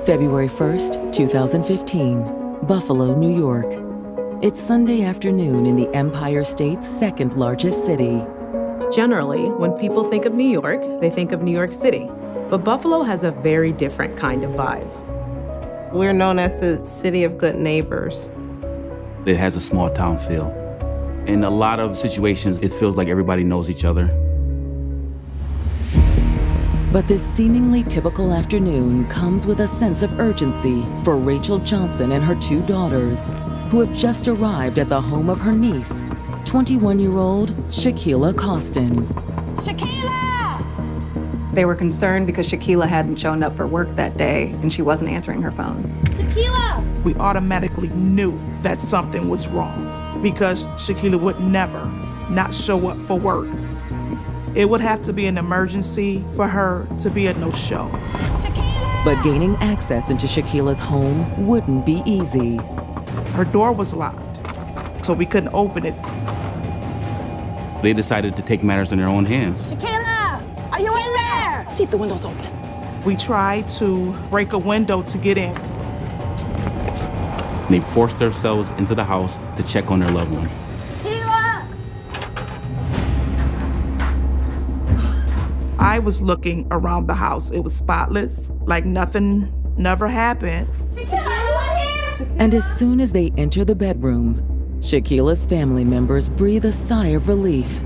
February 1st, 2015, Buffalo, New York. It's Sunday afternoon in the Empire State's second largest city. Generally, when people think of New York, they think of New York City. But Buffalo has a very different kind of vibe. We're known as the city of good neighbors. It has a small town feel. In a lot of situations, it feels like everybody knows each other. But this seemingly typical afternoon comes with a sense of urgency for Rachel Johnson and her two daughters, who have just arrived at the home of her niece, 21-year-old Shaquilla Costin. Shaquilla! They were concerned because Shaquilla hadn't shown up for work that day and she wasn't answering her phone. Shaquilla! We automatically knew that something was wrong because Shaquilla would never not show up for work. It would have to be an emergency for her to be a no-show. Shaquilla! But gaining access into Shaquilla's home wouldn't be easy. Her door was locked, so we couldn't open it. They decided to take matters in their own hands. Shaquilla! Are you in there? See if the window's open. We tried to break a window to get in. They forced themselves into the house to check on their loved one. I was looking around the house. It was spotless, like nothing never happened. Shaquilla, are you in here? And as soon as they enter the bedroom, Shaquilla's family members breathe a sigh of relief.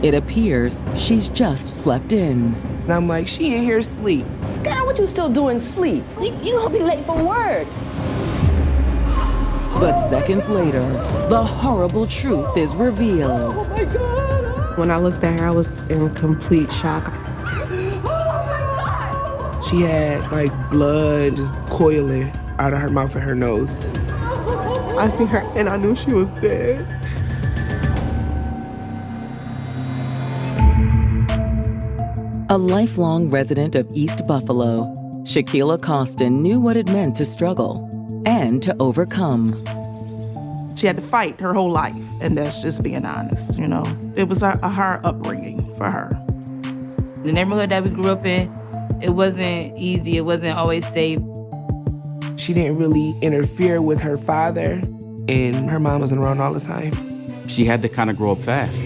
It appears she's just slept in. And I'm like, she in here asleep. Girl, what you still doing sleep? You gonna be late for work. But seconds later, the horrible truth is revealed. Oh my God. When I looked at her, I was in complete shock. She had like blood just coiling out of her mouth and her nose. I seen her and I knew she was dead. A lifelong resident of East Buffalo, Shaquilla Costin knew what it meant to struggle and to overcome. She had to fight her whole life, and that's just being honest, you know. It was a hard upbringing for her. The neighborhood that we grew up in, it wasn't easy, it wasn't always safe. She didn't really interfere with her father, and her mom wasn't around all the time. She had to kind of grow up fast.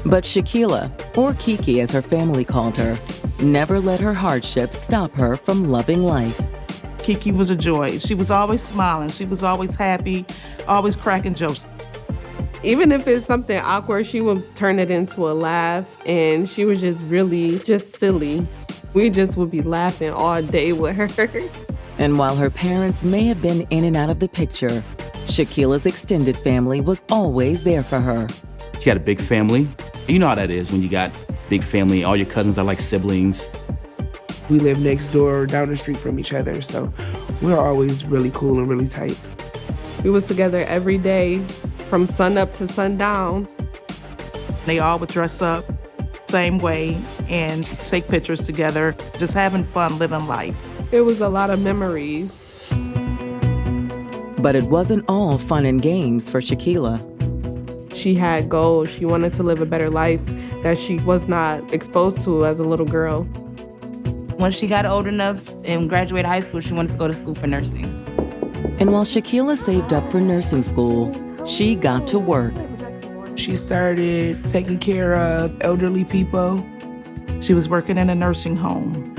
But Shaquilla, or Kiki as her family called her, never let her hardships stop her from loving life. Kiki was a joy. She was always smiling. She was always happy, always cracking jokes. Even if it's something awkward, she would turn it into a laugh, and she was just really just silly. We just would be laughing all day with her. And while her parents may have been in and out of the picture, Shaquilla's extended family was always there for her. She had a big family. You know how that is when you got big family, all your cousins are like siblings. We lived next door, down the street from each other, so we were always really cool and really tight. We was together every day from sun up to sundown. They all would dress up same way and take pictures together, just having fun, living life. It was a lot of memories. But it wasn't all fun and games for Shaquilla. She had goals. She wanted to live a better life that she was not exposed to as a little girl. When she got old enough and graduated high school, she wanted to go to school for nursing. And while Shaquilla saved up for nursing school, she got to work. She started taking care of elderly people. She was working in a nursing home.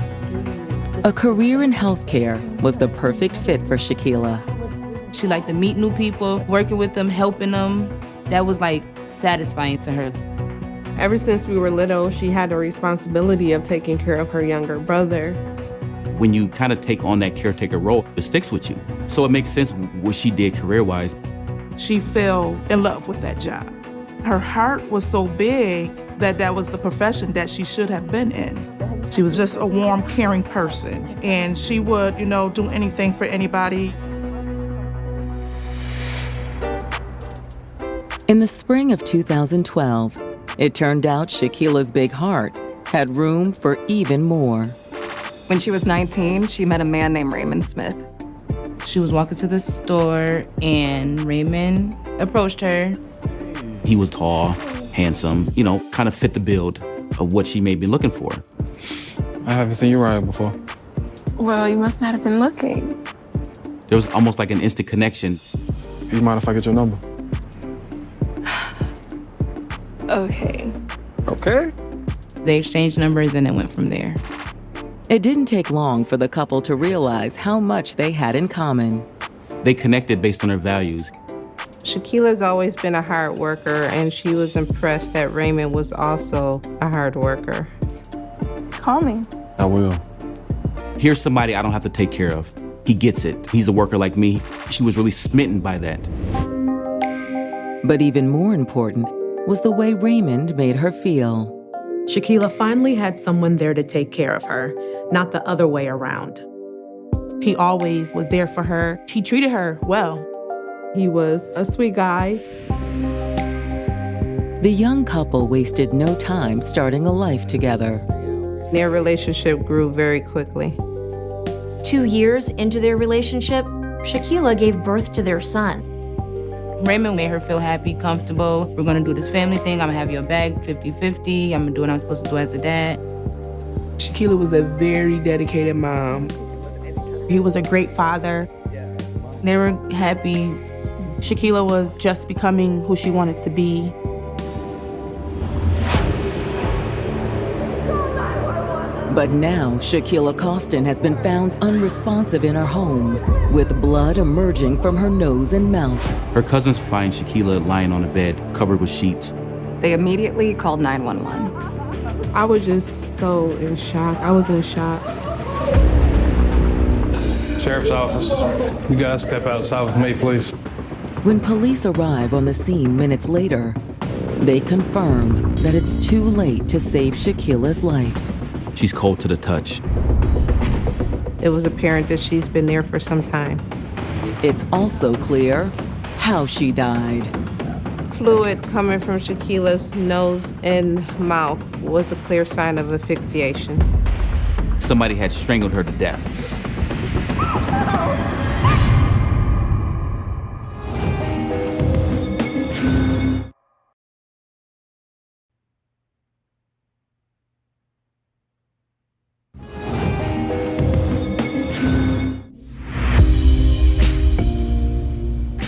A career in healthcare was the perfect fit for Shaquilla. She liked to meet new people, working with them, helping them. That was like satisfying to her. Ever since we were little, she had the responsibility of taking care of her younger brother. When you kind of take on that caretaker role, it sticks with you. So it makes sense what she did career-wise. She fell in love with that job. Her heart was so big that that was the profession that she should have been in. She was just a warm, caring person, and she would, do anything for anybody. In the spring of 2012, it turned out Shaquilla's big heart had room for even more. When she was 19, she met a man named Raymond Smith. She was walking to the store and Raymond approached her. He was tall, handsome, kind of fit the build of what she may be looking for. I haven't seen you around before. Well, you must not have been looking. There was almost like an instant connection. Do you mind if I get your number? Okay. Okay. They exchanged numbers and it went from there. It didn't take long for the couple to realize how much they had in common. They connected based on their values. Shaquila's always been a hard worker, and she was impressed that Raymond was also a hard worker. Call me. I will. Here's somebody I don't have to take care of. He gets it. He's a worker like me. She was really smitten by that. But even more important was the way Raymond made her feel. Shaquila finally had someone there to take care of her, not the other way around. He always was there for her. He treated her well. He was a sweet guy. The young couple wasted no time starting a life together. Their relationship grew very quickly. 2 years into their relationship, Shaquila gave birth to their son. Raymond made her feel happy, comfortable. We're gonna do this family thing. I'm gonna have your bag 50-50. I'm gonna do what I'm supposed to do as a dad. Shaquila was a very dedicated mom. He was a great father. They were happy. Shaquila was just becoming who she wanted to be. But now, Shaquila Costin has been found unresponsive in her home, with blood emerging from her nose and mouth. Her cousins find Shaquila lying on a bed, covered with sheets. They immediately called 911. I was just so in shock. I was in shock. Sheriff's office, you guys step outside with me, please. When police arrive on the scene minutes later, they confirm that it's too late to save Shaquila's life. She's cold to the touch. It was apparent that she's been there for some time. It's also clear how she died. Fluid coming from Shaquila's nose and mouth was a clear sign of asphyxiation. Somebody had strangled her to death.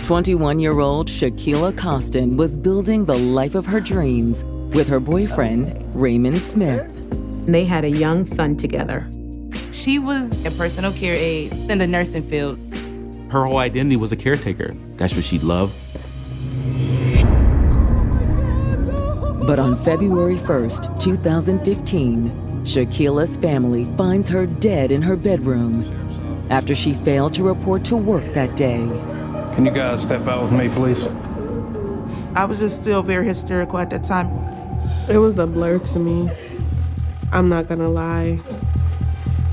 21-year-old Shaquila Costin was building the life of her dreams with her boyfriend, Raymond Smith. They had a young son together. She was a personal care aide in the nursing field. Her whole identity was a caretaker. That's what she loved. But on February 1st, 2015, Shaquila's family finds her dead in her bedroom after she failed to report to work that day. Can you guys step out with me, please? I was just still very hysterical at that time. It was a blur to me. I'm not gonna lie.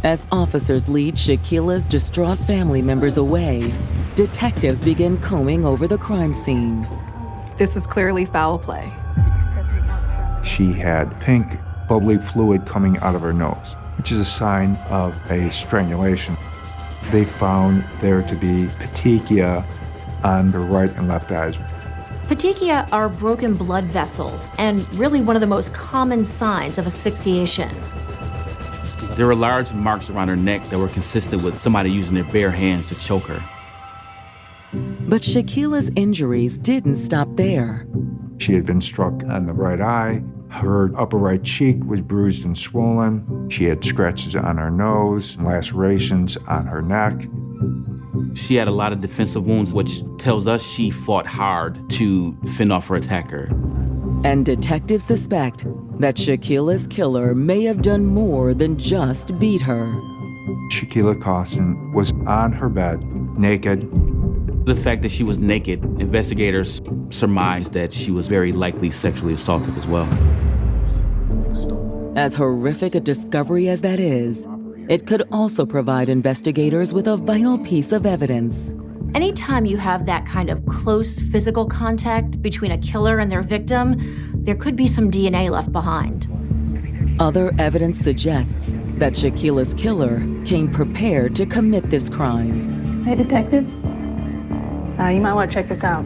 As officers lead Shaquila's distraught family members away, detectives begin combing over the crime scene. This is clearly foul play. She had pink, bubbly fluid coming out of her nose, which is a sign of a strangulation. They found there to be petechia on the right and left eyes. Petechia are broken blood vessels and really one of the most common signs of asphyxiation. There were large marks around her neck that were consistent with somebody using their bare hands to choke her. But Shaquila's injuries didn't stop there. She had been struck on the right eye. Her upper right cheek was bruised and swollen. She had scratches on her nose, lacerations on her neck. She had a lot of defensive wounds, which tells us she fought hard to fend off her attacker. And detectives suspect that Shaquila's killer may have done more than just beat her. Shaquila Costin was on her bed, naked. The fact that she was naked, investigators surmised that she was very likely sexually assaulted as well. As horrific a discovery as that is, it could also provide investigators with a vital piece of evidence. Anytime you have that kind of close physical contact between a killer and their victim, there could be some DNA left behind. Other evidence suggests that Shaquila's killer came prepared to commit this crime. Hey, detectives. You might want to check this out.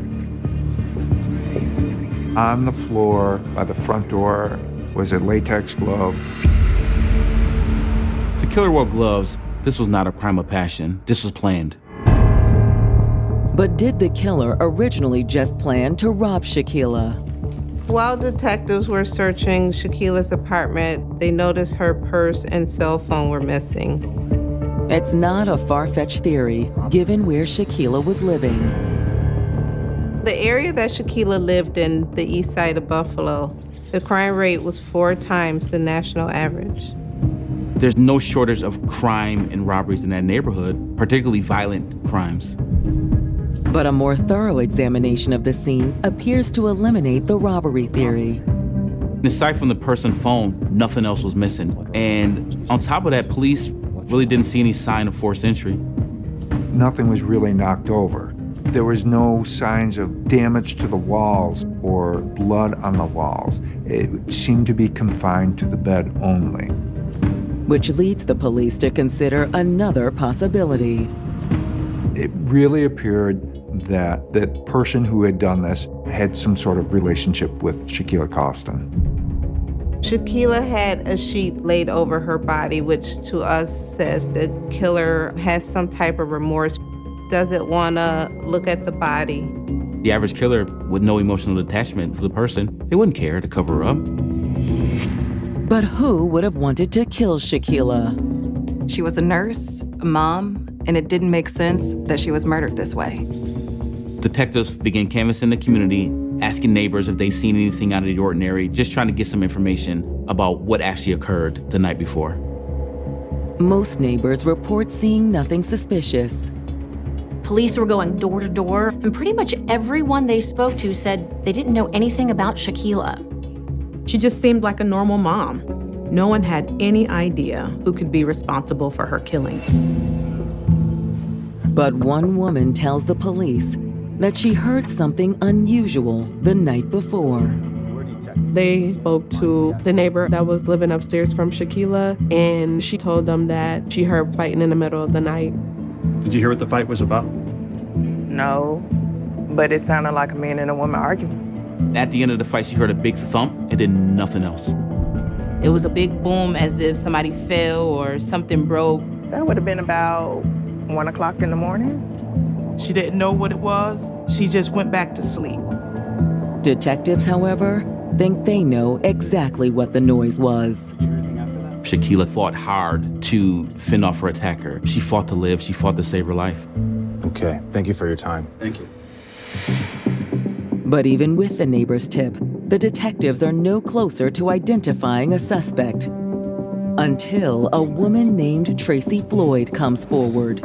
On the floor by the front door was a latex glove. The killer wore gloves. This was not a crime of passion. This was planned. But did the killer originally just plan to rob Shaquilla? While detectives were searching Shaquilla's apartment, they noticed her purse and cell phone were missing. It's not a far-fetched theory, given where Shaquilla was living. The area that Shaquilla lived in, the east side of Buffalo, the crime rate was 4 times the national average. There's no shortage of crime and robberies in that neighborhood, particularly violent crimes. But a more thorough examination of the scene appears to eliminate the robbery theory. Aside from the person phone, nothing else was missing. And on top of that, police really didn't see any sign of forced entry. Nothing was really knocked over. There was no signs of damage to the walls or blood on the walls. It seemed to be confined to the bed only. Which leads the police to consider another possibility. It really appeared that the person who had done this had some sort of relationship with Shaquilla Costin. Shaquilla had a sheet laid over her body, which to us says the killer has some type of remorse, doesn't want to look at the body. The average killer with no emotional attachment to the person, they wouldn't care to cover her up. But who would have wanted to kill Shaquilla? She was a nurse, a mom, and it didn't make sense that she was murdered this way. Detectives began canvassing the community, asking neighbors if they'd seen anything out of the ordinary, just trying to get some information about what actually occurred the night before. Most neighbors report seeing nothing suspicious. Police were going door to door, and pretty much everyone they spoke to said they didn't know anything about Shaquilla. She just seemed like a normal mom. No one had any idea who could be responsible for her killing. But one woman tells the police that she heard something unusual the night before. They spoke to the neighbor that was living upstairs from Shaquilla, and she told them that she heard fighting in the middle of the night. Did you hear what the fight was about? No, but it sounded like a man and a woman arguing. At the end of the fight, she heard a big thump and then nothing else. It was a big boom as if somebody fell or something broke. That would have been about 1 o'clock in the morning. She didn't know what it was. She just went back to sleep. Detectives, however, think they know exactly what the noise was. Shaquilla fought hard to fend off her attacker. She fought to live. She fought to save her life. Okay, thank you for your time. Thank you. But even with the neighbor's tip, the detectives are no closer to identifying a suspect. Until a woman named Tracy Floyd comes forward.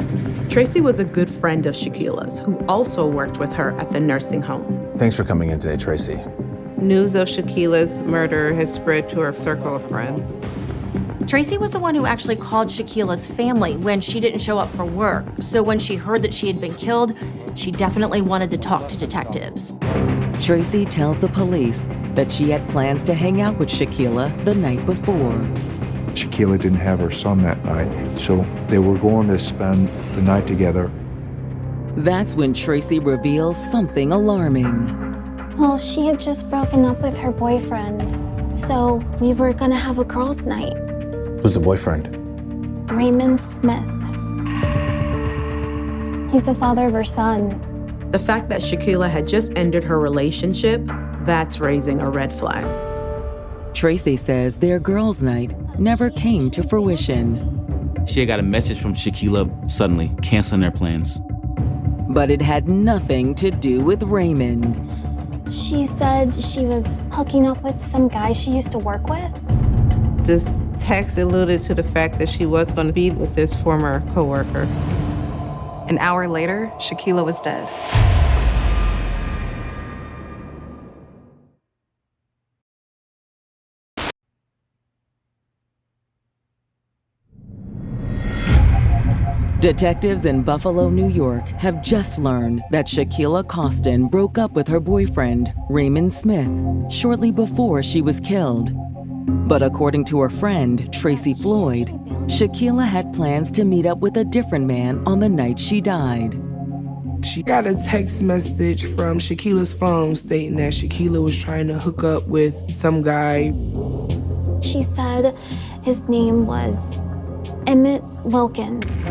Tracy was a good friend of Shaquilla's, who also worked with her at the nursing home. Thanks for coming in today, Tracy. News of Shaquilla's murder has spread to her circle of friends. Tracy was the one who actually called Shaquilla's family when she didn't show up for work. So when she heard that she had been killed, she definitely wanted to talk to detectives. Tracy tells the police that she had plans to hang out with Shaquilla the night before. Shaquilla didn't have her son that night, so they were going to spend the night together. That's when Tracy reveals something alarming. Well, she had just broken up with her boyfriend, so we were gonna have a girls' night. Who's the boyfriend? Raymond Smith. He's the father of her son. The fact that Shaquilla had just ended her relationship, that's raising a red flag. Tracy says their girls' night never came to fruition. She had got a message from Shaquilla suddenly canceling their plans. But it had nothing to do with Raymond. She said she was hooking up with some guy she used to work with. This text alluded to the fact that she was going to be with this former coworker. An hour later, Shaquilla was dead. Detectives in Buffalo, New York have just learned that Shaquilla Costin broke up with her boyfriend, Raymond Smith, shortly before she was killed. But according to her friend, Tracy Floyd, Shaquilla had plans to meet up with a different man on the night she died. She got a text message from Shaquilla's phone stating that Shaquilla was trying to hook up with some guy. She said his name was Emmett Wilkins.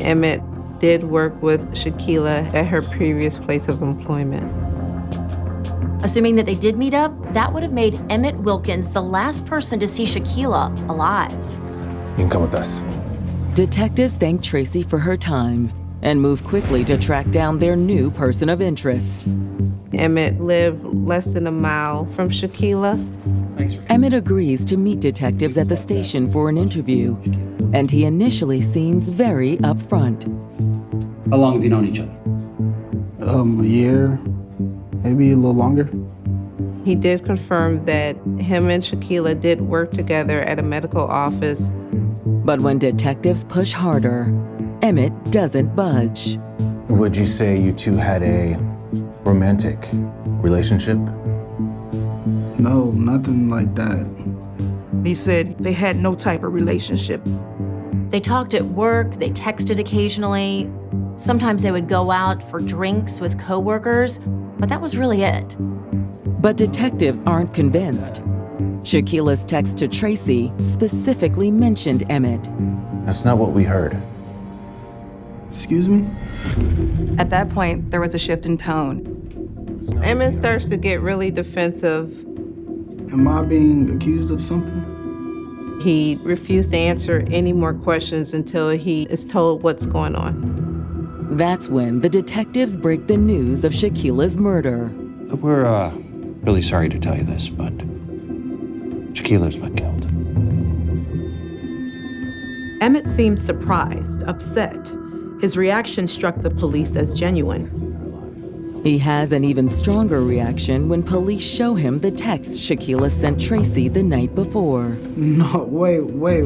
Emmett did work with Shaquilla at her previous place of employment. Assuming that they did meet up, that would have made Emmett Wilkins the last person to see Shaquilla alive. You can come with us. Detectives thank Tracy for her time and move quickly to track down their new person of interest. Emmett lived less than a mile from Shaquilla. Emmett agrees to meet detectives at the station for an interview, and he initially seems very upfront. How long have you known each other? A year, maybe a little longer. He did confirm that him and Shaquilla did work together at a medical office. But when detectives push harder, Emmett doesn't budge. Would you say you two had a romantic relationship? No, nothing like that. He said they had no type of relationship. They talked at work, they texted occasionally. Sometimes they would go out for drinks with coworkers, but that was really it. But detectives aren't convinced. Shaquilla's text to Tracy specifically mentioned Emmett. That's not what we heard. Excuse me? At that point, there was a shift in tone. Emmett starts to get really defensive. Am I being accused of something? He refused to answer any more questions until he is told what's going on. That's when the detectives break the news of Shaquilla's murder. We're really sorry to tell you this, but Shaquilla's been killed. Emmett seemed surprised, upset. His reaction struck the police as genuine. He has an even stronger reaction when police show him the text Shaquilla sent Tracy the night before. No, wait.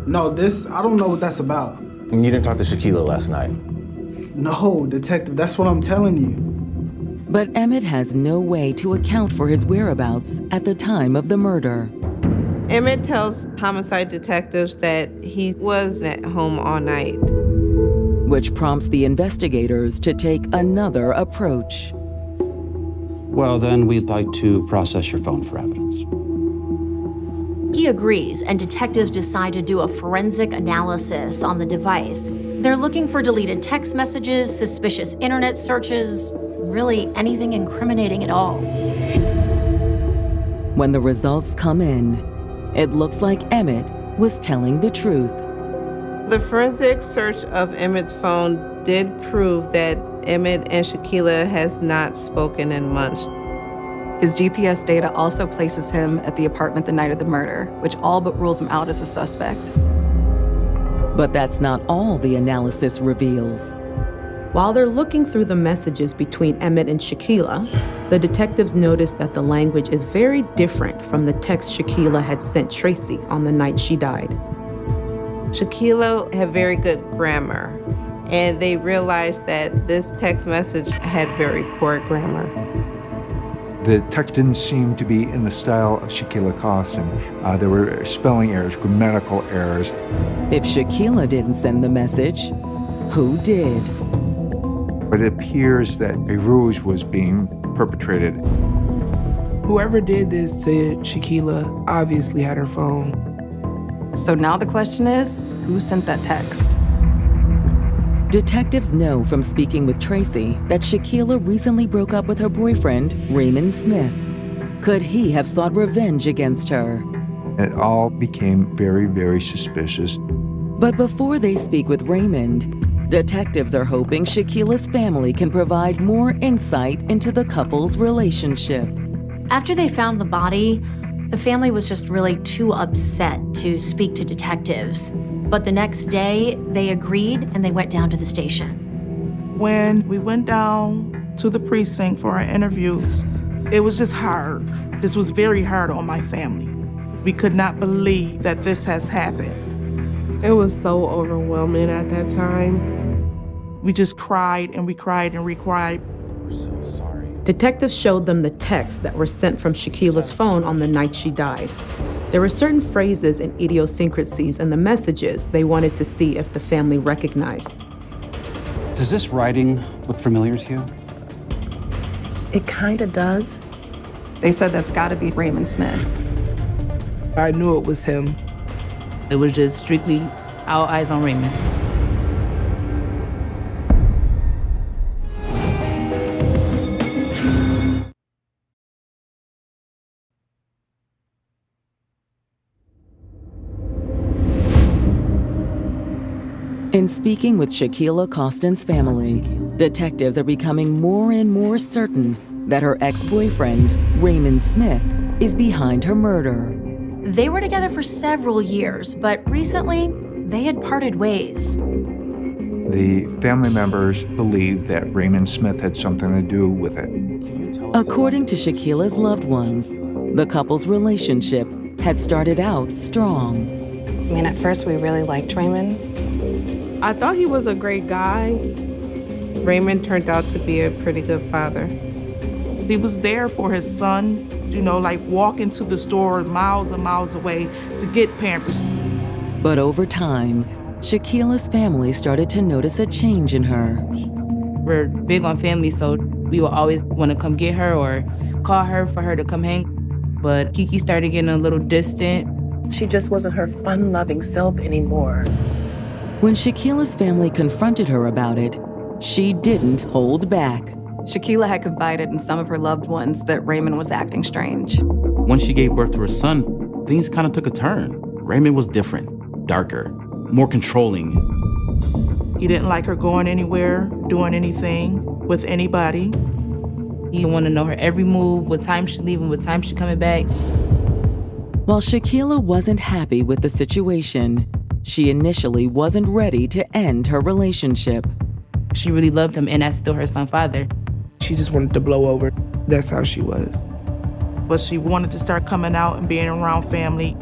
No, I don't know what that's about. You didn't talk to Shaquilla last night? No, detective, that's what I'm telling you. But Emmett has no way to account for his whereabouts at the time of the murder. Emmett tells homicide detectives that he was at home all night, which prompts the investigators to take another approach. Well, then we'd like to process your phone for evidence. He agrees, and detectives decide to do a forensic analysis on the device. They're looking for deleted text messages, suspicious internet searches, really anything incriminating at all. When the results come in, it looks like Emmett was telling the truth. The forensic search of Emmett's phone did prove that Emmett and Shaquilla has not spoken in months. His GPS data also places him at the apartment the night of the murder, which all but rules him out as a suspect. But that's not all the analysis reveals. While they're looking through the messages between Emmett and Shaquilla, the detectives notice that the language is very different from the text Shaquilla had sent Tracy on the night she died. Shaquilla had very good grammar, and they realized that this text message had very poor grammar. The text didn't seem to be in the style of Shaquilla Costin. There were spelling errors, grammatical errors. If Shaquilla didn't send the message, who did? But it appears that a ruse was being perpetrated. Whoever did this to Shaquilla obviously had her phone. So now the question is, who sent that text? Detectives know from speaking with Tracy that Shaquilla recently broke up with her boyfriend, Raymond Smith. Could he have sought revenge against her? It all became very, very suspicious. But before they speak with Raymond, detectives are hoping Shaquilla's family can provide more insight into the couple's relationship. After they found the body, the family was just really too upset to speak to detectives. But the next day, they agreed and they went down to the station. When we went down to the precinct for our interviews, it was just hard. This was very hard on my family. We could not believe that this has happened. It was so overwhelming at that time. We just cried and we cried and we cried. We're so sorry. Detectives showed them the texts that were sent from Shaquilla's phone on the night she died. There were certain phrases and idiosyncrasies in the messages they wanted to see if the family recognized. Does this writing look familiar to you? It kind of does. They said that's got to be Raymond Smith. I knew it was him. It was just strictly all eyes on Raymond. In speaking with Shaquilla Costin's family, detectives are becoming more and more certain that her ex-boyfriend, Raymond Smith, is behind her murder. They were together for several years, but recently, they had parted ways. The family members believed that Raymond Smith had something to do with it. According to Shaquilla's loved ones, the couple's relationship had started out strong. I mean, at first we really liked Raymond. I thought he was a great guy. Raymond turned out to be a pretty good father. He was there for his son, you know, like walking to the store miles and miles away to get Pampers. But over time, Shaquilla's family started to notice a change in her. We're big on family, so we will always want to come get her or call her for her to come hang. But Kiki started getting a little distant. She just wasn't her fun-loving self anymore. When Shaquilla's family confronted her about it, she didn't hold back. Shaquilla had confided in some of her loved ones that Raymond was acting strange. When she gave birth to her son, things kind of took a turn. Raymond was different, darker, more controlling. He didn't like her going anywhere, doing anything with anybody. He wanted to know her every move, what time she leaving, what time she coming back. While Shaquilla wasn't happy with the situation, she initially wasn't ready to end her relationship. She really loved him, and that's still her son father. She just wanted to blow over. That's how she was. But she wanted to start coming out and being around family.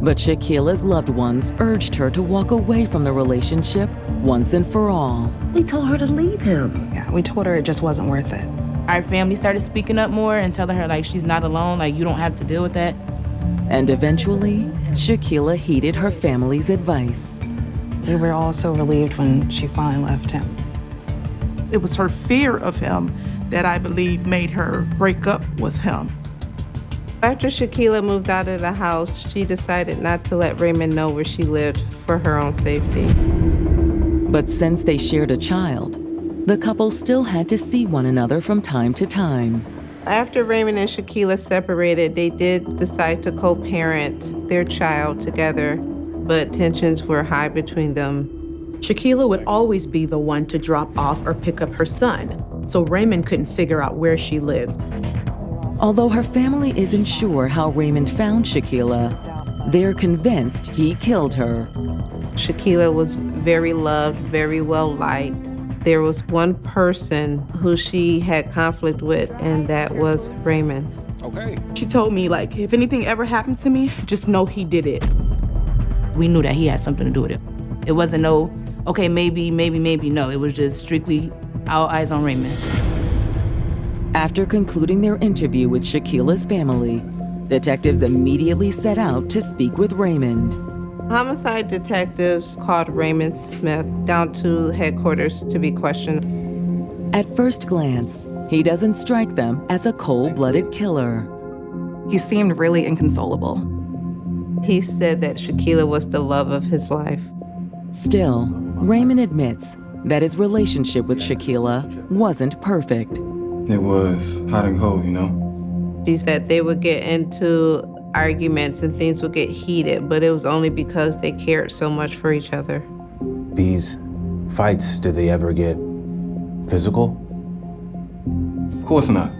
But Shaquilla's loved ones urged her to walk away from the relationship once and for all. We told her to leave him. Yeah, we told her it just wasn't worth it. Our family started speaking up more and telling her, like, she's not alone, like, you don't have to deal with that. And eventually, Shaquilla heeded her family's advice. We were all so relieved when she finally left him. It was her fear of him that I believe made her break up with him. After Shaquilla moved out of the house, she decided not to let Raymond know where she lived for her own safety. But since they shared a child, the couple still had to see one another from time to time. After Raymond and Shaquilla separated, they did decide to co-parent their child together, but tensions were high between them. Shaquilla would always be the one to drop off or pick up her son, so Raymond couldn't figure out where she lived. Although her family isn't sure how Raymond found Shaquilla, they're convinced he killed her. Shaquilla was very loved, very well liked. There was one person who she had conflict with, and that was Raymond. Okay. She told me, like, if anything ever happened to me, just know he did it. We knew that he had something to do with it. It wasn't no, okay, maybe, no. It was just strictly all eyes on Raymond. After concluding their interview with Shaquilla's family, detectives immediately set out to speak with Raymond. Homicide detectives called Raymond Smith down to headquarters to be questioned. At first glance, he doesn't strike them as a cold-blooded killer. He seemed really inconsolable. He said that Shaquilla was the love of his life. Still, Raymond admits that his relationship with Shaquilla wasn't perfect. It was hot and cold, you know? He said they would get into arguments and things would get heated, but it was only because they cared so much for each other. These fights, did they ever get physical? Of course not.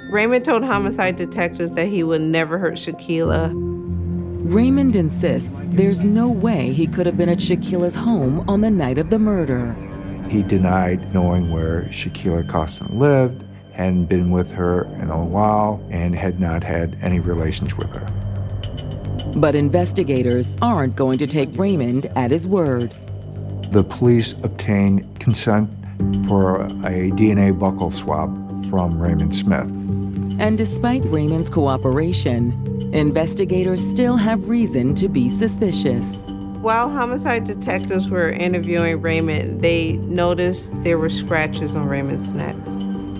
Raymond told homicide detectives that he would never hurt Shaquilla. Raymond insists there's no way he could have been at Shaquilla's home on the night of the murder. He denied knowing where Shaquilla Costin lived, hadn't been with her in a while, and had not had any relations with her. But investigators aren't going to take Raymond at his word. The police obtained consent for a DNA buccal swab from Raymond Smith. And despite Raymond's cooperation, investigators still have reason to be suspicious. While homicide detectives were interviewing Raymond, they noticed there were scratches on Raymond's neck.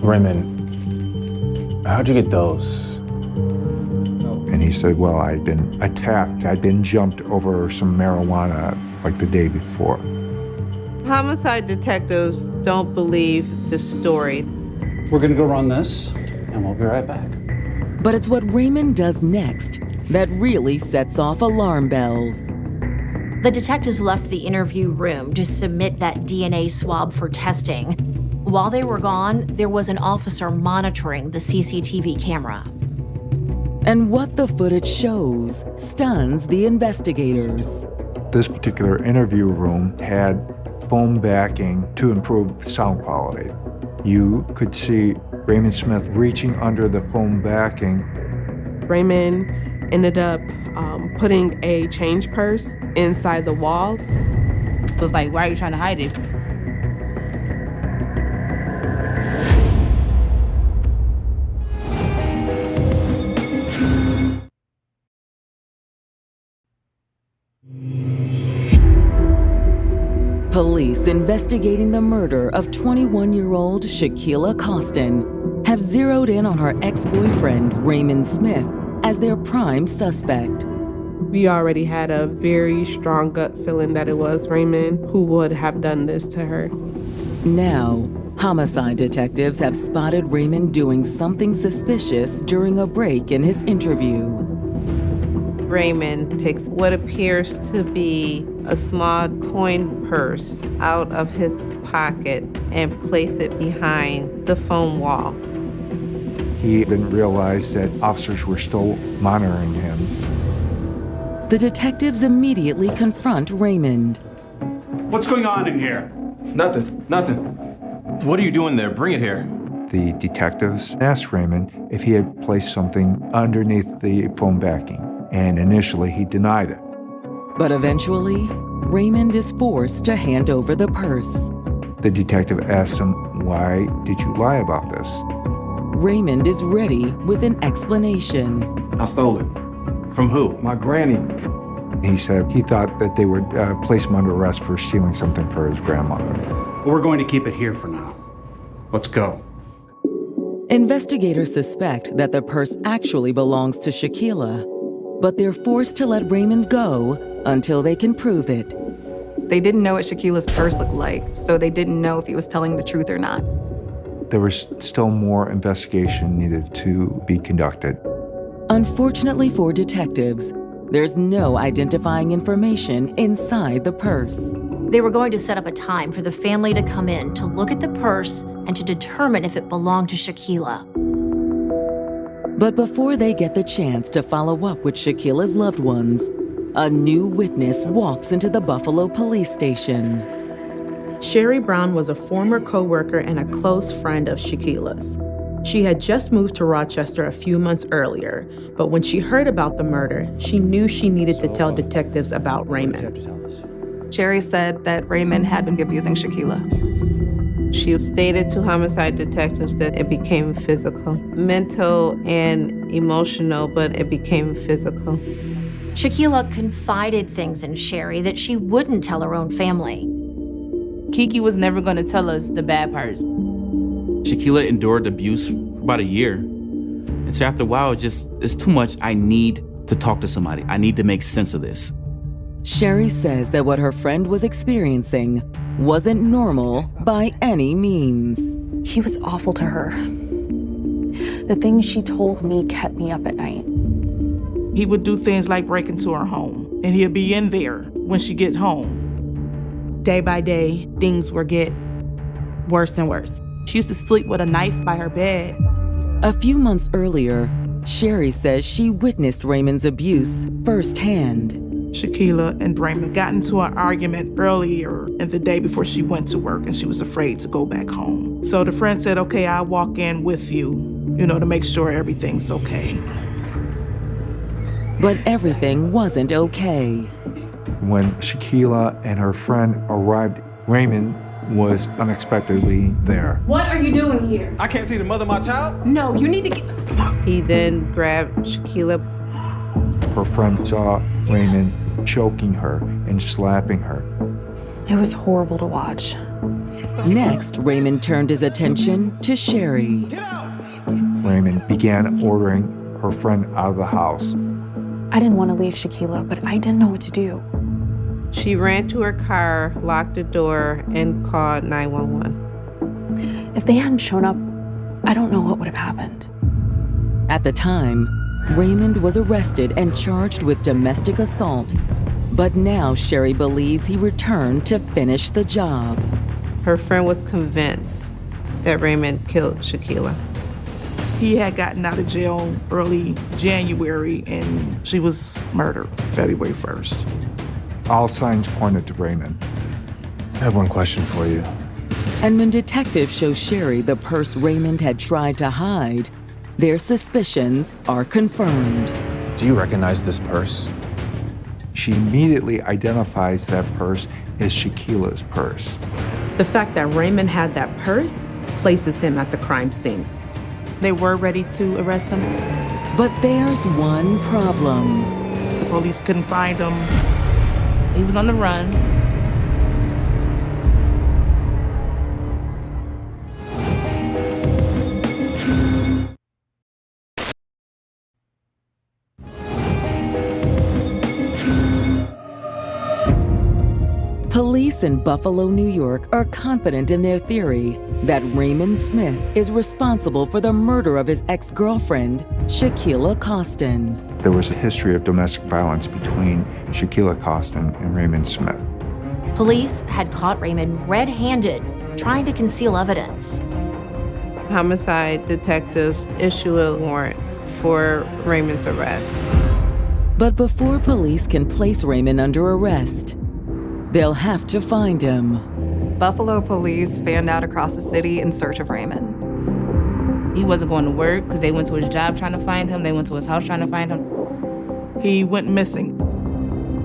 Raymond, how'd you get those? And And he said, well, I'd been attacked. I'd been jumped over some marijuana like the day before. Homicide detectives don't believe the story. We're gonna go run this, and we'll be right back. But it's what Raymond does next that really sets off alarm bells. The detectives left the interview room to submit that DNA swab for testing. While they were gone, there was an officer monitoring the CCTV camera. And what the footage shows stuns the investigators. This particular interview room had foam backing to improve sound quality. You could see Raymond Smith reaching under the foam backing. Raymond ended up putting a change purse inside the wall. It was like, why are you trying to hide it? Police investigating the murder of 21-year-old Shaquilla Costin have zeroed in on her ex-boyfriend, Raymond Smith, as their prime suspect. We already had a very strong gut feeling that it was Raymond who would have done this to her. Now, homicide detectives have spotted Raymond doing something suspicious during a break in his interview. Raymond takes what appears to be a small coin purse out of his pocket and place it behind the foam wall. He didn't realize that officers were still monitoring him. The detectives immediately confront Raymond. What's going on in here? Nothing. What are you doing there? Bring it here. The detectives asked Raymond if he had placed something underneath the foam backing, and initially he denied it. But eventually, Raymond is forced to hand over the purse. The detective asked him, why did you lie about this? Raymond is ready with an explanation. I stole it. From who? My granny. He said he thought that they would place him under arrest for stealing something for his grandmother. Well, we're going to keep it here for now. Let's go. Investigators suspect that the purse actually belongs to Shaquilla, but they're forced to let Raymond go until they can prove it. They didn't know what Shaquilla's purse looked like, so they didn't know if he was telling the truth or not. There was still more investigation needed to be conducted. Unfortunately for detectives, there's no identifying information inside the purse. They were going to set up a time for the family to come in to look at the purse and to determine if it belonged to Shaquilla. But before they get the chance to follow up with Shaquilla's loved ones, a new witness walks into the Buffalo police station. Sherry Brown was a former co-worker and a close friend of Shaquilla's. She had just moved to Rochester a few months earlier, but when she heard about the murder, she knew she needed to tell detectives about Raymond. Sherry said that Raymond had been abusing Shaquilla. She stated to homicide detectives that it became physical, mental and emotional, but it became physical. Shaquilla confided things in Sherry that she wouldn't tell her own family. Kiki was never going to tell us the bad parts. Shaquilla endured abuse for about a year. And so after a while, it's too much. I need to talk to somebody. I need to make sense of this. Sherry says that what her friend was experiencing wasn't normal by any means. He was awful to her. The things she told me kept me up at night. He would do things like break into her home, and he'd be in there when she gets home. Day by day, things would get worse and worse. She used to sleep with a knife by her bed. A few months earlier, Sherry says she witnessed Raymond's abuse firsthand. Shaquilla and Raymond got into an argument earlier in the day before she went to work, and she was afraid to go back home. So the friend said, okay, I'll walk in with you, to make sure everything's okay. But everything wasn't okay. When Shaquilla and her friend arrived, Raymond was unexpectedly there. What are you doing here? I can't see the mother of my child? No, you need to get... He then grabbed Shaquilla. Her friend saw Raymond choking her and slapping her. It was horrible to watch. Next, Raymond turned his attention to Sherry. Raymond began ordering her friend out of the house. I didn't want to leave Shaquilla, but I didn't know what to do. She ran to her car, locked the door, and called 911. If they hadn't shown up, I don't know what would have happened. At the time, Raymond was arrested and charged with domestic assault. But now Sherry believes he returned to finish the job. Her friend was convinced that Raymond killed Shaquilla. He had gotten out of jail early January, and she was murdered February 1st. All signs pointed to Raymond. I have one question for you. And when detectives show Sherry the purse Raymond had tried to hide, their suspicions are confirmed. Do you recognize this purse? She immediately identifies that purse as Shaquilla's purse. The fact that Raymond had that purse places him at the crime scene. They were ready to arrest him. But there's one problem. The police couldn't find him. He was on the run. Police in Buffalo, New York are confident in their theory that Raymond Smith is responsible for the murder of his ex-girlfriend, Shaquilla Costin. There was a history of domestic violence between Shaquilla Costin and Raymond Smith. Police had caught Raymond red-handed, trying to conceal evidence. Homicide detectives issue a warrant for Raymond's arrest. But before police can place Raymond under arrest, they'll have to find him. Buffalo police fanned out across the city in search of Raymond. He wasn't going to work because they went to his job trying to find him. They went to his house trying to find him. He went missing.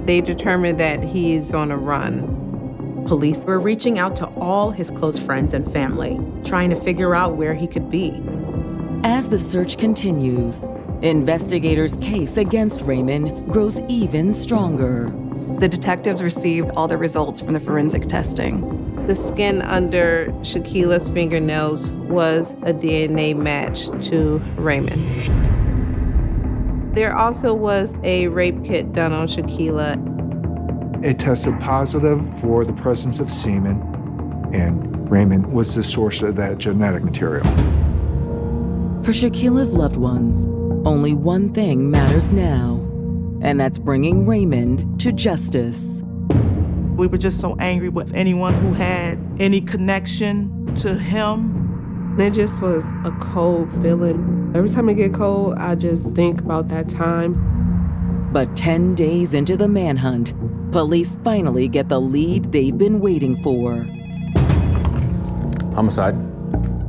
They determined that he's on a run. Police were reaching out to all his close friends and family, trying to figure out where he could be. As the search continues, investigators' case against Raymond grows even stronger. The detectives received all the results from the forensic testing. The skin under Shaquilla's fingernails was a DNA match to Raymond. There also was a rape kit done on Shaquilla. It tested positive for the presence of semen, and Raymond was the source of that genetic material. For Shaquilla's loved ones, only one thing matters now, and that's bringing Raymond to justice. We were just so angry with anyone who had any connection to him. It just was a cold feeling. Every time I get cold, I just think about that time. But 10 days into the manhunt, police finally get the lead they've been waiting for. Homicide.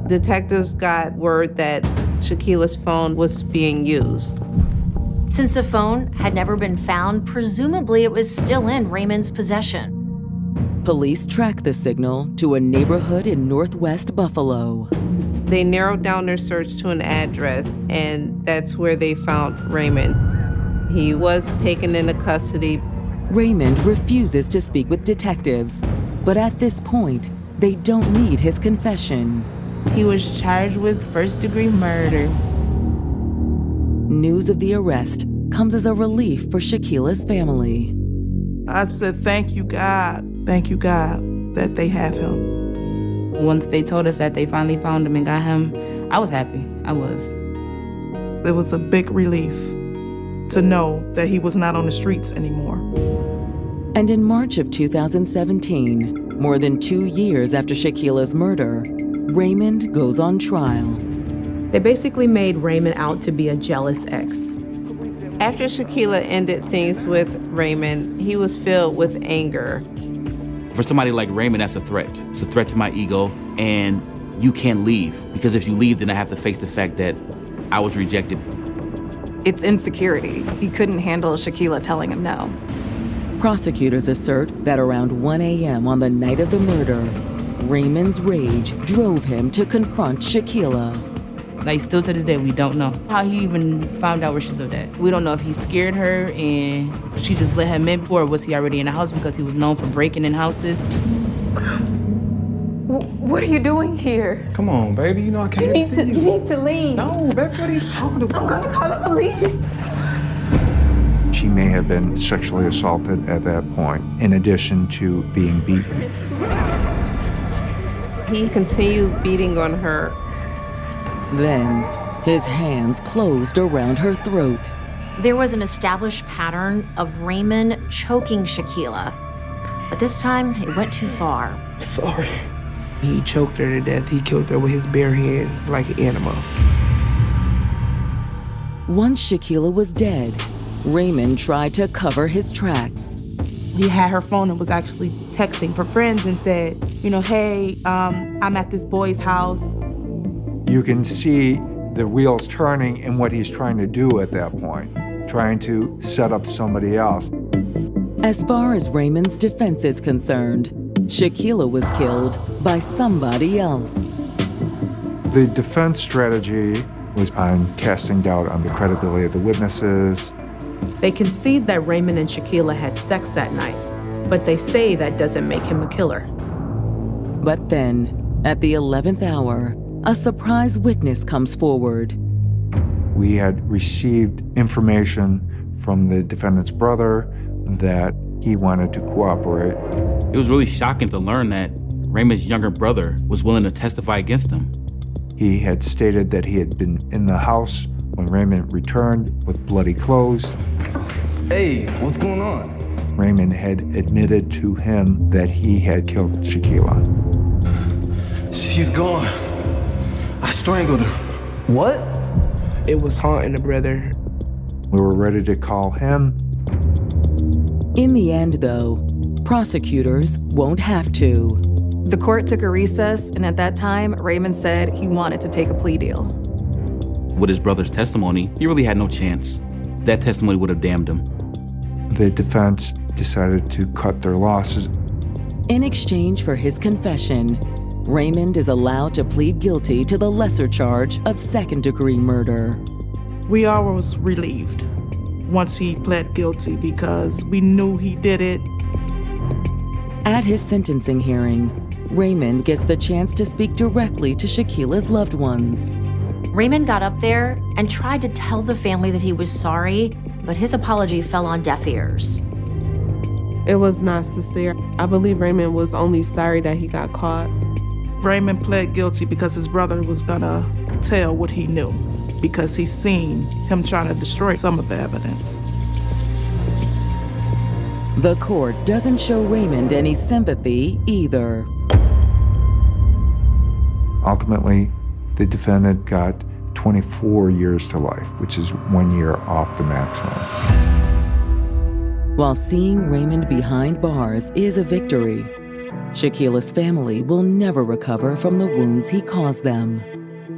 Detectives got word that Shaquilla's phone was being used. Since the phone had never been found, presumably it was still in Raymond's possession. Police track the signal to a neighborhood in northwest Buffalo. They narrowed down their search to an address, and that's where they found Raymond. He was taken into custody. Raymond refuses to speak with detectives, but at this point, they don't need his confession. He was charged with first-degree murder. News of the arrest comes as a relief for Shaquilla's family. I said, thank you, God, that they have him. Once they told us that they finally found him and got him, I was happy. I was. It was a big relief to know that he was not on the streets anymore. And in March of 2017, more than 2 years after Shaquilla's murder, Raymond goes on trial. They basically made Raymond out to be a jealous ex. After Shaquilla ended things with Raymond, he was filled with anger. For somebody like Raymond, that's a threat. It's a threat to my ego, and you can't leave. Because if you leave, then I have to face the fact that I was rejected. It's insecurity. He couldn't handle Shaquilla telling him no. Prosecutors assert that around 1 a.m. on the night of the murder, Raymond's rage drove him to confront Shaquilla. Like, still to this day, we don't know how he even found out where she lived at. We don't know if he scared her and she just let him in, or was he already in the house because he was known for breaking in houses. What are you doing here? Come on, baby. You know I can't see you. You need to leave. No, baby, what are you talking about? I'm gonna call the police. she may have been sexually assaulted at that point, in addition to being beaten. He continued beating on her. Then, his hands closed around her throat. There was an established pattern of Raymond choking Shaquilla, but this time it went too far. Sorry. He choked her to death. He killed her with his bare hands like an animal. Once Shaquilla was dead, Raymond tried to cover his tracks. He had her phone and was actually texting for friends and said, hey, I'm at this boy's house. You can see the wheels turning and what he's trying to do at that point, trying to set up somebody else. As far as Raymond's defense is concerned, Shaquilla was killed by somebody else. The defense strategy was on casting doubt on the credibility of the witnesses. They concede that Raymond and Shaquilla had sex that night, but they say that doesn't make him a killer. But then, at the 11th hour, a surprise witness comes forward. We had received information from the defendant's brother that he wanted to cooperate. It was really shocking to learn that Raymond's younger brother was willing to testify against him. He had stated that he had been in the house when Raymond returned with bloody clothes. Hey, what's going on? Raymond had admitted to him that he had killed Shaquilla. She's gone. I strangled her. What? It was haunting the brother. We were ready to call him. In the end, though, prosecutors won't have to. The court took a recess, and at that time, Raymond said he wanted to take a plea deal. With his brother's testimony, he really had no chance. That testimony would have damned him. The defense decided to cut their losses. In exchange for his confession, Raymond is allowed to plead guilty to the lesser charge of second-degree murder. We all was relieved once he pled guilty because we knew he did it. At his sentencing hearing, Raymond gets the chance to speak directly to Shaquilla's loved ones. Raymond got up there and tried to tell the family that he was sorry, but his apology fell on deaf ears. It was not sincere. I believe Raymond was only sorry that he got caught. Raymond pled guilty because his brother was gonna tell what he knew, because he seen him trying to destroy some of the evidence. The court doesn't show Raymond any sympathy either. Ultimately, the defendant got 24 years to life, which is 1 year off the maximum. While seeing Raymond behind bars is a victory, Shaquilla's family will never recover from the wounds he caused them.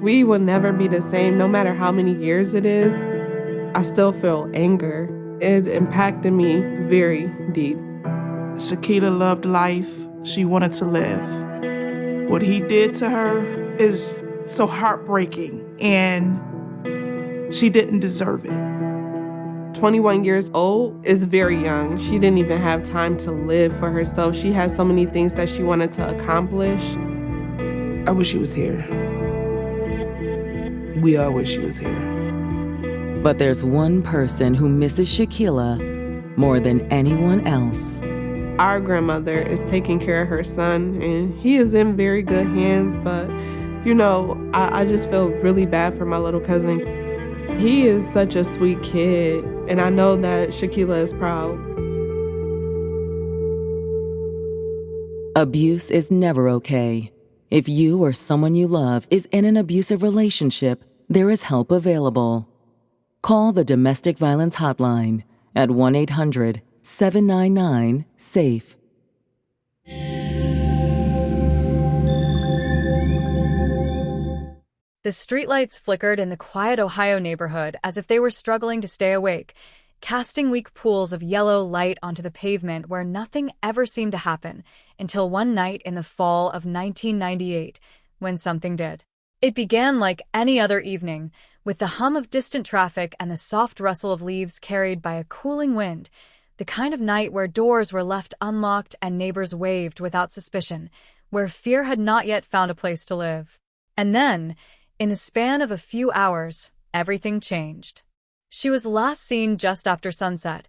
We will never be the same, no matter how many years it is. I still feel anger. It impacted me very deep. Shaquilla loved life. She wanted to live. What he did to her is so heartbreaking, and she didn't deserve it. 21 years old is very young. She didn't even have time to live for herself. She had so many things that she wanted to accomplish. I wish she was here. We all wish she was here. But there's one person who misses Shaquilla more than anyone else. Our grandmother is taking care of her son, and he is in very good hands, but I just feel really bad for my little cousin. He is such a sweet kid, and I know that Shaquilla is proud. Abuse is never okay. If you or someone you love is in an abusive relationship, there is help available. Call the Domestic Violence Hotline at 1-800-799-SAFE. The streetlights flickered in the quiet Ohio neighborhood as if they were struggling to stay awake, casting weak pools of yellow light onto the pavement where nothing ever seemed to happen until one night in the fall of 1998, when something did. It began like any other evening, with the hum of distant traffic and the soft rustle of leaves carried by a cooling wind, the kind of night where doors were left unlocked and neighbors waved without suspicion, where fear had not yet found a place to live. And then, in the span of a few hours, everything changed. She was last seen just after sunset,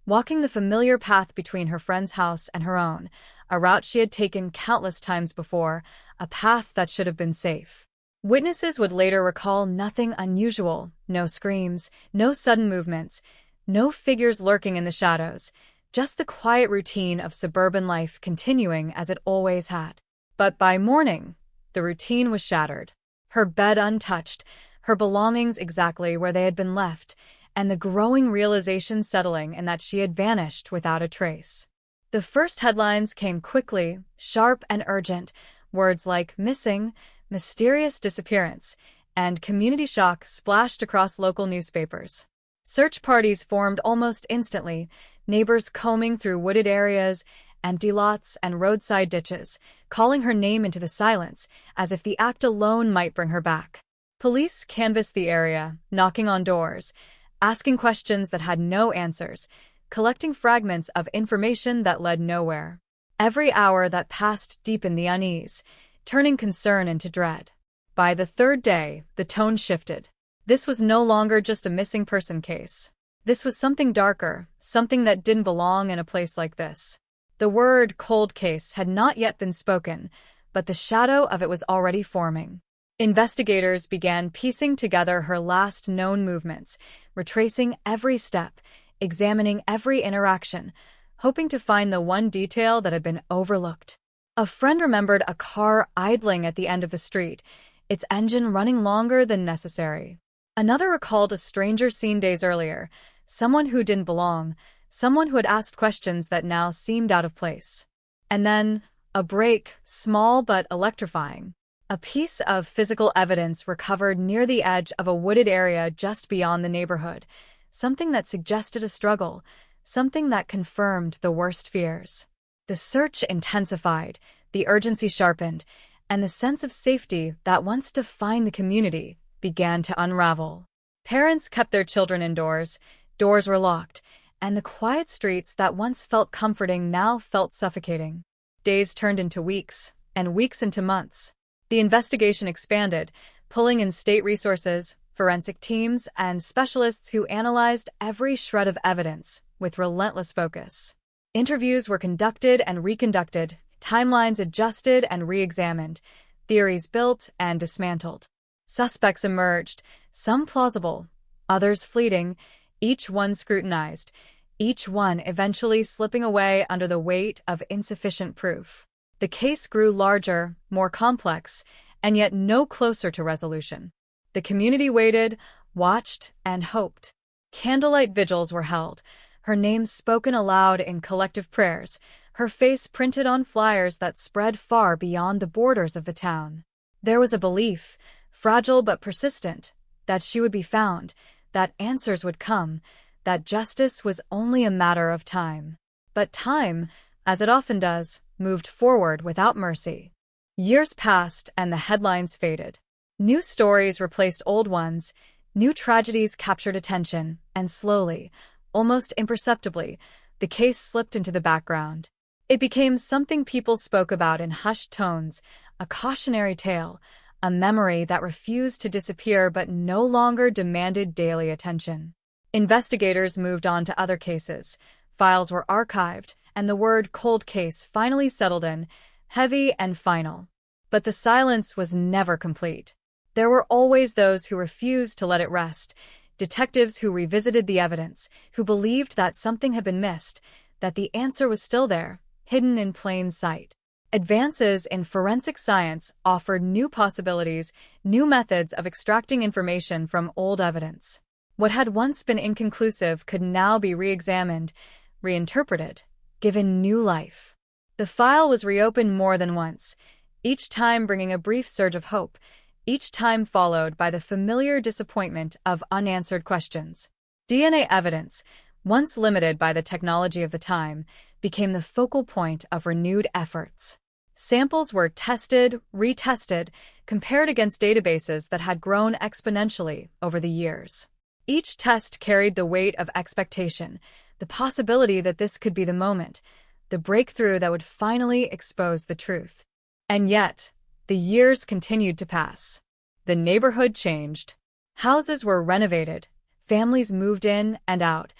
walking the familiar path between her friend's house and her own, a route she had taken countless times before, a path that should have been safe. Witnesses would later recall nothing unusual, no screams, no sudden movements, no figures lurking in the shadows, just the quiet routine of suburban life continuing as it always had. But by morning, the routine was shattered. Her bed untouched, her belongings exactly where they had been left, and the growing realization settling in that she had vanished without a trace. The first headlines came quickly, sharp and urgent, words like missing, mysterious disappearance, and community shock splashed across local newspapers. Search parties formed almost instantly, neighbors combing through wooded areas, empty lots, and roadside ditches, calling her name into the silence, as if the act alone might bring her back. Police canvassed the area, knocking on doors, asking questions that had no answers, collecting fragments of information that led nowhere. Every hour that passed deepened the unease, turning concern into dread. By the third day, the tone shifted. This was no longer just a missing person case. This was something darker, something that didn't belong in a place like this. The word cold case had not yet been spoken, but the shadow of it was already forming. Investigators began piecing together her last known movements, retracing every step, examining every interaction, hoping to find the one detail that had been overlooked. A friend remembered a car idling at the end of the street, its engine running longer than necessary. Another recalled a stranger seen days earlier, someone who didn't belong, someone who had asked questions that now seemed out of place. And then, a break, small but electrifying. A piece of physical evidence recovered near the edge of a wooded area just beyond the neighborhood, something that suggested a struggle, something that confirmed the worst fears. The search intensified, the urgency sharpened, and the sense of safety that once defined the community began to unravel. Parents kept their children indoors, doors were locked, and the quiet streets that once felt comforting now felt suffocating. Days turned into weeks, and weeks into months. The investigation expanded, pulling in state resources, forensic teams, and specialists who analyzed every shred of evidence with relentless focus. Interviews were conducted and reconducted, timelines adjusted and re-examined, theories built and dismantled. Suspects emerged, some plausible, others fleeting, each one scrutinized, each one eventually slipping away under the weight of insufficient proof. The case grew larger, more complex, and yet no closer to resolution. The community waited, watched, and hoped. Candlelight vigils were held, her name spoken aloud in collective prayers, her face printed on flyers that spread far beyond the borders of the town. There was a belief, fragile but persistent, that she would be found, that answers would come, that justice was only a matter of time. But time, as it often does, moved forward without mercy. Years passed and the headlines faded. New stories replaced old ones, new tragedies captured attention, and slowly, almost imperceptibly, the case slipped into the background. It became something people spoke about in hushed tones, a cautionary tale, a memory that refused to disappear but no longer demanded daily attention. Investigators moved on to other cases. Files were archived, and the word cold case finally settled in, heavy and final. But the silence was never complete. There were always those who refused to let it rest, detectives who revisited the evidence, who believed that something had been missed, that the answer was still there, hidden in plain sight. Advances in forensic science offered new possibilities, new methods of extracting information from old evidence. What had once been inconclusive could now be re-examined, reinterpreted, given new life. The file was reopened more than once, each time bringing a brief surge of hope, each time followed by the familiar disappointment of unanswered questions. DNA evidence, once limited by the technology of the time, became the focal point of renewed efforts. Samples were tested, retested, compared against databases that had grown exponentially over the years. Each test carried the weight of expectation, the possibility that this could be the moment, the breakthrough that would finally expose the truth. And yet, the years continued to pass. The neighborhood changed. Houses were renovated, Families moved in and out.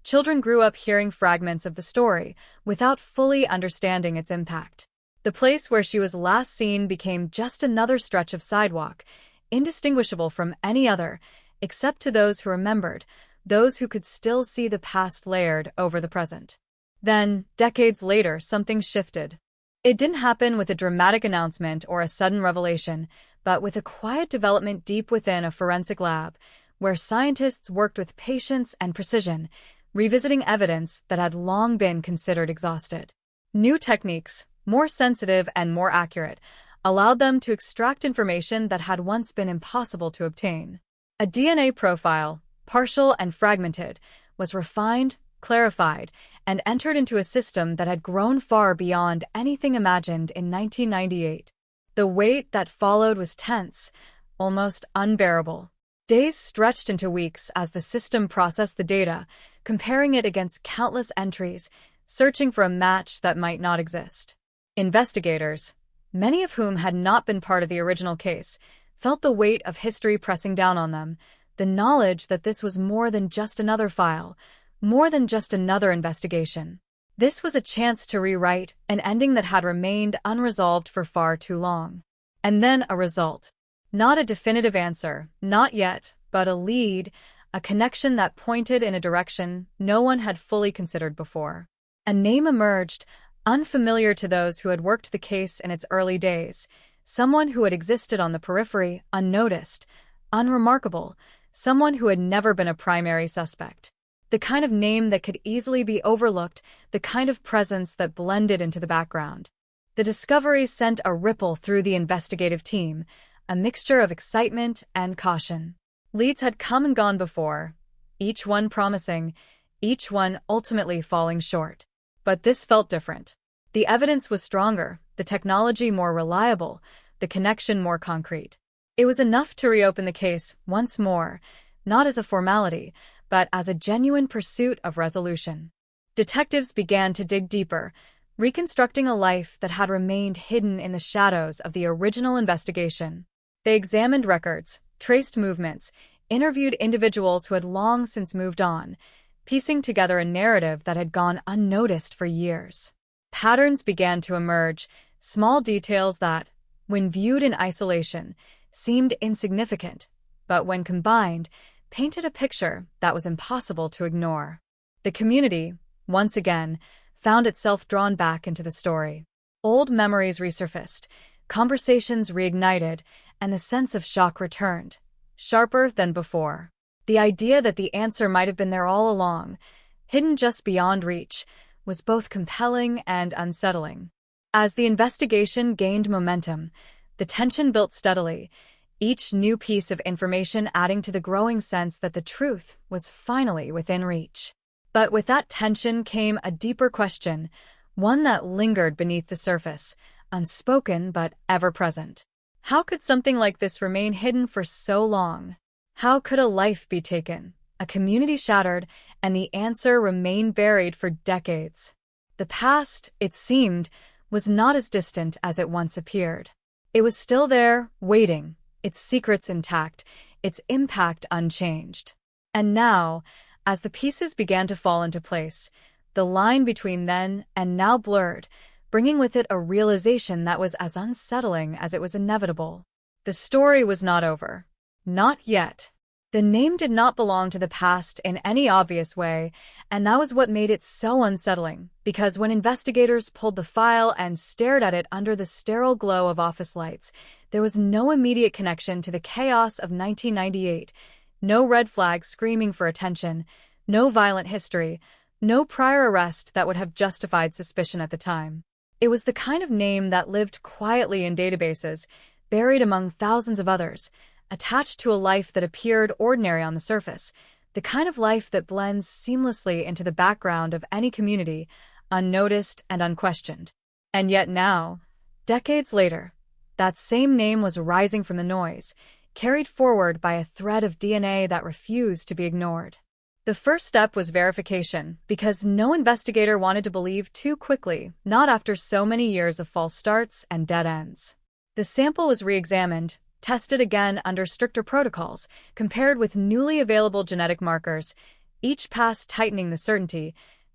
Children grew up hearing fragments of the story without fully understanding its impact. The place where she was last seen became just another stretch of sidewalk, indistinguishable from any other, except to those who remembered, those who could still see the past layered over the present. Then, decades later, something shifted. It didn't happen with a dramatic announcement or a sudden revelation, but with a quiet development deep within a forensic lab, where scientists worked with patience and precision, revisiting evidence that had long been considered exhausted. New techniques, more sensitive and more accurate, allowed them to extract information that had once been impossible to obtain. A DNA profile, partial and fragmented, was refined, clarified, and entered into a system that had grown far beyond anything imagined in 1998. The wait that followed was tense, almost unbearable. Days stretched into weeks as the system processed the data, comparing it against countless entries, searching for a match that might not exist. Investigators, many of whom had not been part of the original case, felt the weight of history pressing down on them, the knowledge that this was more than just another file, more than just another investigation. This was a chance to rewrite an ending that had remained unresolved for far too long. And then a result. Not a definitive answer, not yet, but a lead, a connection that pointed in a direction no one had fully considered before. A name emerged, unfamiliar to those who had worked the case in its early days, someone who had existed on the periphery, unnoticed, unremarkable, someone who had never been a primary suspect. The kind of name that could easily be overlooked, the kind of presence that blended into the background. The discovery sent a ripple through the investigative team, a mixture of excitement and caution. Leads had come and gone before, each one promising, each one ultimately falling short. But this felt different. The evidence was stronger, the technology more reliable, the connection more concrete. It was enough to reopen the case once more, not as a formality, but as a genuine pursuit of resolution. Detectives began to dig deeper, reconstructing a life that had remained hidden in the shadows of the original investigation. They examined records, traced movements, interviewed individuals who had long since moved on, piecing together a narrative that had gone unnoticed for years. Patterns began to emerge, small details that, when viewed in isolation, seemed insignificant, but when combined, painted a picture that was impossible to ignore. The community, once again, found itself drawn back into the story. Old memories resurfaced, conversations reignited, and the sense of shock returned, sharper than before. The idea that the answer might have been there all along, hidden just beyond reach, was both compelling and unsettling. As the investigation gained momentum, the tension built steadily, each new piece of information adding to the growing sense that the truth was finally within reach. But with that tension came a deeper question, one that lingered beneath the surface, unspoken but ever-present. How could something like this remain hidden for so long? How could a life be taken, a community shattered, and the answer remain buried for decades? The past, it seemed, was not as distant as it once appeared. It was still there, waiting, its secrets intact, its impact unchanged. And now, as the pieces began to fall into place, the line between then and now blurred, bringing with it a realization that was as unsettling as it was inevitable. The story was not over. Not yet. The name did not belong to the past in any obvious way, and that was what made it so unsettling, because when investigators pulled the file and stared at it under the sterile glow of office lights, there was no immediate connection to the chaos of 1998, no red flag screaming for attention, no violent history, no prior arrest that would have justified suspicion at the time. It was the kind of name that lived quietly in databases, buried among thousands of others, attached to a life that appeared ordinary on the surface, the kind of life that blends seamlessly into the background of any community, unnoticed and unquestioned. And yet now, decades later, that same name was rising from the noise, carried forward by a thread of DNA that refused to be ignored. The first step was verification, because no investigator wanted to believe too quickly, not after so many years of false starts and dead ends. The sample was re-examined, tested again under stricter protocols, compared with newly available genetic markers, each pass tightening the certainty,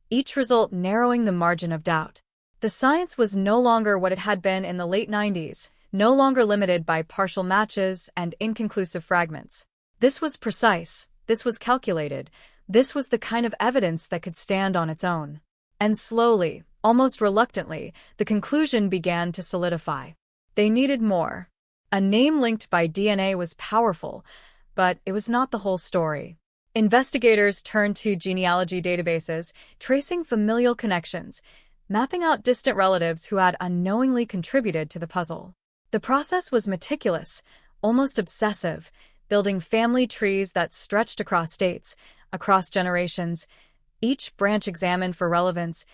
each result narrowing the margin of doubt. The science was no longer what it had been in the late 90s, no longer limited by partial matches and inconclusive fragments. This was precise, this was calculated, this was the kind of evidence that could stand on its own. And slowly, almost reluctantly, the conclusion began to solidify. They needed more. A name linked by DNA was powerful, but it was not the whole story. Investigators turned to genealogy databases, tracing familial connections, mapping out distant relatives who had unknowingly contributed to the puzzle. The process was meticulous, almost obsessive, building family trees that stretched across states, across generations, each branch examined for relevance,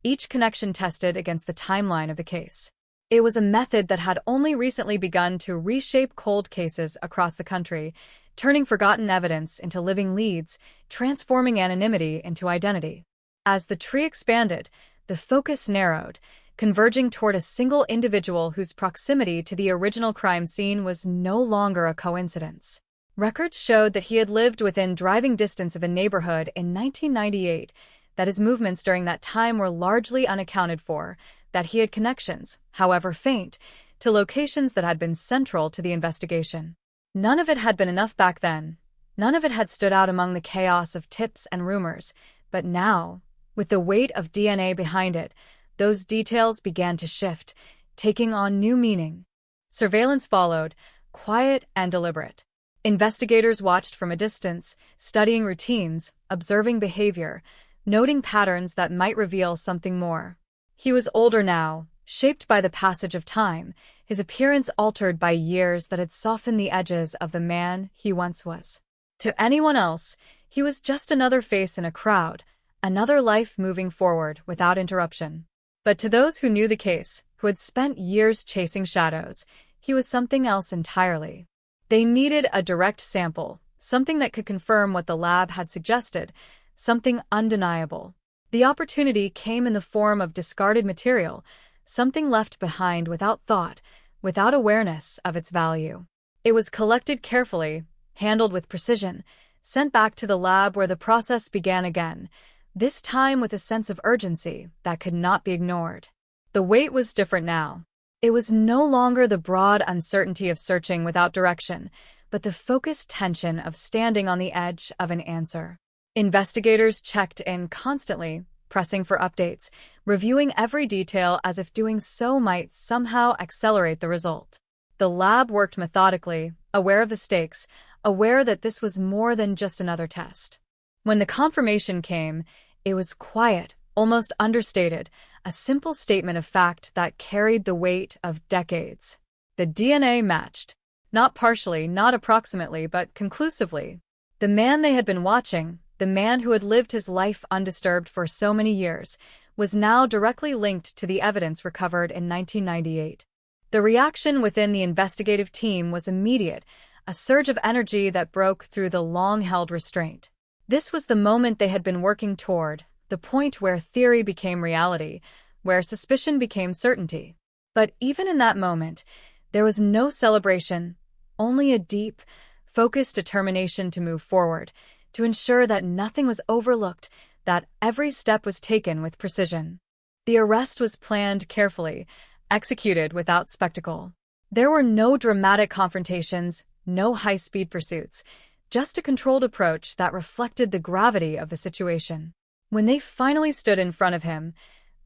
each connection tested against the timeline of the case. It was a method that had only recently begun to reshape cold cases across the country, turning forgotten evidence into living leads, transforming anonymity into identity. As the tree expanded, the focus narrowed, converging toward a single individual whose proximity to the original crime scene was no longer a coincidence. Records showed that he had lived within driving distance of a neighborhood in 1998, that his movements during that time were largely unaccounted for, that he had connections, however faint, to locations that had been central to the investigation. None of it had been enough back then. None of it had stood out among the chaos of tips and rumors. But now, with the weight of DNA behind it, those details began to shift, taking on new meaning. Surveillance followed, quiet and deliberate. Investigators watched from a distance, studying routines, observing behavior, noting patterns that might reveal something more. He was older now, shaped by the passage of time, his appearance altered by years that had softened the edges of the man he once was. To anyone else, he was just another face in a crowd, another life moving forward without interruption. But to those who knew the case, who had spent years chasing shadows, he was something else entirely. They needed a direct sample, something that could confirm what the lab had suggested, something undeniable. The opportunity came in the form of discarded material, something left behind without thought, without awareness of its value. It was collected carefully, handled with precision, sent back to the lab where the process began again, this time with a sense of urgency that could not be ignored. The weight was different now. It was no longer the broad uncertainty of searching without direction, but the focused tension of standing on the edge of an answer. Investigators checked in constantly, pressing for updates, reviewing every detail as if doing so might somehow accelerate the result. The lab worked methodically, aware of the stakes, aware that this was more than just another test. When the confirmation came, it was quiet, almost understated, a simple statement of fact that carried the weight of decades. The DNA matched. Not partially, not approximately, but conclusively. The man they had been watching, the man who had lived his life undisturbed for so many years, was now directly linked to the evidence recovered in 1998. The reaction within the investigative team was immediate, a surge of energy that broke through the long-held restraint. This was the moment they had been working toward, the point where theory became reality, where suspicion became certainty. But even in that moment, there was no celebration, only a deep, focused determination to move forward, to ensure that nothing was overlooked, that every step was taken with precision. The arrest was planned carefully, executed without spectacle. There were no dramatic confrontations, no high-speed pursuits, just a controlled approach that reflected the gravity of the situation. When they finally stood in front of him,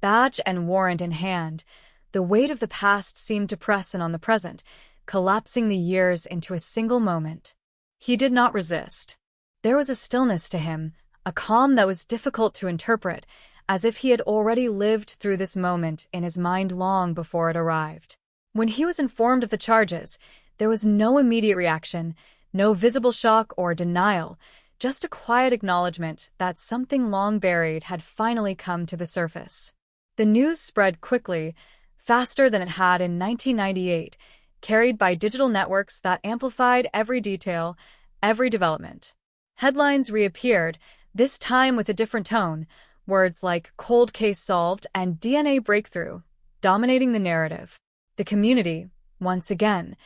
badge and warrant in hand, the weight of the past seemed to press in on the present, collapsing the years into a single moment. He did not resist. There was a stillness to him, a calm that was difficult to interpret, as if he had already lived through this moment in his mind long before it arrived. When he was informed of the charges, there was no immediate reaction, no visible shock or denial, just a quiet acknowledgement that something long buried had finally come to the surface. The news spread quickly, faster than it had in 1998, carried by digital networks that amplified every detail, every development. Headlines reappeared, this time with a different tone, words like cold case solved and DNA breakthrough, dominating the narrative. The community, once again,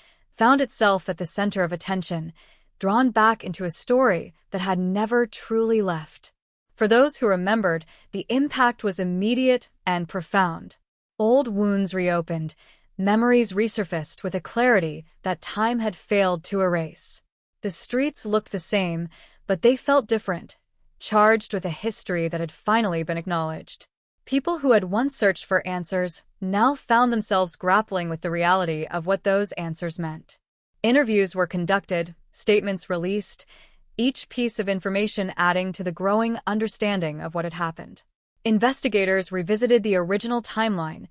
found itself at the center of attention, drawn back into a story that had never truly left. For those who remembered, the impact was immediate and profound. Old wounds reopened, memories resurfaced with a clarity that time had failed to erase. The streets looked the same, but they felt different, charged with a history that had finally been acknowledged. People who had once searched for answers now found themselves grappling with the reality of what those answers meant. Interviews were conducted, statements released, each piece of information adding to the growing understanding of what had happened. Investigators revisited the original timeline,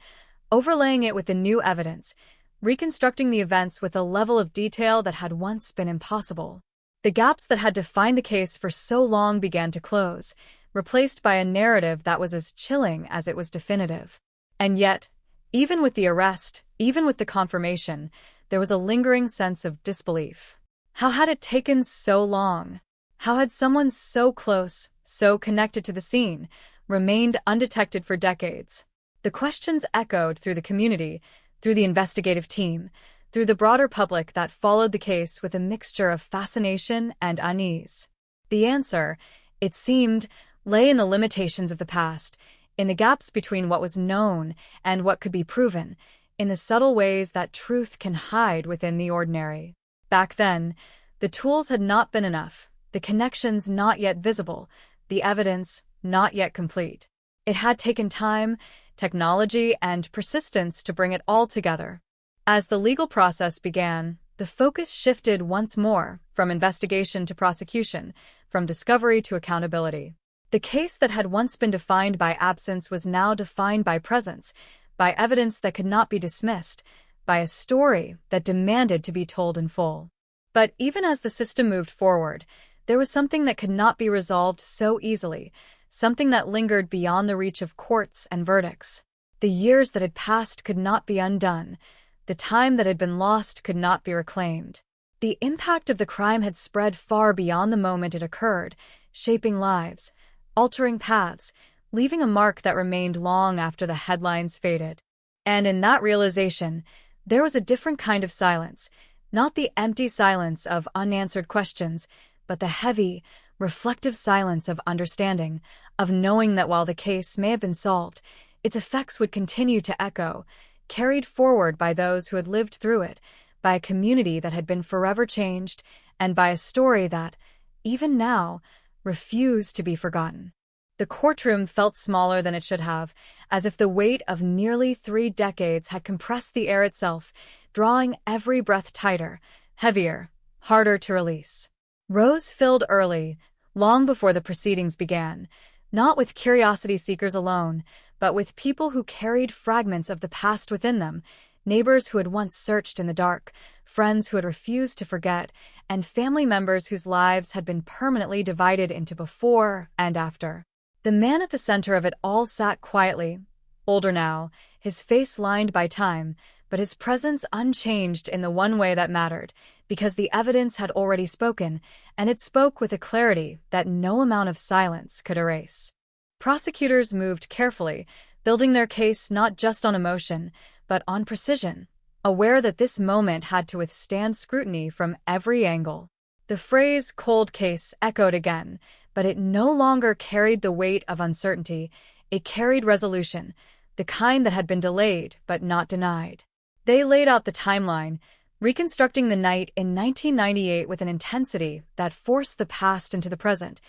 overlaying it with the new evidence, reconstructing the events with a level of detail that had once been impossible. The gaps that had defined the case for so long began to close, replaced by a narrative that was as chilling as it was definitive. And yet, even with the arrest, even with the confirmation, there was a lingering sense of disbelief. How had it taken so long? How had someone so close, so connected to the scene, remained undetected for decades? The questions echoed through the community, through the investigative team, through the broader public that followed the case with a mixture of fascination and unease. The answer, it seemed, lay in the limitations of the past, in the gaps between what was known and what could be proven, in the subtle ways that truth can hide within the ordinary. Back then, the tools had not been enough, the connections not yet visible, the evidence not yet complete. It had taken time, technology, and persistence to bring it all together. As the legal process began, the focus shifted once more from investigation to prosecution, from discovery to accountability. The case that had once been defined by absence was now defined by presence, by evidence that could not be dismissed, by a story that demanded to be told in full. But even as the system moved forward, there was something that could not be resolved so easily, something that lingered beyond the reach of courts and verdicts. The years that had passed could not be undone. The time that had been lost could not be reclaimed. The impact of the crime had spread far beyond the moment it occurred, shaping lives, altering paths, leaving a mark that remained long after the headlines faded. And in that realization, there was a different kind of silence, not the empty silence of unanswered questions, but the heavy, reflective silence of understanding, of knowing that while the case may have been solved, its effects would continue to echo, carried forward by those who had lived through it, by a community that had been forever changed, and by a story that, even now, refused to be forgotten. The courtroom felt smaller than it should have, as if the weight of nearly 3 decades had compressed the air itself, drawing every breath tighter, heavier, harder to release. Rows filled early, long before the proceedings began, not with curiosity seekers alone, but with people who carried fragments of the past within them, neighbors who had once searched in the dark, friends who had refused to forget, and family members whose lives had been permanently divided into before and after. The man at the center of it all sat quietly, older now, his face lined by time, but his presence unchanged in the one way that mattered, because the evidence had already spoken, and it spoke with a clarity that no amount of silence could erase. Prosecutors moved carefully, building their case not just on emotion, but on precision, aware that this moment had to withstand scrutiny from every angle. The phrase "cold case" echoed again, but it no longer carried the weight of uncertainty. It carried resolution, the kind that had been delayed but not denied. They laid out the timeline, reconstructing the night in 1998 with an intensity that forced the past into the present,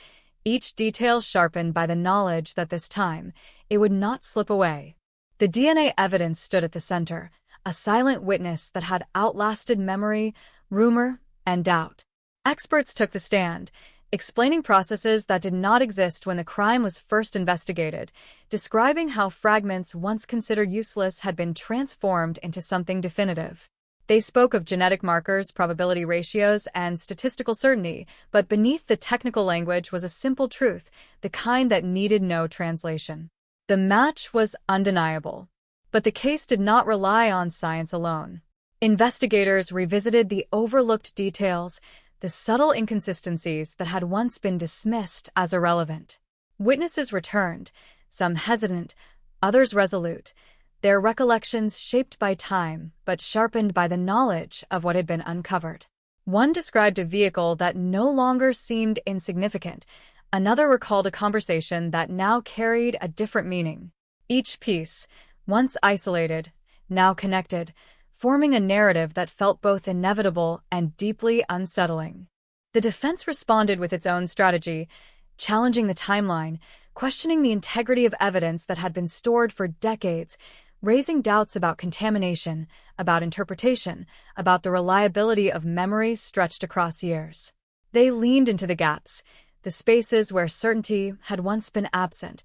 each detail sharpened by the knowledge that this time it would not slip away. The DNA evidence stood at the center, a silent witness that had outlasted memory, rumor, and doubt. Experts took the stand, explaining processes that did not exist when the crime was first investigated, describing how fragments once considered useless had been transformed into something definitive. They spoke of genetic markers, probability ratios, and statistical certainty, but beneath the technical language was a simple truth, the kind that needed no translation. The match was undeniable. But the case did not rely on science alone. Investigators revisited the overlooked details, the subtle inconsistencies that had once been dismissed as irrelevant. Witnesses returned, some hesitant, others resolute. their recollections shaped by time but sharpened by the knowledge of what had been uncovered. One described a vehicle that no longer seemed insignificant. Another recalled a conversation that now carried a different meaning. Each piece, once isolated, now connected, forming a narrative that felt both inevitable and deeply unsettling. The defense responded with its own strategy, challenging the timeline, questioning the integrity of evidence that had been stored for decades, raising doubts about contamination, about interpretation, about the reliability of memories stretched across years. They leaned into the gaps, the spaces where certainty had once been absent,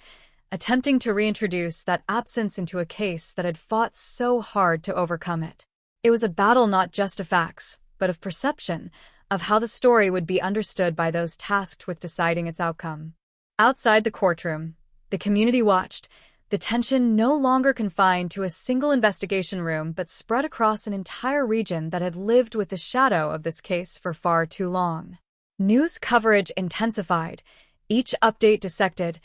attempting to reintroduce that absence into a case that had fought so hard to overcome it. It was a battle not just of facts, but of perception, of how the story would be understood by those tasked with deciding its outcome. Outside the courtroom, the community watched, the tension no longer confined to a single investigation room but spread across an entire region that had lived with the shadow of this case for far too long. News coverage intensified, each update dissected,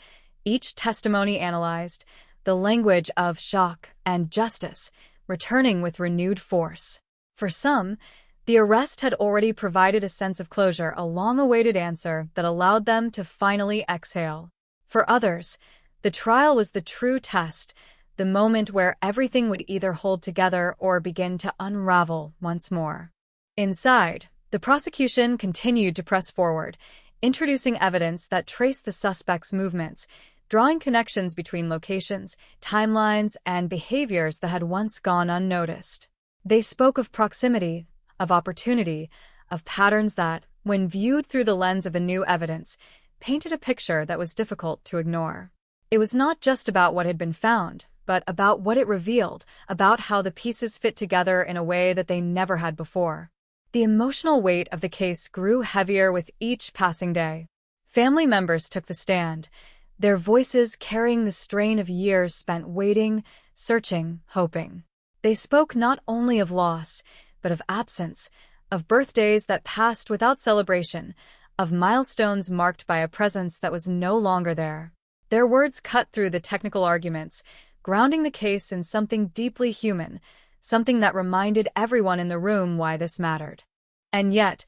each testimony analyzed, the language of shock and justice returning with renewed force. For some, the arrest had already provided a sense of closure, a long-awaited answer that allowed them to finally exhale. For others, the trial was the true test, the moment where everything would either hold together or begin to unravel once more. Inside, the prosecution continued to press forward, introducing evidence that traced the suspect's movements, drawing connections between locations, timelines, and behaviors that had once gone unnoticed. They spoke of proximity, of opportunity, of patterns that, when viewed through the lens of the new evidence, painted a picture that was difficult to ignore. It was not just about what had been found, but about what it revealed, about how the pieces fit together in a way that they never had before. The emotional weight of the case grew heavier with each passing day. Family members took the stand, their voices carrying the strain of years spent waiting, searching, hoping. They spoke not only of loss, but of absence, of birthdays that passed without celebration, of milestones marked by a presence that was no longer there. Their words cut through the technical arguments, grounding the case in something deeply human, something that reminded everyone in the room why this mattered. And yet,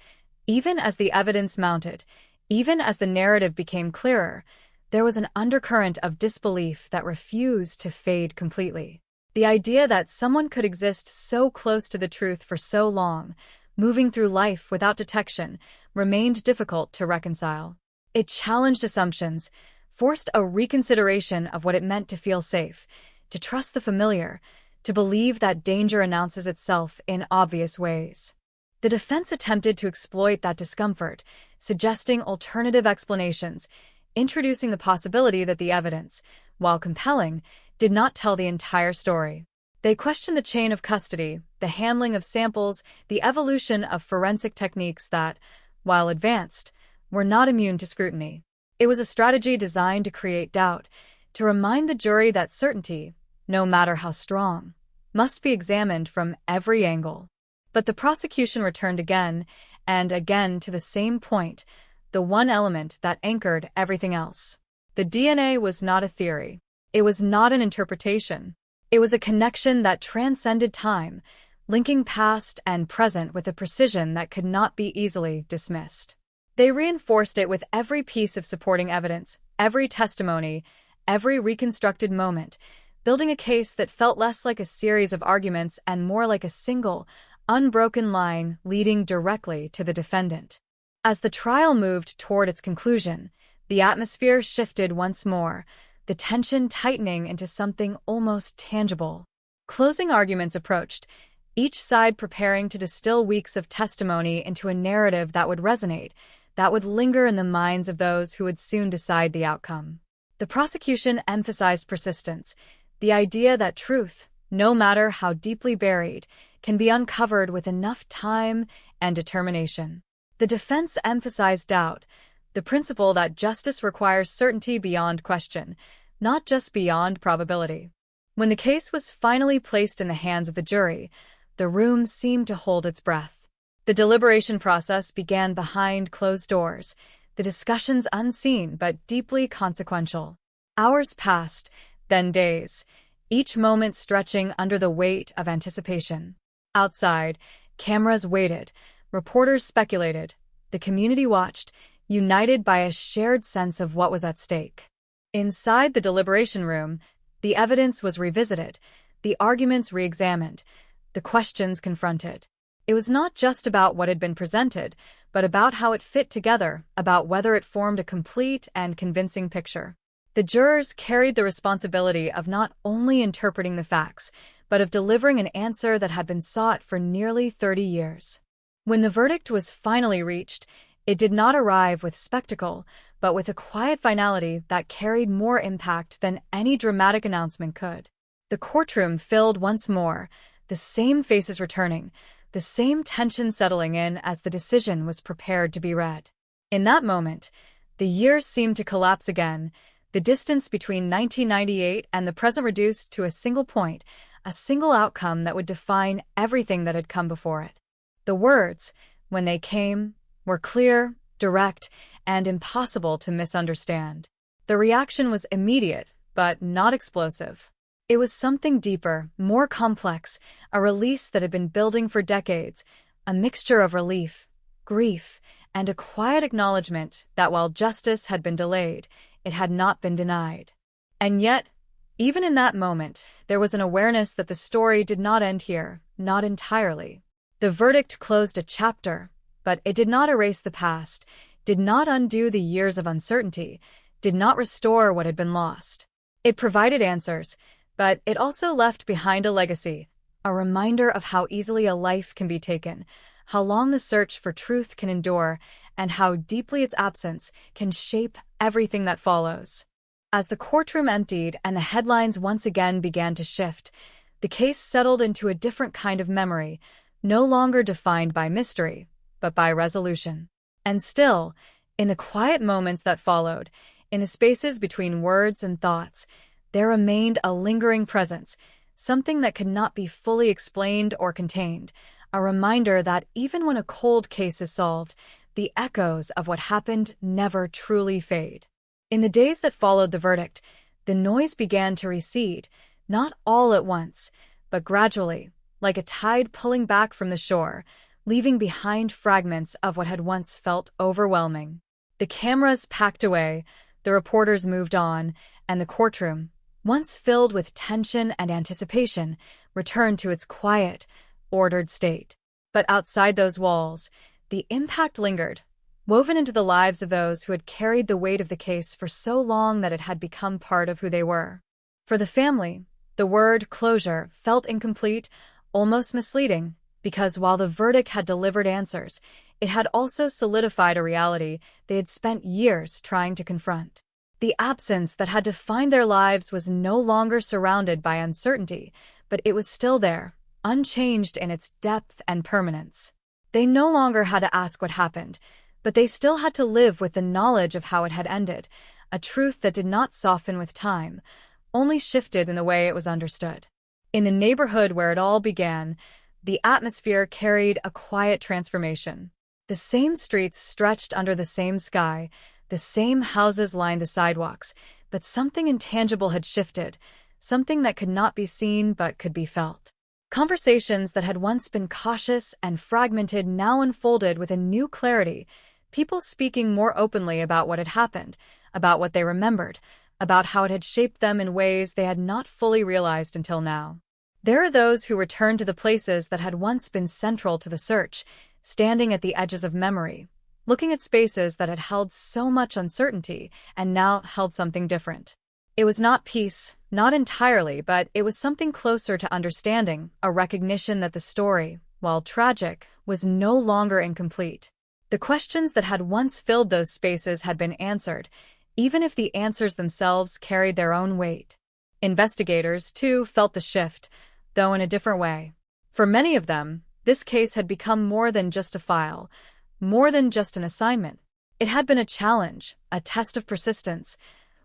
even as the evidence mounted, even as the narrative became clearer, there was an undercurrent of disbelief that refused to fade completely. The idea that someone could exist so close to the truth for so long, moving through life without detection, remained difficult to reconcile. It challenged assumptions, forced a reconsideration of what it meant to feel safe, to trust the familiar, to believe that danger announces itself in obvious ways. The defense attempted to exploit that discomfort, suggesting alternative explanations, introducing the possibility that the evidence, while compelling, did not tell the entire story. They questioned the chain of custody, the handling of samples, the evolution of forensic techniques that, while advanced, were not immune to scrutiny. It was a strategy designed to create doubt, to remind the jury that certainty, no matter how strong, must be examined from every angle. But the prosecution returned again and again to the same point, the one element that anchored everything else. The DNA was not a theory. It was not an interpretation. It was a connection that transcended time, linking past and present with a precision that could not be easily dismissed. They reinforced it with every piece of supporting evidence, every testimony, every reconstructed moment, building a case that felt less like a series of arguments and more like a single, unbroken line leading directly to the defendant. As the trial moved toward its conclusion, the atmosphere shifted once more, the tension tightening into something almost tangible. Closing arguments approached, each side preparing to distill weeks of testimony into a narrative that would resonate, that would linger in the minds of those who would soon decide the outcome. The prosecution emphasized persistence, the idea that truth, no matter how deeply buried, can be uncovered with enough time and determination. The defense emphasized doubt, the principle that justice requires certainty beyond question, not just beyond probability. When the case was finally placed in the hands of the jury, the room seemed to hold its breath. The deliberation process began behind closed doors, the discussions unseen but deeply consequential. Hours passed, then days. each moment stretching under the weight of anticipation. Outside, cameras waited, reporters speculated, the community watched, united by a shared sense of what was at stake. Inside the deliberation room, the evidence was revisited, the arguments re-examined, the questions confronted. It was not just about what had been presented, but about how it fit together, about whether it formed a complete and convincing picture. The jurors carried the responsibility of not only interpreting the facts, but of delivering an answer that had been sought for nearly 30 years. When the verdict was finally reached, it did not arrive with spectacle, but with a quiet finality that carried more impact than any dramatic announcement could. The courtroom filled once more, the same faces returning, the same tension settling in as the decision was prepared to be read. In that moment, the years seemed to collapse again, the distance between 1998 and the present reduced to a single point, a single outcome that would define everything that had come before it. The words, when they came, were clear, direct, and impossible to misunderstand. The reaction was immediate, but not explosive. It was something deeper, more complex, a release that had been building for decades, a mixture of relief, grief, and a quiet acknowledgement that while justice had been delayed, it had not been denied. And yet, even in that moment, there was an awareness that the story did not end here, not entirely. The verdict closed a chapter, but it did not erase the past, did not undo the years of uncertainty, did not restore what had been lost. It provided answers, but it also left behind a legacy, a reminder of how easily a life can be taken, how long the search for truth can endure, and how deeply its absence can shape everything that follows. As the courtroom emptied and the headlines once again began to shift, the case settled into a different kind of memory, no longer defined by mystery, but by resolution. And still, in the quiet moments that followed, in the spaces between words and thoughts, there remained a lingering presence, something that could not be fully explained or contained, a reminder that even when a cold case is solved, the echoes of what happened never truly fade. In the days that followed the verdict, the noise began to recede, not all at once, but gradually, like a tide pulling back from the shore, leaving behind fragments of what had once felt overwhelming. The cameras packed away, the reporters moved on, and the courtroom, once filled with tension and anticipation, returned to its quiet, ordered state. But outside those walls, the impact lingered, woven into the lives of those who had carried the weight of the case for so long that it had become part of who they were. For the family, the word closure felt incomplete, almost misleading, because while the verdict had delivered answers, it had also solidified a reality they had spent years trying to confront. The absence that had defined their lives was no longer surrounded by uncertainty, but it was still there, unchanged in its depth and permanence. They no longer had to ask what happened, but they still had to live with the knowledge of how it had ended, a truth that did not soften with time, only shifted in the way it was understood. In the neighborhood where it all began, the atmosphere carried a quiet transformation. The same streets stretched under the same sky, the same houses lined the sidewalks, but something intangible had shifted, something that could not be seen but could be felt. Conversations that had once been cautious and fragmented now unfolded with a new clarity, people speaking more openly about what had happened, about what they remembered, about how it had shaped them in ways they had not fully realized until now. There are those who returned to the places that had once been central to the search, standing at the edges of memory, looking at spaces that had held so much uncertainty and now held something different. It was not peace, not entirely, but it was something closer to understanding, a recognition that the story, while tragic, was no longer incomplete. The questions that had once filled those spaces had been answered, even if the answers themselves carried their own weight. Investigators, too, felt the shift, though in a different way. For many of them, this case had become more than just a file, more than just an assignment. It had been a challenge, a test of persistence,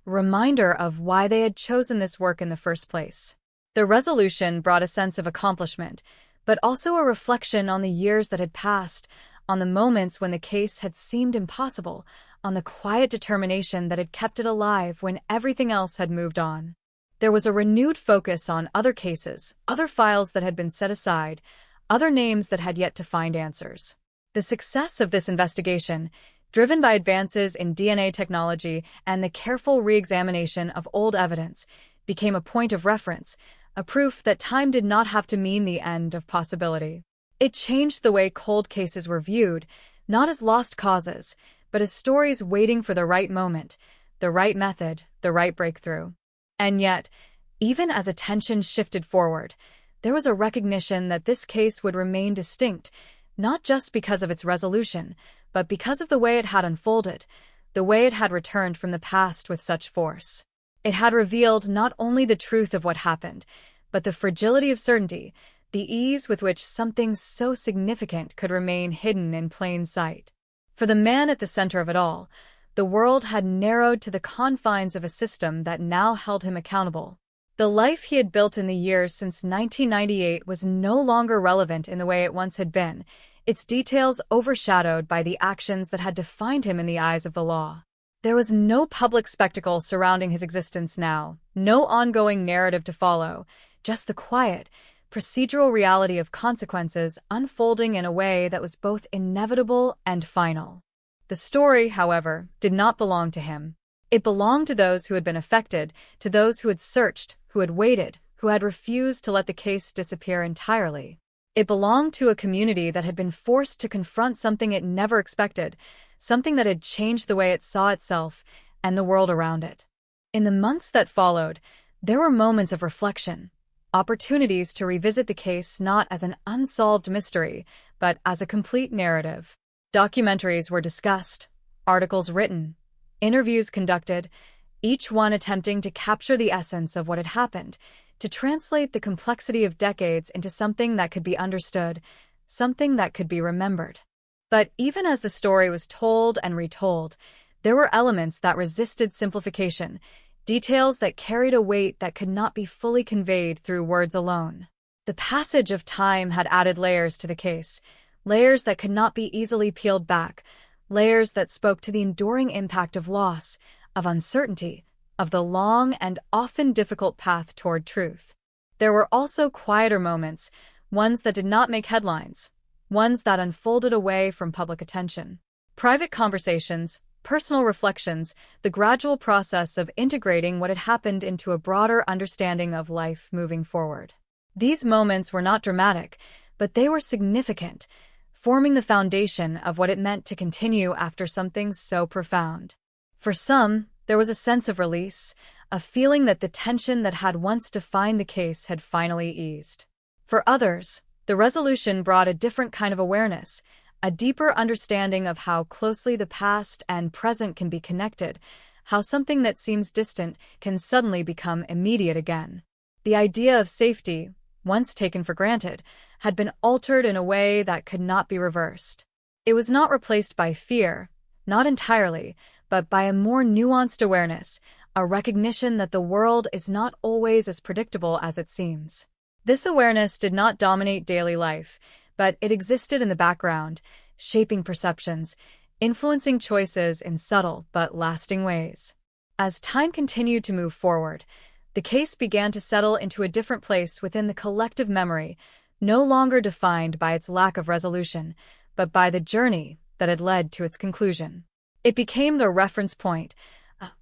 a reminder of why they had chosen this work in the first place. The resolution brought a sense of accomplishment, but also a reflection on the years that had passed, on the moments when the case had seemed impossible, on the quiet determination that had kept it alive when everything else had moved on. There was a renewed focus on other cases, other files that had been set aside, other names that had yet to find answers. The success of this investigation, driven by advances in DNA technology and the careful re-examination of old evidence, became a point of reference, a proof that time did not have to mean the end of possibility. It changed the way cold cases were viewed, not as lost causes, but as stories waiting for the right moment, the right method, the right breakthrough. And yet, even as attention shifted forward, there was a recognition that this case would remain distinct, not just because of its resolution, but because of the way it had unfolded, the way it had returned from the past with such force. It had revealed not only the truth of what happened, but the fragility of certainty, the ease with which something so significant could remain hidden in plain sight. For the man at the center of it all, the world had narrowed to the confines of a system that now held him accountable. The life he had built in the years since 1998 was no longer relevant in the way it once had been, its details overshadowed by the actions that had defined him in the eyes of the law. There was no public spectacle surrounding his existence now, no ongoing narrative to follow, just the quiet, procedural reality of consequences unfolding in a way that was both inevitable and final. The story, however, did not belong to him. It belonged to those who had been affected, to those who had searched, who had waited, who had refused to let the case disappear entirely. It belonged to a community that had been forced to confront something it never expected, something that had changed the way it saw itself and the world around it. In the months that followed, there were moments of reflection, opportunities to revisit the case not as an unsolved mystery, but as a complete narrative. Documentaries were discussed, articles written, interviews conducted, each one attempting to capture the essence of what had happened, to translate the complexity of decades into something that could be understood, something that could be remembered. But even as the story was told and retold, there were elements that resisted simplification, details that carried a weight that could not be fully conveyed through words alone. The passage of time had added layers to the case, layers that could not be easily peeled back, layers that spoke to the enduring impact of loss, of uncertainty, of the long and often difficult path toward truth. There were also quieter moments, ones that did not make headlines, ones that unfolded away from public attention. Private conversations, personal reflections, the gradual process of integrating what had happened into a broader understanding of life moving forward. These moments were not dramatic, but they were significant, forming the foundation of what it meant to continue after something so profound. For some, there was a sense of release, a feeling that the tension that had once defined the case had finally eased. For others, the resolution brought a different kind of awareness, a deeper understanding of how closely the past and present can be connected, how something that seems distant can suddenly become immediate again. The idea of safety, once taken for granted, had been altered in a way that could not be reversed. It was not replaced by fear, not entirely, but by a more nuanced awareness, a recognition that the world is not always as predictable as it seems. This awareness did not dominate daily life, but it existed in the background, shaping perceptions, influencing choices in subtle but lasting ways. As time continued to move forward, the case began to settle into a different place within the collective memory, no longer defined by its lack of resolution, but by the journey that had led to its conclusion. It became the reference point,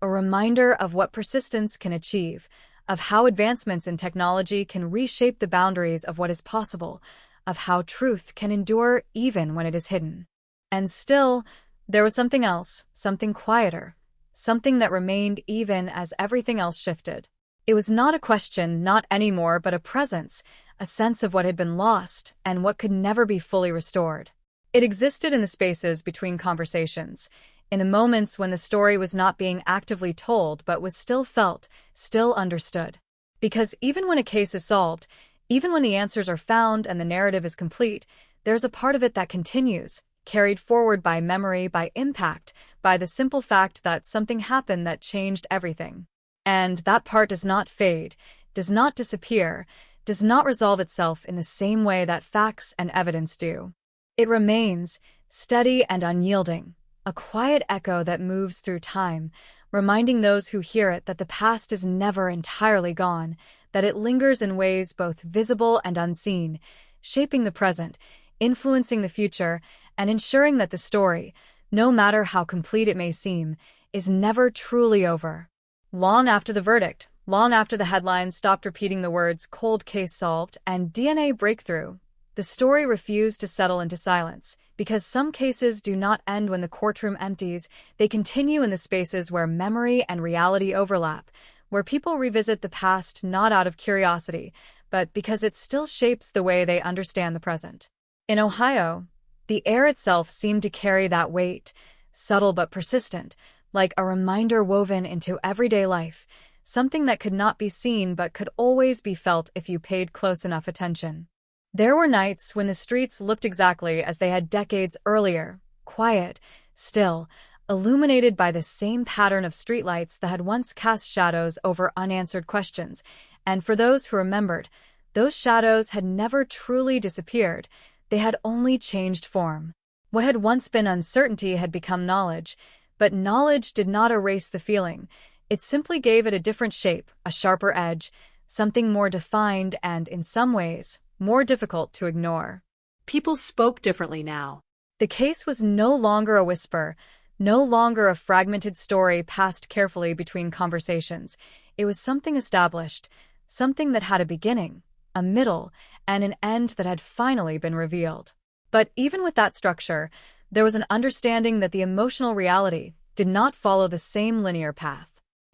a reminder of what persistence can achieve, of how advancements in technology can reshape the boundaries of what is possible, of how truth can endure even when it is hidden. And still, there was something else, something quieter, something that remained even as everything else shifted. It was not a question, not anymore, but a presence, a sense of what had been lost and what could never be fully restored. It existed in the spaces between conversations, in the moments when the story was not being actively told but was still felt, still understood. Because even when a case is solved, even when the answers are found and the narrative is complete, there's a part of it that continues, carried forward by memory, by impact, by the simple fact that something happened that changed everything. And that part does not fade, does not disappear, does not resolve itself in the same way that facts and evidence do. It remains, steady and unyielding, a quiet echo that moves through time, reminding those who hear it that the past is never entirely gone, that it lingers in ways both visible and unseen, shaping the present, influencing the future, and ensuring that the story, no matter how complete it may seem, is never truly over. Long after the verdict, long after the headlines stopped repeating the words "cold case solved" and "DNA breakthrough," the story refused to settle into silence, because some cases do not end when the courtroom empties, they continue in the spaces where memory and reality overlap, where people revisit the past not out of curiosity, but because it still shapes the way they understand the present. In Ohio, the air itself seemed to carry that weight, subtle but persistent, like a reminder woven into everyday life, something that could not be seen but could always be felt if you paid close enough attention. There were nights when the streets looked exactly as they had decades earlier, quiet, still, illuminated by the same pattern of streetlights that had once cast shadows over unanswered questions, and for those who remembered, those shadows had never truly disappeared, they had only changed form. What had once been uncertainty had become knowledge, but knowledge did not erase the feeling, it simply gave it a different shape, a sharper edge, something more defined and, in some ways, more difficult to ignore. People spoke differently now. The case was no longer a whisper, no longer a fragmented story passed carefully between conversations. It was something established, something that had a beginning, a middle, and an end that had finally been revealed. But even with that structure, there was an understanding that the emotional reality did not follow the same linear path.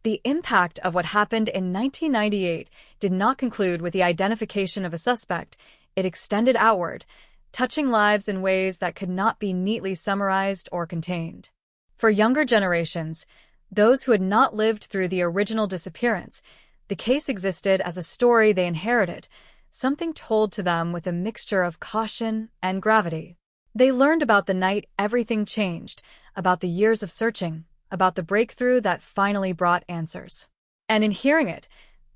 The impact of what happened in 1998 did not conclude with the identification of a suspect. It extended outward, touching lives in ways that could not be neatly summarized or contained. For younger generations, those who had not lived through the original disappearance, the case existed as a story they inherited, something told to them with a mixture of caution and gravity. They learned about the night everything changed, about the years of searching, about the breakthrough that finally brought answers. And in hearing it,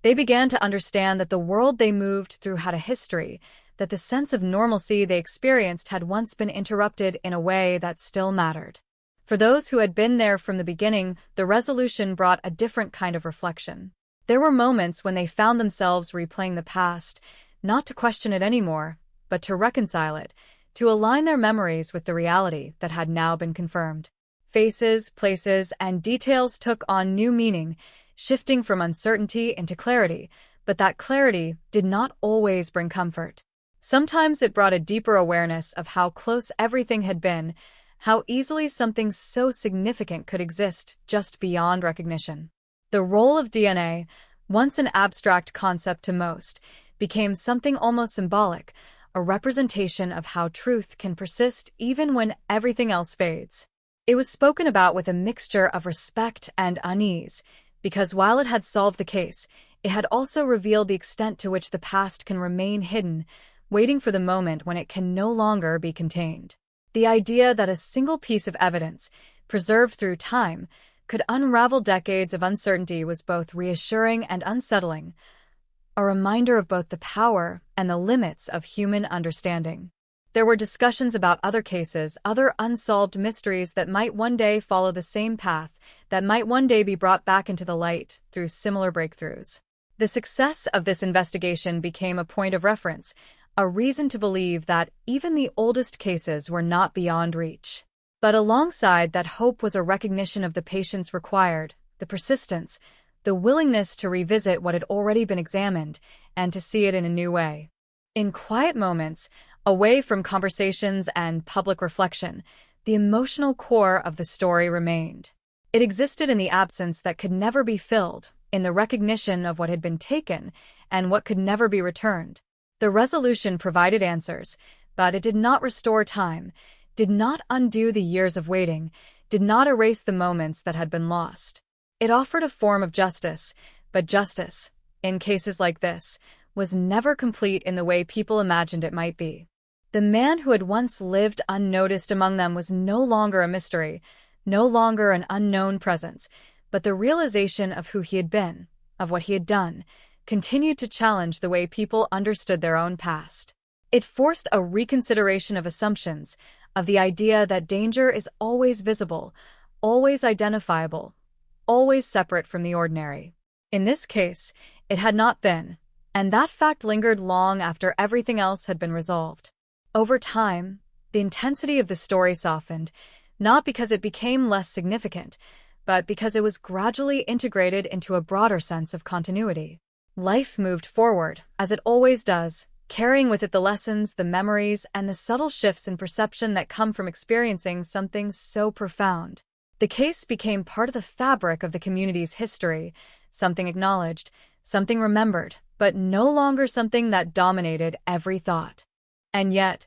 they began to understand that the world they moved through had a history, that the sense of normalcy they experienced had once been interrupted in a way that still mattered. For those who had been there from the beginning, the resolution brought a different kind of reflection. There were moments when they found themselves replaying the past, not to question it anymore, but to reconcile it, to align their memories with the reality that had now been confirmed. Faces, places, and details took on new meaning, shifting from uncertainty into clarity, but that clarity did not always bring comfort. Sometimes it brought a deeper awareness of how close everything had been, how easily something so significant could exist just beyond recognition. The role of DNA, once an abstract concept to most, became something almost symbolic, a representation of how truth can persist even when everything else fades. It was spoken about with a mixture of respect and unease, because while it had solved the case, it had also revealed the extent to which the past can remain hidden, waiting for the moment when it can no longer be contained. The idea that a single piece of evidence, preserved through time, could unravel decades of uncertainty was both reassuring and unsettling, a reminder of both the power and the limits of human understanding. There were discussions about other cases, other unsolved mysteries that might one day follow the same path, that might one day be brought back into the light through similar breakthroughs. The success of this investigation became a point of reference, a reason to believe that even the oldest cases were not beyond reach. But alongside that hope was a recognition of the patience required, the persistence, the willingness to revisit what had already been examined and to see it in a new way. In quiet moments, away from conversations and public reflection, the emotional core of the story remained. It existed in the absence that could never be filled, in the recognition of what had been taken and what could never be returned. The resolution provided answers, but it did not restore time, did not undo the years of waiting, did not erase the moments that had been lost. It offered a form of justice, but justice, in cases like this, was never complete in the way people imagined it might be. The man who had once lived unnoticed among them was no longer a mystery, no longer an unknown presence, but the realization of who he had been, of what he had done, continued to challenge the way people understood their own past. It forced a reconsideration of assumptions, of the idea that danger is always visible, always identifiable, always separate from the ordinary. In this case, it had not been, and that fact lingered long after everything else had been resolved. Over time, the intensity of the story softened, not because it became less significant, but because it was gradually integrated into a broader sense of continuity. Life moved forward, as it always does, carrying with it the lessons, the memories, and the subtle shifts in perception that come from experiencing something so profound. The case became part of the fabric of the community's history, something acknowledged, something remembered, but no longer something that dominated every thought. And yet,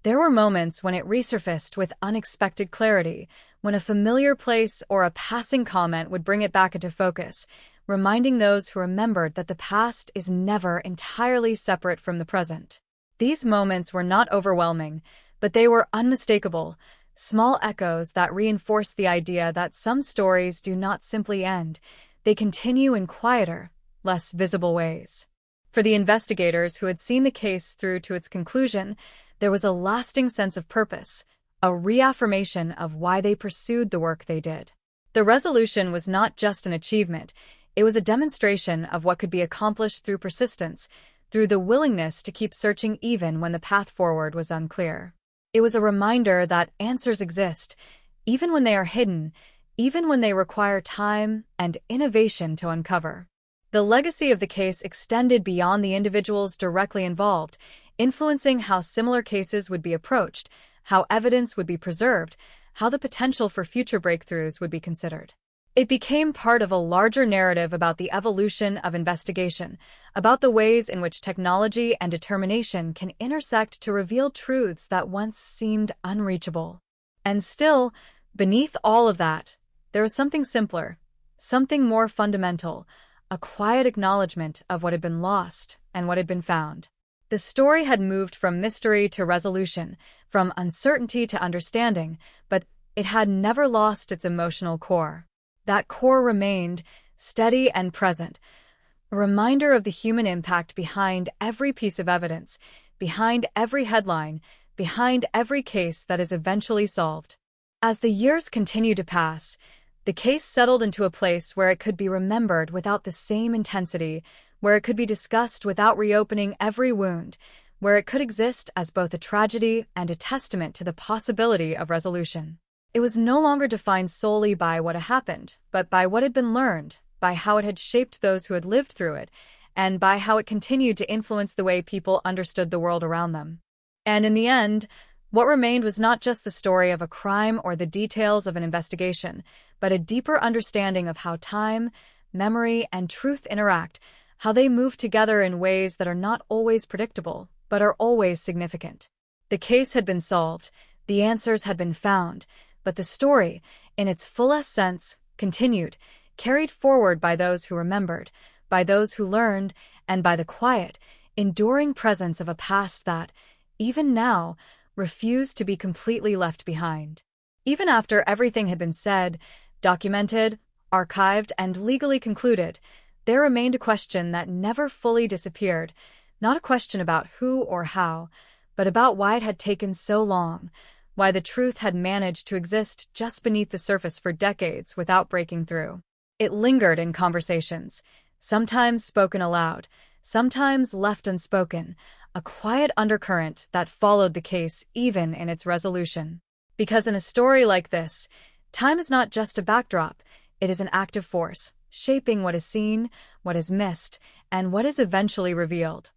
there were moments when it resurfaced with unexpected clarity, when a familiar place or a passing comment would bring it back into focus, reminding those who remembered that the past is never entirely separate from the present. These moments were not overwhelming, but they were unmistakable, small echoes that reinforced the idea that some stories do not simply end, they continue in quieter, less visible ways. For the investigators who had seen the case through to its conclusion, there was a lasting sense of purpose, a reaffirmation of why they pursued the work they did. The resolution was not just an achievement, it was a demonstration of what could be accomplished through persistence, through the willingness to keep searching even when the path forward was unclear. It was a reminder that answers exist, even when they are hidden, even when they require time and innovation to uncover. The legacy of the case extended beyond the individuals directly involved, influencing how similar cases would be approached, how evidence would be preserved, how the potential for future breakthroughs would be considered. It became part of a larger narrative about the evolution of investigation, about the ways in which technology and determination can intersect to reveal truths that once seemed unreachable. And still, beneath all of that, there was something simpler, something more fundamental, a quiet acknowledgement of what had been lost and what had been found. The story had moved from mystery to resolution, from uncertainty to understanding, but it had never lost its emotional core. That core remained, steady and present, a reminder of the human impact behind every piece of evidence, behind every headline, behind every case that is eventually solved. As the years continued to pass, the case settled into a place where it could be remembered without the same intensity, where it could be discussed without reopening every wound, where it could exist as both a tragedy and a testament to the possibility of resolution. It was no longer defined solely by what had happened, but by what had been learned, by how it had shaped those who had lived through it, and by how it continued to influence the way people understood the world around them. And in the end, what remained was not just the story of a crime or the details of an investigation, but a deeper understanding of how time, memory, and truth interact, how they move together in ways that are not always predictable, but are always significant. The case had been solved, the answers had been found, but the story, in its fullest sense, continued, carried forward by those who remembered, by those who learned, and by the quiet, enduring presence of a past that, even now, refused to be completely left behind. Even after everything had been said, documented, archived, and legally concluded, there remained a question that never fully disappeared, not a question about who or how, but about why it had taken so long, why the truth had managed to exist just beneath the surface for decades without breaking through. It lingered in conversations, sometimes spoken aloud, sometimes left unspoken, a quiet undercurrent that followed the case even in its resolution. Because in a story like this, time is not just a backdrop, it is an active force, shaping what is seen, what is missed, and what is eventually revealed.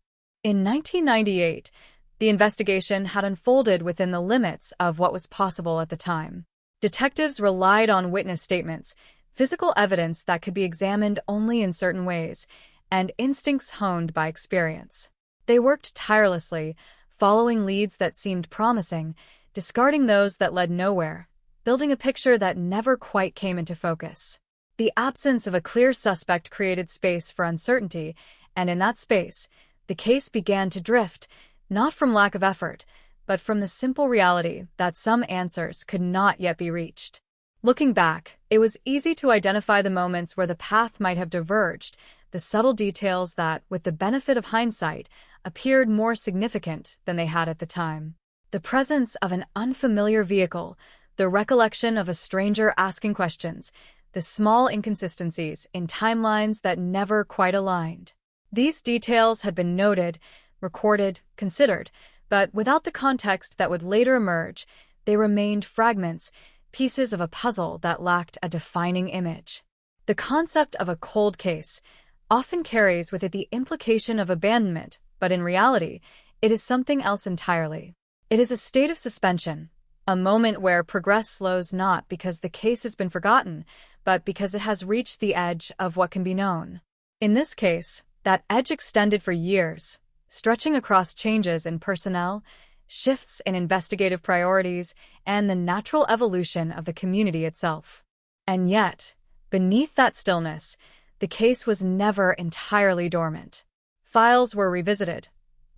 In 1998, the investigation had unfolded within the limits of what was possible at the time. Detectives relied on witness statements, physical evidence that could be examined only in certain ways, and instincts honed by experience. They worked tirelessly, following leads that seemed promising, discarding those that led nowhere, building a picture that never quite came into focus. The absence of a clear suspect created space for uncertainty, and in that space, the case began to drift, not from lack of effort, but from the simple reality that some answers could not yet be reached. Looking back, it was easy to identify the moments where the path might have diverged, the subtle details that, with the benefit of hindsight, appeared more significant than they had at the time. The presence of an unfamiliar vehicle, the recollection of a stranger asking questions, the small inconsistencies in timelines that never quite aligned. These details had been noted, recorded, considered, but without the context that would later emerge, they remained fragments, pieces of a puzzle that lacked a defining image. The concept of a cold case often carries with it the implication of abandonment, but in reality, it is something else entirely. It is a state of suspension, a moment where progress slows not because the case has been forgotten, but because it has reached the edge of what can be known. In this case, that edge extended for years, stretching across changes in personnel, shifts in investigative priorities, and the natural evolution of the community itself. And yet, beneath that stillness, the case was never entirely dormant. Files were revisited,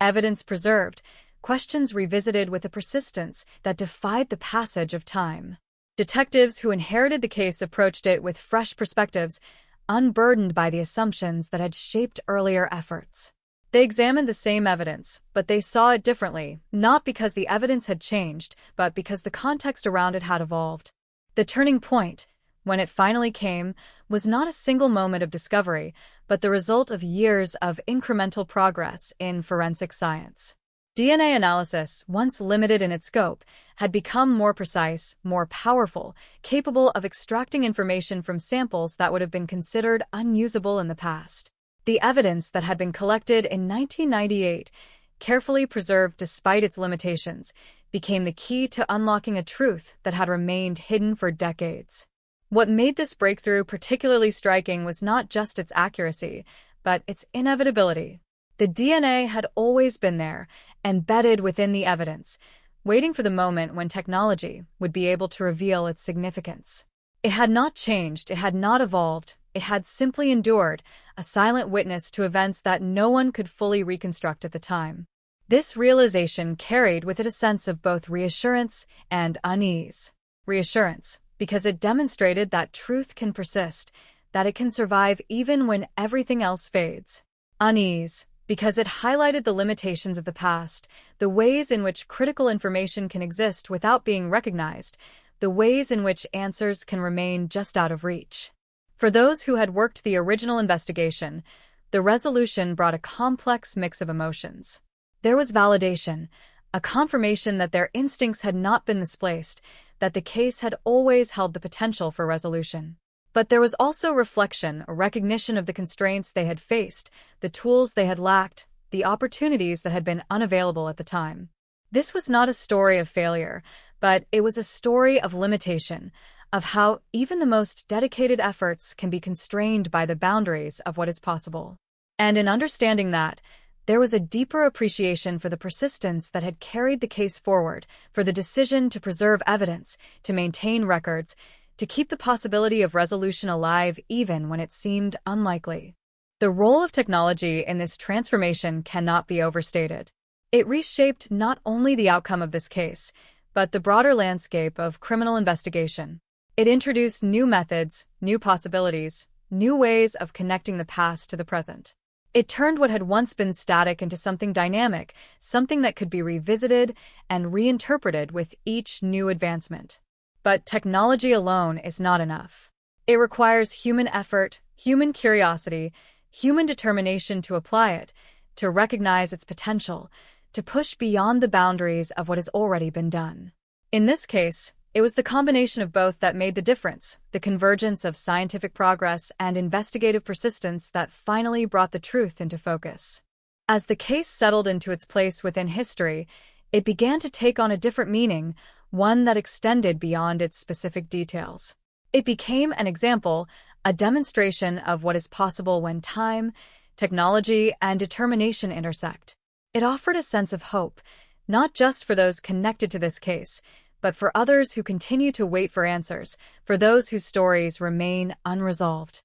evidence preserved, questions revisited with a persistence that defied the passage of time. Detectives who inherited the case approached it with fresh perspectives, unburdened by the assumptions that had shaped earlier efforts. They examined the same evidence, but they saw it differently, not because the evidence had changed, but because the context around it had evolved. The turning point, when it finally came, was not a single moment of discovery, but the result of years of incremental progress in forensic science. DNA analysis, once limited in its scope, had become more precise, more powerful, capable of extracting information from samples that would have been considered unusable in the past. The evidence that had been collected in 1998, carefully preserved despite its limitations, became the key to unlocking a truth that had remained hidden for decades. What made this breakthrough particularly striking was not just its accuracy, but its inevitability. The DNA had always been there, embedded within the evidence, waiting for the moment when technology would be able to reveal its significance. It had not changed, it had not evolved, it had simply endured, a silent witness to events that no one could fully reconstruct at the time. This realization carried with it a sense of both reassurance and unease. Reassurance, because it demonstrated that truth can persist, that it can survive even when everything else fades. Unease, because it highlighted the limitations of the past, the ways in which critical information can exist without being recognized, the ways in which answers can remain just out of reach. For those who had worked the original investigation, the resolution brought a complex mix of emotions. There was validation, a confirmation that their instincts had not been misplaced, that the case had always held the potential for resolution. But there was also reflection, a recognition of the constraints they had faced, the tools they had lacked, the opportunities that had been unavailable at the time. This was not a story of failure, but it was a story of limitation, of how even the most dedicated efforts can be constrained by the boundaries of what is possible. And in understanding that, there was a deeper appreciation for the persistence that had carried the case forward, for the decision to preserve evidence, to maintain records, to keep the possibility of resolution alive even when it seemed unlikely. The role of technology in this transformation cannot be overstated. It reshaped not only the outcome of this case, but the broader landscape of criminal investigation. It introduced new methods, new possibilities, new ways of connecting the past to the present. It turned what had once been static into something dynamic, something that could be revisited and reinterpreted with each new advancement. But technology alone is not enough. It requires human effort, human curiosity, human determination to apply it, to recognize its potential, to push beyond the boundaries of what has already been done. In this case, it was the combination of both that made the difference, the convergence of scientific progress and investigative persistence that finally brought the truth into focus. As the case settled into its place within history, it began to take on a different meaning, one that extended beyond its specific details. It became an example, a demonstration of what is possible when time, technology, and determination intersect. It offered a sense of hope, not just for those connected to this case, but for others who continue to wait for answers, for those whose stories remain unresolved.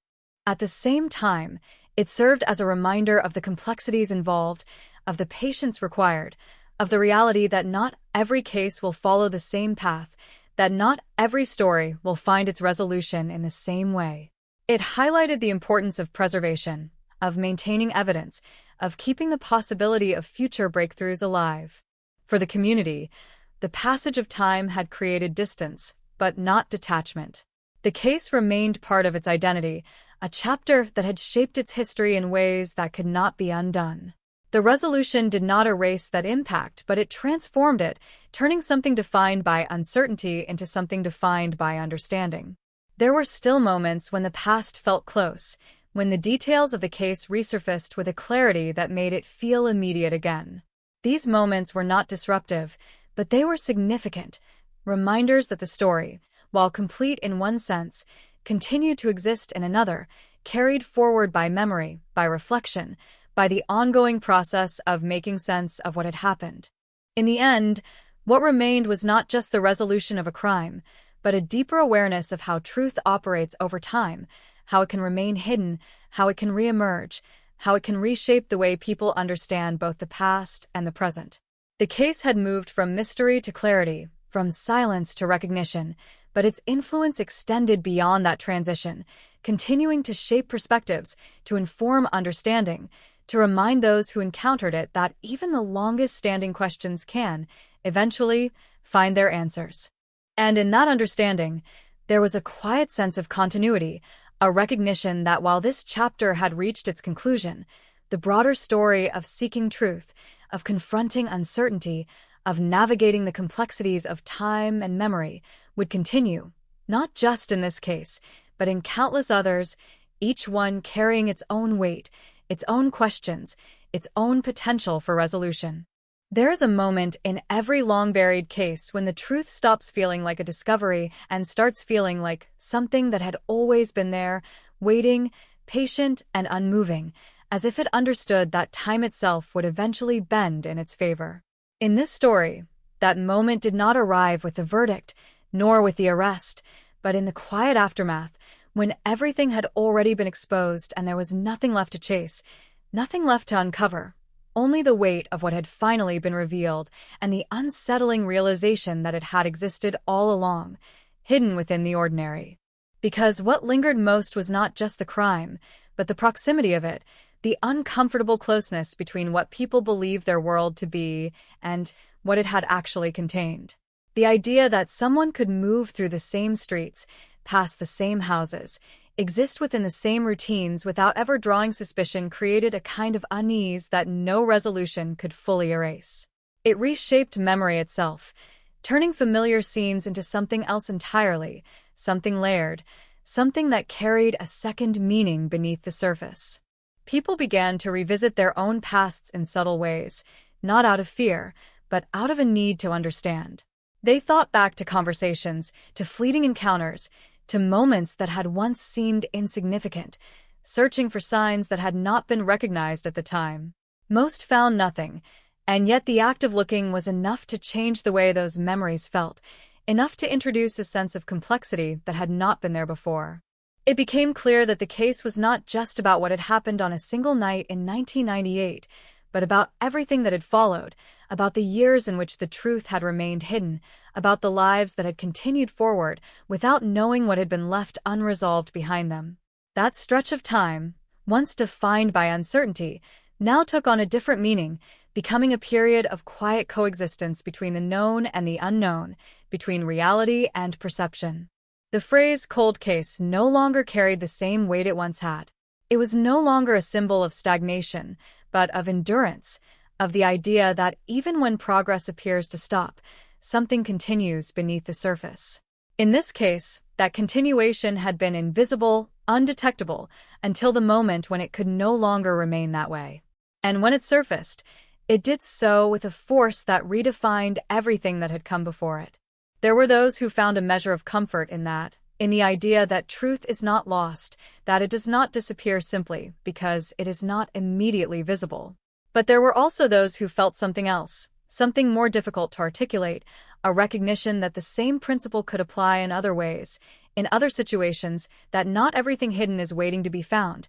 At the same time, it served as a reminder of the complexities involved, of the patience required, of the reality that not every case will follow the same path, that not every story will find its resolution in the same way. It highlighted the importance of preservation, of maintaining evidence, of keeping the possibility of future breakthroughs alive. For the community, the passage of time had created distance, but not detachment. The case remained part of its identity, a chapter that had shaped its history in ways that could not be undone. The resolution did not erase that impact, but it transformed it, turning something defined by uncertainty into something defined by understanding. There were still moments when the past felt close, when the details of the case resurfaced with a clarity that made it feel immediate again. These moments were not disruptive, but they were significant, reminders that the story, while complete in one sense, continued to exist in another, carried forward by memory, by reflection, by the ongoing process of making sense of what had happened. In the end, what remained was not just the resolution of a crime, but a deeper awareness of how truth operates over time, how it can remain hidden, how it can reemerge, how it can reshape the way people understand both the past and the present. The case had moved from mystery to clarity, from silence to recognition, but its influence extended beyond that transition, continuing to shape perspectives, to inform understanding, to remind those who encountered it that even the longest-standing questions can, eventually, find their answers. And in that understanding, there was a quiet sense of continuity, a recognition that while this chapter had reached its conclusion, the broader story of seeking truth, of confronting uncertainty, of navigating the complexities of time and memory would continue, not just in this case, but in countless others, each one carrying its own weight, its own questions, its own potential for resolution. There is a moment in every long-buried case when the truth stops feeling like a discovery and starts feeling like something that had always been there, waiting, patient and unmoving, as if it understood that time itself would eventually bend in its favor. In this story, that moment did not arrive with the verdict, nor with the arrest, but in the quiet aftermath, when everything had already been exposed and there was nothing left to chase, nothing left to uncover. Only the weight of what had finally been revealed and the unsettling realization that it had existed all along, hidden within the ordinary. Because what lingered most was not just the crime, but the proximity of it, the uncomfortable closeness between what people believed their world to be and what it had actually contained. The idea that someone could move through the same streets, past the same houses, exist within the same routines without ever drawing suspicion created a kind of unease that no resolution could fully erase. It reshaped memory itself, turning familiar scenes into something else entirely, something layered, something that carried a second meaning beneath the surface. People began to revisit their own pasts in subtle ways, not out of fear, but out of a need to understand. They thought back to conversations, to fleeting encounters, to moments that had once seemed insignificant, searching for signs that had not been recognized at the time. Most found nothing, and yet the act of looking was enough to change the way those memories felt, enough to introduce a sense of complexity that had not been there before. It became clear that the case was not just about what had happened on a single night in 1998, but about everything that had followed, about the years in which the truth had remained hidden, about the lives that had continued forward without knowing what had been left unresolved behind them. That stretch of time, once defined by uncertainty, now took on a different meaning, becoming a period of quiet coexistence between the known and the unknown, between reality and perception. The phrase cold case no longer carried the same weight it once had. It was no longer a symbol of stagnation, but of endurance, of the idea that even when progress appears to stop, something continues beneath the surface. In this case, that continuation had been invisible, undetectable, until the moment when it could no longer remain that way. And when it surfaced, it did so with a force that redefined everything that had come before it. There were those who found a measure of comfort in that, in the idea that truth is not lost, that it does not disappear simply because it is not immediately visible. But there were also those who felt something else, something more difficult to articulate, a recognition that the same principle could apply in other ways, in other situations, that not everything hidden is waiting to be found,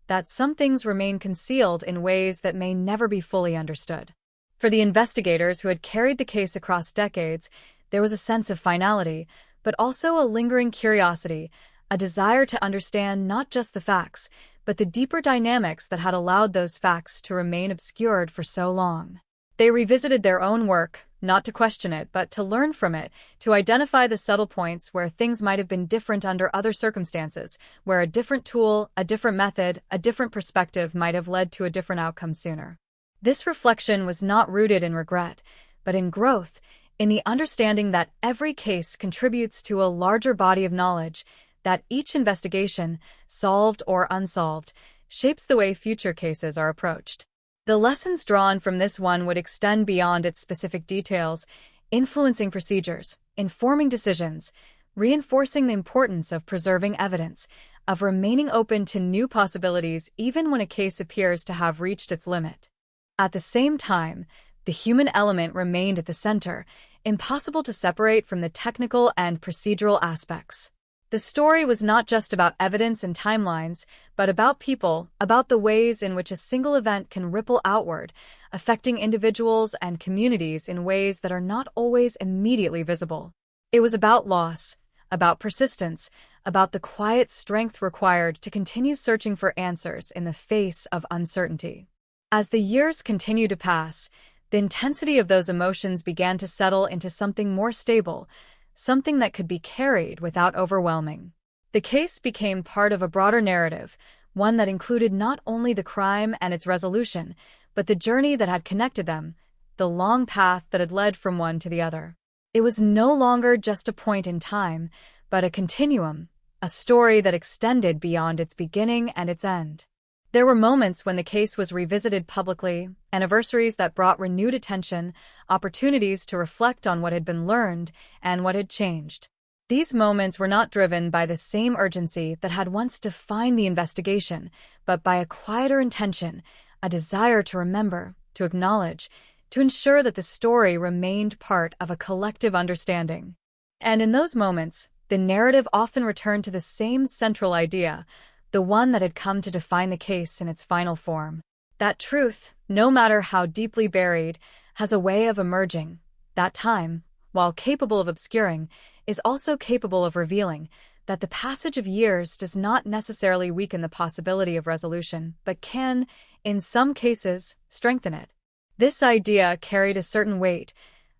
that some things remain concealed in ways that may never be fully understood. For the investigators who had carried the case across decades, there was a sense of finality, but also a lingering curiosity, a desire to understand not just the facts, but the deeper dynamics that had allowed those facts to remain obscured for so long. They revisited their own work, not to question it, but to learn from it, to identify the subtle points where things might have been different under other circumstances, where a different tool, a different method, a different perspective might have led to a different outcome sooner. This reflection was not rooted in regret, but in growth, in the understanding that every case contributes to a larger body of knowledge, that each investigation, solved or unsolved, shapes the way future cases are approached. The lessons drawn from this one would extend beyond its specific details, influencing procedures, informing decisions, reinforcing the importance of preserving evidence, of remaining open to new possibilities even when a case appears to have reached its limit. At the same time, the human element remained at the center, impossible to separate from the technical and procedural aspects. The story was not just about evidence and timelines, but about people, about the ways in which a single event can ripple outward, affecting individuals and communities in ways that are not always immediately visible. It was about loss, about persistence, about the quiet strength required to continue searching for answers in the face of uncertainty. As the years continued to pass, the intensity of those emotions began to settle into something more stable, something that could be carried without overwhelming. The case became part of a broader narrative, one that included not only the crime and its resolution, but the journey that had connected them, the long path that had led from one to the other. It was no longer just a point in time, but a continuum, a story that extended beyond its beginning and its end. There were moments when the case was revisited publicly, anniversaries that brought renewed attention, opportunities to reflect on what had been learned and what had changed. These moments were not driven by the same urgency that had once defined the investigation, but by a quieter intention, a desire to remember, to acknowledge, to ensure that the story remained part of a collective understanding. And in those moments, the narrative often returned to the same central idea, the one that had come to define the case in its final form. That truth, no matter how deeply buried, has a way of emerging. That time, while capable of obscuring, is also capable of revealing that the passage of years does not necessarily weaken the possibility of resolution, but can, in some cases, strengthen it. This idea carried a certain weight,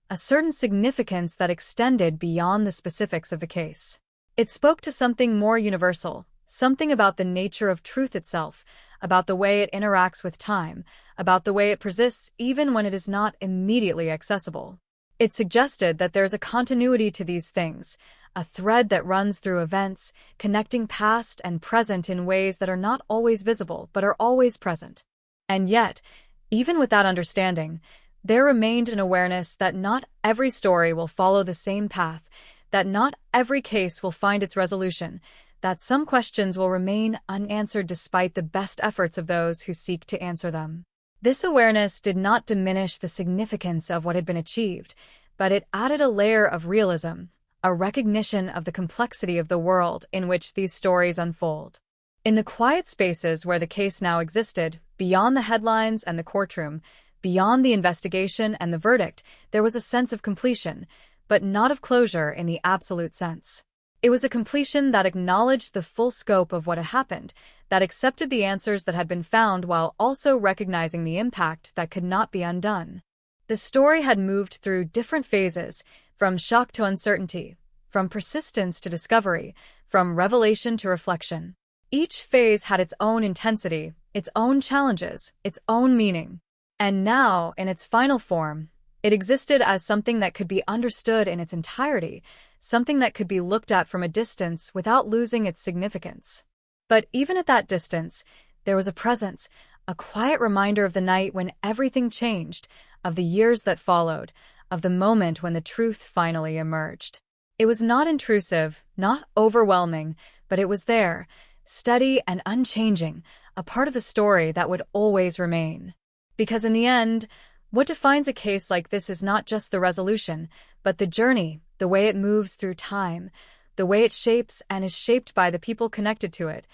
a certain significance that extended beyond the specifics of the case. It spoke to something more universal, something about the nature of truth itself, about the way it interacts with time, about the way it persists even when it is not immediately accessible. It suggested that there's a continuity to these things, a thread that runs through events, connecting past and present in ways that are not always visible but are always present. And yet, even with that understanding, there remained an awareness that not every story will follow the same path, that not every case will find its resolution, that some questions will remain unanswered despite the best efforts of those who seek to answer them. This awareness did not diminish the significance of what had been achieved, but it added a layer of realism, a recognition of the complexity of the world in which these stories unfold. In the quiet spaces where the case now existed, beyond the headlines and the courtroom, beyond the investigation and the verdict, there was a sense of completion, but not of closure in the absolute sense. It was a completion that acknowledged the full scope of what had happened, that accepted the answers that had been found while also recognizing the impact that could not be undone. The story had moved through different phases, from shock to uncertainty, from persistence to discovery, from revelation to reflection. Each phase had its own intensity, its own challenges, its own meaning. And now, in its final form, it existed as something that could be understood in its entirety, something that could be looked at from a distance without losing its significance. But even at that distance, there was a presence, a quiet reminder of the night when everything changed, of the years that followed, of the moment when the truth finally emerged. It was not intrusive, not overwhelming, but it was there, steady and unchanging, a part of the story that would always remain. Because in the end, what defines a case like this is not just the resolution, but the journey, the way it moves through time, the way it shapes and is shaped by the people connected to it,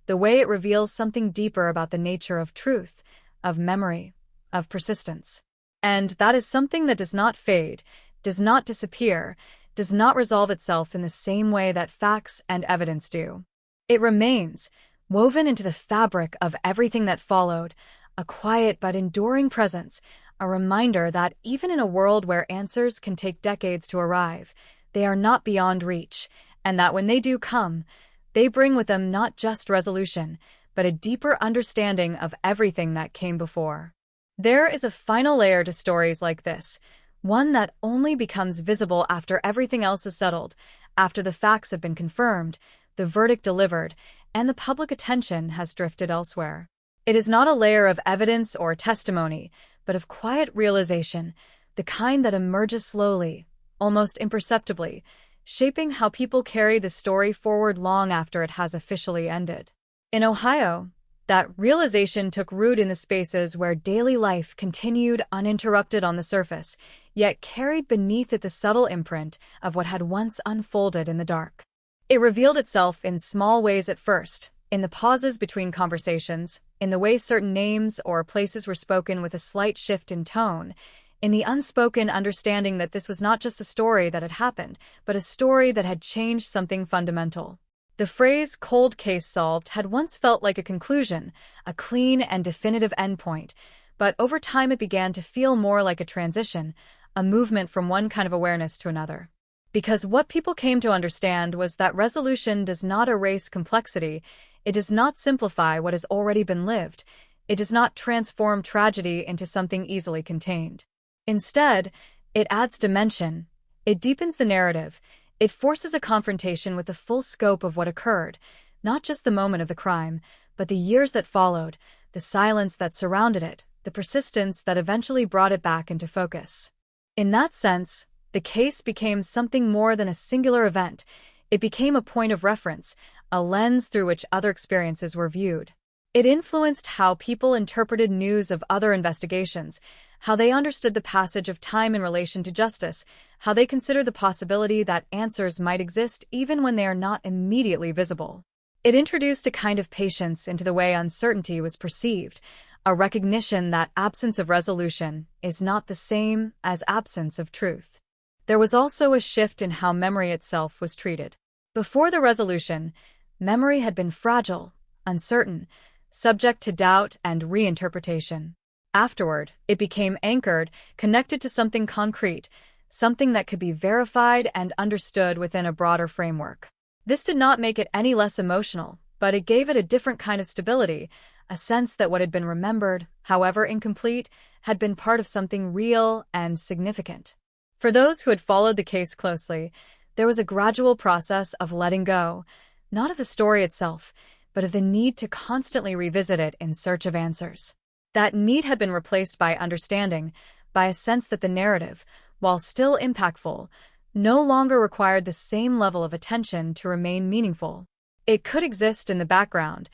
the way it reveals something deeper about the nature of truth, of memory, of persistence. And that is something that does not fade, does not disappear, does not resolve itself in the same way that facts and evidence do. It remains, woven into the fabric of everything that followed, a quiet but enduring presence, a reminder that even in a world where answers can take decades to arrive, they are not beyond reach, and that when they do come, they bring with them not just resolution, but a deeper understanding of everything that came before. There is a final layer to stories like this, one that only becomes visible after everything else is settled, after the facts have been confirmed, the verdict delivered, and the public attention has drifted elsewhere. It is not a layer of evidence or testimony, but of quiet realization, the kind that emerges slowly, almost imperceptibly, shaping how people carry the story forward long after it has officially ended. In Ohio, that realization took root in the spaces where daily life continued uninterrupted on the surface, yet carried beneath it the subtle imprint of what had once unfolded in the dark. It revealed itself in small ways at first, in the pauses between conversations, in the way certain names or places were spoken with a slight shift in tone, in the unspoken understanding that this was not just a story that had happened, but a story that had changed something fundamental. The phrase "cold case solved" had once felt like a conclusion, a clean and definitive endpoint, but over time it began to feel more like a transition, a movement from one kind of awareness to another. Because what people came to understand was that resolution does not erase complexity, it does not simplify what has already been lived, it does not transform tragedy into something easily contained. Instead, it adds dimension, it deepens the narrative, it forces a confrontation with the full scope of what occurred, not just the moment of the crime, but the years that followed, the silence that surrounded it, the persistence that eventually brought it back into focus. In that sense, the case became something more than a singular event. It became a point of reference, a lens through which other experiences were viewed. It influenced how people interpreted news of other investigations, how they understood the passage of time in relation to justice, how they considered the possibility that answers might exist even when they are not immediately visible. It introduced a kind of patience into the way uncertainty was perceived, a recognition that absence of resolution is not the same as absence of truth. There was also a shift in how memory itself was treated. Before the resolution, memory had been fragile, uncertain, subject to doubt and reinterpretation. Afterward, it became anchored, connected to something concrete, something that could be verified and understood within a broader framework. This did not make it any less emotional, but it gave it a different kind of stability, a sense that what had been remembered, however incomplete, had been part of something real and significant. For those who had followed the case closely, there was a gradual process of letting go, not of the story itself, but of the need to constantly revisit it in search of answers. That need had been replaced by understanding, by a sense that the narrative, while still impactful, no longer required the same level of attention to remain meaningful. It could exist in the background,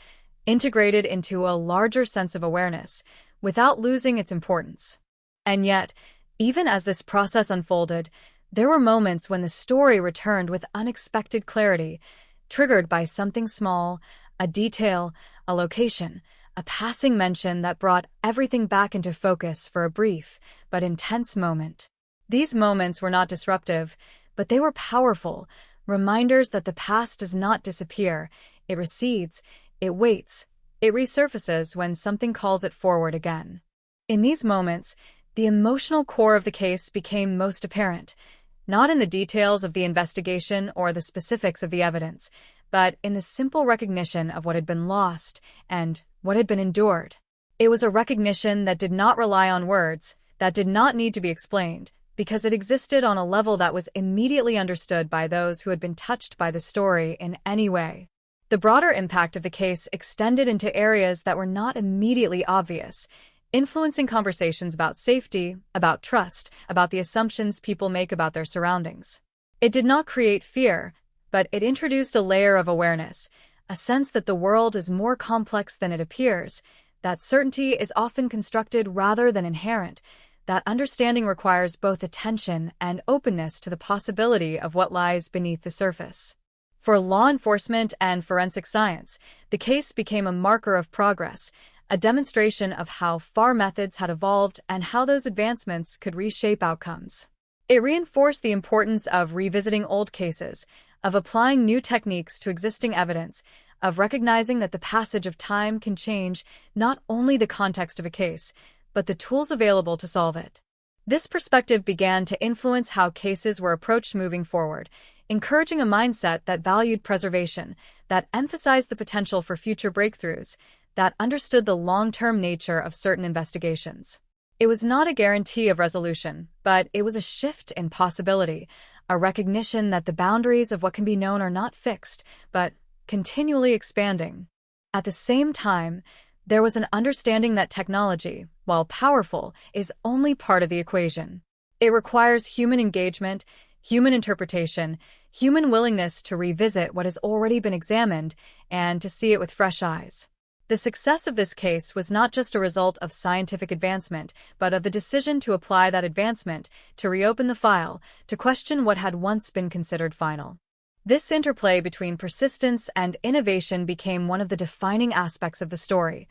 integrated into a larger sense of awareness, without losing its importance. And yet, even as this process unfolded, there were moments when the story returned with unexpected clarity, triggered by something small, a detail, a location, a passing mention that brought everything back into focus for a brief but intense moment. These moments were not disruptive, but they were powerful, reminders that the past does not disappear, it recedes, it waits, it resurfaces when something calls it forward again. In these moments, the emotional core of the case became most apparent, not in the details of the investigation or the specifics of the evidence, but in the simple recognition of what had been lost and what had been endured. It was a recognition that did not rely on words, that did not need to be explained, because it existed on a level that was immediately understood by those who had been touched by the story in any way. The broader impact of the case extended into areas that were not immediately obvious, influencing conversations about safety, about trust, about the assumptions people make about their surroundings. It did not create fear, but it introduced a layer of awareness, a sense that the world is more complex than it appears, that certainty is often constructed rather than inherent, that understanding requires both attention and openness to the possibility of what lies beneath the surface. For law enforcement and forensic science, the case became a marker of progress, a demonstration of how far methods had evolved and how those advancements could reshape outcomes. It reinforced the importance of revisiting old cases, of applying new techniques to existing evidence, of recognizing that the passage of time can change not only the context of a case, but the tools available to solve it. This perspective began to influence how cases were approached moving forward, encouraging a mindset that valued preservation, that emphasized the potential for future breakthroughs, that understood the long-term nature of certain investigations. It was not a guarantee of resolution, but it was a shift in possibility, a recognition that the boundaries of what can be known are not fixed, but continually expanding. At the same time, there was an understanding that technology, while powerful, is only part of the equation. It requires human engagement, human interpretation, human willingness to revisit what has already been examined and to see it with fresh eyes. The success of this case was not just a result of scientific advancement, but of the decision to apply that advancement, to reopen the file, to question what had once been considered final. This interplay between persistence and innovation became one of the defining aspects of the story.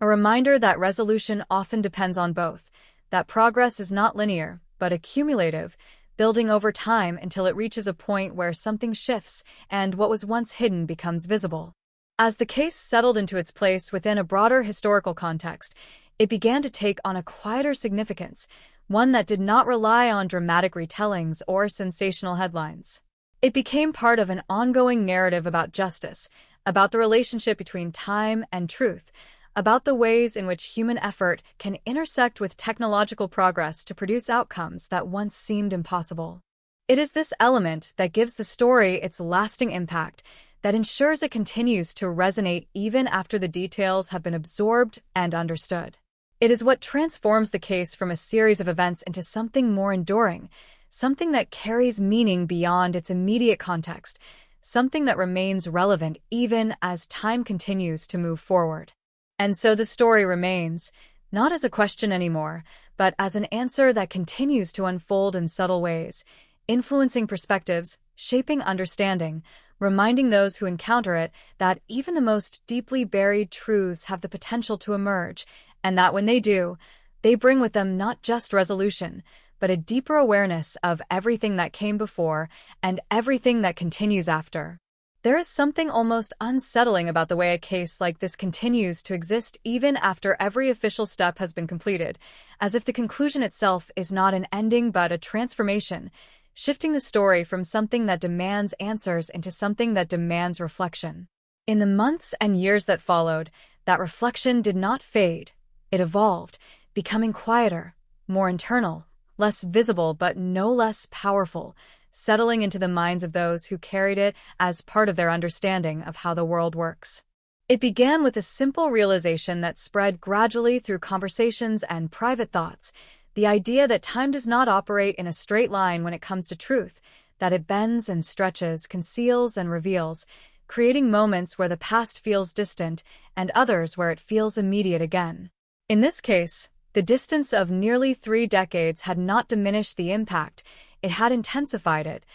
A reminder that resolution often depends on both, that progress is not linear, but accumulative, building over time until it reaches a point where something shifts and what was once hidden becomes visible. As the case settled into its place within a broader historical context, it began to take on a quieter significance, one that did not rely on dramatic retellings or sensational headlines. It became part of an ongoing narrative about justice, about the relationship between time and truth, about the ways in which human effort can intersect with technological progress to produce outcomes that once seemed impossible. It is this element that gives the story its lasting impact, that ensures it continues to resonate even after the details have been absorbed and understood. It is what transforms the case from a series of events into something more enduring, something that carries meaning beyond its immediate context, something that remains relevant even as time continues to move forward. And so the story remains, not as a question anymore, but as an answer that continues to unfold in subtle ways, influencing perspectives, shaping understanding, reminding those who encounter it that even the most deeply buried truths have the potential to emerge, and that when they do, they bring with them not just resolution, but a deeper awareness of everything that came before and everything that continues after. There is something almost unsettling about the way a case like this continues to exist even after every official step has been completed, as if the conclusion itself is not an ending but a transformation, shifting the story from something that demands answers into something that demands reflection. In the months and years that followed, that reflection did not fade. It evolved, becoming quieter, more internal, less visible but no less powerful, settling into the minds of those who carried it as part of their understanding of how the world works. It began with a simple realization that spread gradually through conversations and private thoughts, the idea that time does not operate in a straight line when it comes to truth, that it bends and stretches, conceals and reveals, creating moments where the past feels distant and others where it feels immediate again. In this case, the distance of nearly 3 decades had not diminished the impact, it had intensified it,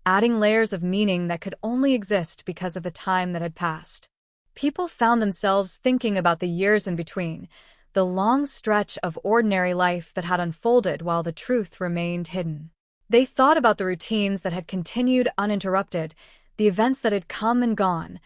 adding layers of meaning that could only exist because of the time that had passed. People found themselves thinking about the years in between, the long stretch of ordinary life that had unfolded while the truth remained hidden. They thought about the routines that had continued uninterrupted, the events that had come and gone,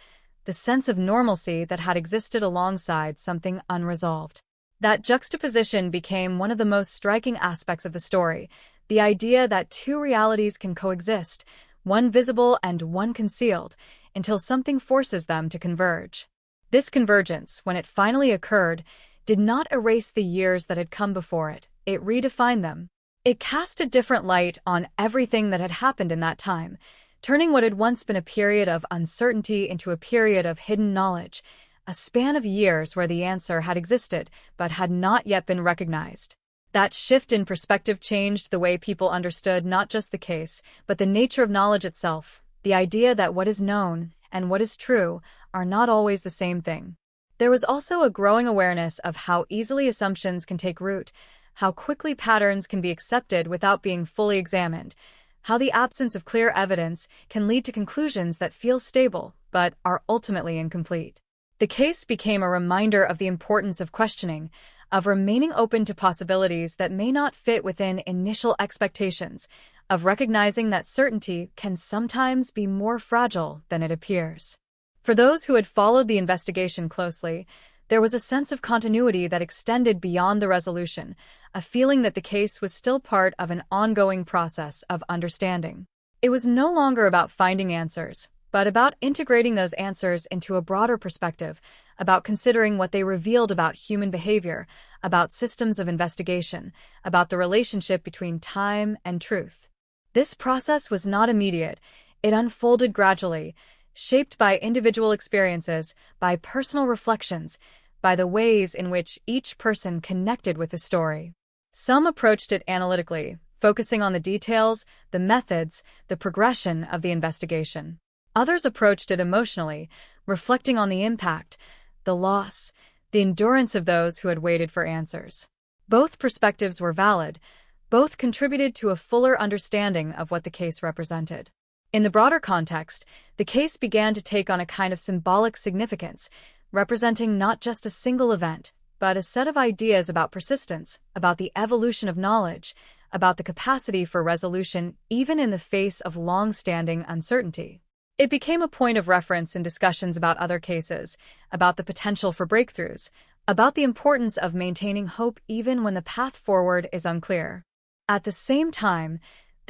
the sense of normalcy that had existed alongside something unresolved. That juxtaposition became one of the most striking aspects of the story, the idea that two realities can coexist, one visible and one concealed, until something forces them to converge. This convergence, when it finally occurred, did not erase the years that had come before it. It redefined them. It cast a different light on everything that had happened in that time, turning what had once been a period of uncertainty into a period of hidden knowledge, a span of years where the answer had existed but had not yet been recognized. That shift in perspective changed the way people understood not just the case, but the nature of knowledge itself, the idea that what is known and what is true are not always the same thing. There was also a growing awareness of how easily assumptions can take root, how quickly patterns can be accepted without being fully examined, how the absence of clear evidence can lead to conclusions that feel stable but are ultimately incomplete. The case became a reminder of the importance of questioning, of remaining open to possibilities that may not fit within initial expectations, of recognizing that certainty can sometimes be more fragile than it appears. For those who had followed the investigation closely, There was a sense of continuity that extended beyond the resolution, a feeling that the case was still part of an ongoing process of understanding. It was no longer about finding answers, but about integrating those answers into a broader perspective, about considering what they revealed about human behavior, about systems of investigation, about the relationship between time and truth. This process was not immediate. It unfolded gradually, shaped by individual experiences, by personal reflections, by the ways in which each person connected with the story. Some approached it analytically, focusing on the details, the methods, the progression of the investigation. Others approached it emotionally, reflecting on the impact, the loss, the endurance of those who had waited for answers. Both perspectives were valid. Both contributed to a fuller understanding of what the case represented. In the broader context, the case began to take on a kind of symbolic significance, representing not just a single event, but a set of ideas about persistence, about the evolution of knowledge, about the capacity for resolution even in the face of long-standing uncertainty. It became a point of reference in discussions about other cases, about the potential for breakthroughs, about the importance of maintaining hope even when the path forward is unclear. At the same time,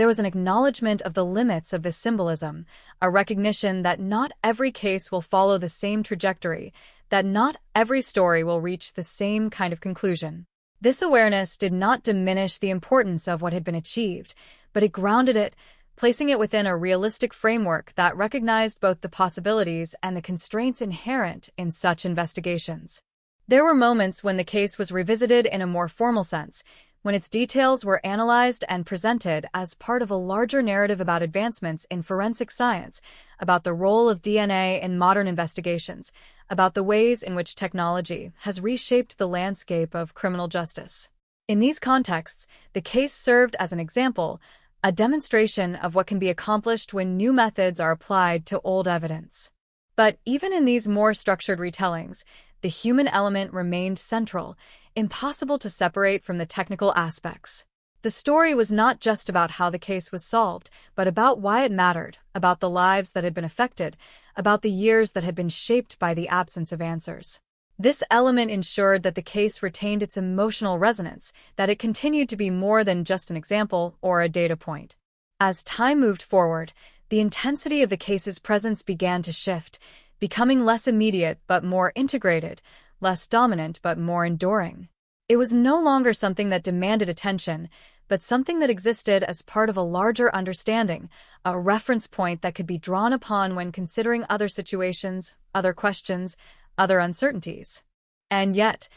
there was an acknowledgement of the limits of this symbolism, a recognition that not every case will follow the same trajectory, that not every story will reach the same kind of conclusion. This awareness did not diminish the importance of what had been achieved, but it grounded it, placing it within a realistic framework that recognized both the possibilities and the constraints inherent in such investigations. There were moments when the case was revisited in a more formal sense, when its details were analyzed and presented as part of a larger narrative about advancements in forensic science, about the role of DNA in modern investigations, about the ways in which technology has reshaped the landscape of criminal justice. In these contexts, the case served as an example, a demonstration of what can be accomplished when new methods are applied to old evidence. But even in these more structured retellings, the human element remained central, impossible to separate from the technical aspects. The story was not just about how the case was solved, but about why it mattered, about the lives that had been affected, about the years that had been shaped by the absence of answers. This element ensured that the case retained its emotional resonance, that it continued to be more than just an example or a data point. As time moved forward, the intensity of the case's presence began to shift, becoming less immediate but more integrated, less dominant but more enduring. It was no longer something that demanded attention, but something that existed as part of a larger understanding, a reference point that could be drawn upon when considering other situations, other questions, other uncertainties. And yet,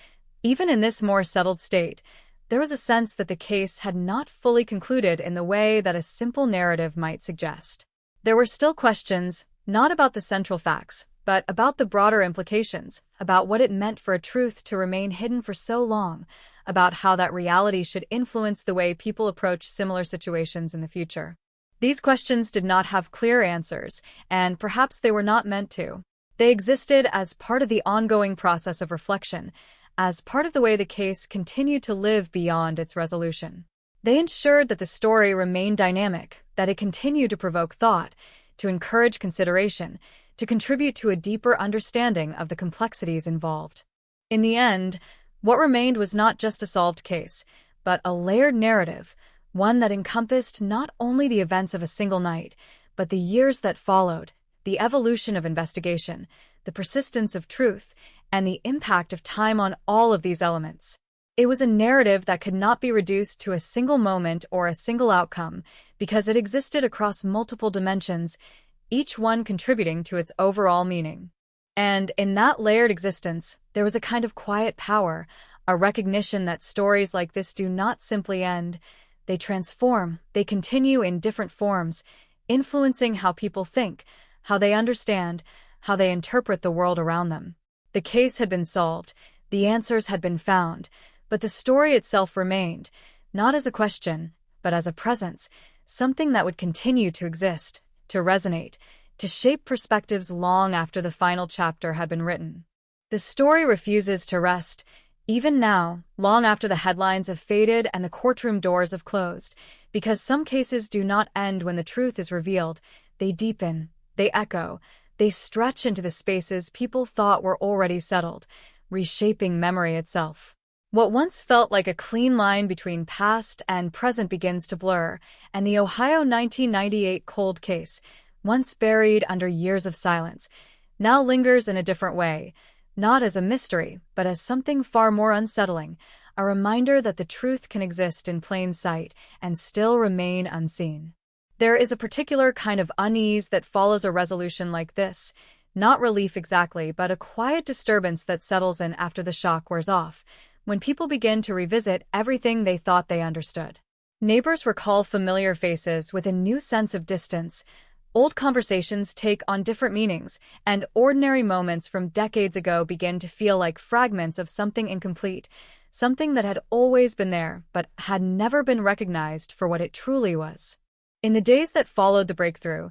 even in this more settled state, there was a sense that the case had not fully concluded in the way that a simple narrative might suggest. There were still questions, not about the central facts, but about the broader implications, about what it meant for a truth to remain hidden for so long, about how that reality should influence the way people approach similar situations in the future. These questions did not have clear answers, and perhaps they were not meant to. They existed as part of the ongoing process of reflection, as part of the way the case continued to live beyond its resolution. They ensured that the story remained dynamic, that it continued to provoke thought, to encourage consideration, to contribute to a deeper understanding of the complexities involved. In the end, what remained was not just a solved case, but a layered narrative, one that encompassed not only the events of a single night, but the years that followed, the evolution of investigation, the persistence of truth, and the impact of time on all of these elements. It was a narrative that could not be reduced to a single moment or a single outcome, because it existed across multiple dimensions, each one contributing to its overall meaning. And in that layered existence, there was a kind of quiet power, a recognition that stories like this do not simply end. They transform, they continue in different forms, influencing how people think, how they understand, how they interpret the world around them. The case had been solved, the answers had been found, but the story itself remained, not as a question, but as a presence, something that would continue to exist, to resonate, to shape perspectives long after the final chapter had been written. The story refuses to rest, even now, long after the headlines have faded and the courtroom doors have closed, because some cases do not end when the truth is revealed. They deepen, they echo, they stretch into the spaces people thought were already settled, reshaping memory itself. What once felt like a clean line between past and present begins to blur, and the Ohio 1998 cold case, once buried under years of silence, now lingers in a different way, not as a mystery, but as something far more unsettling, a reminder that the truth can exist in plain sight and still remain unseen. There is a particular kind of unease that follows a resolution like this, not relief exactly, but a quiet disturbance that settles in after the shock wears off, when people begin to revisit everything they thought they understood. Neighbors recall familiar faces with a new sense of distance. Old conversations take on different meanings, and ordinary moments from decades ago begin to feel like fragments of something incomplete, something that had always been there but had never been recognized for what it truly was. In the days that followed the breakthrough,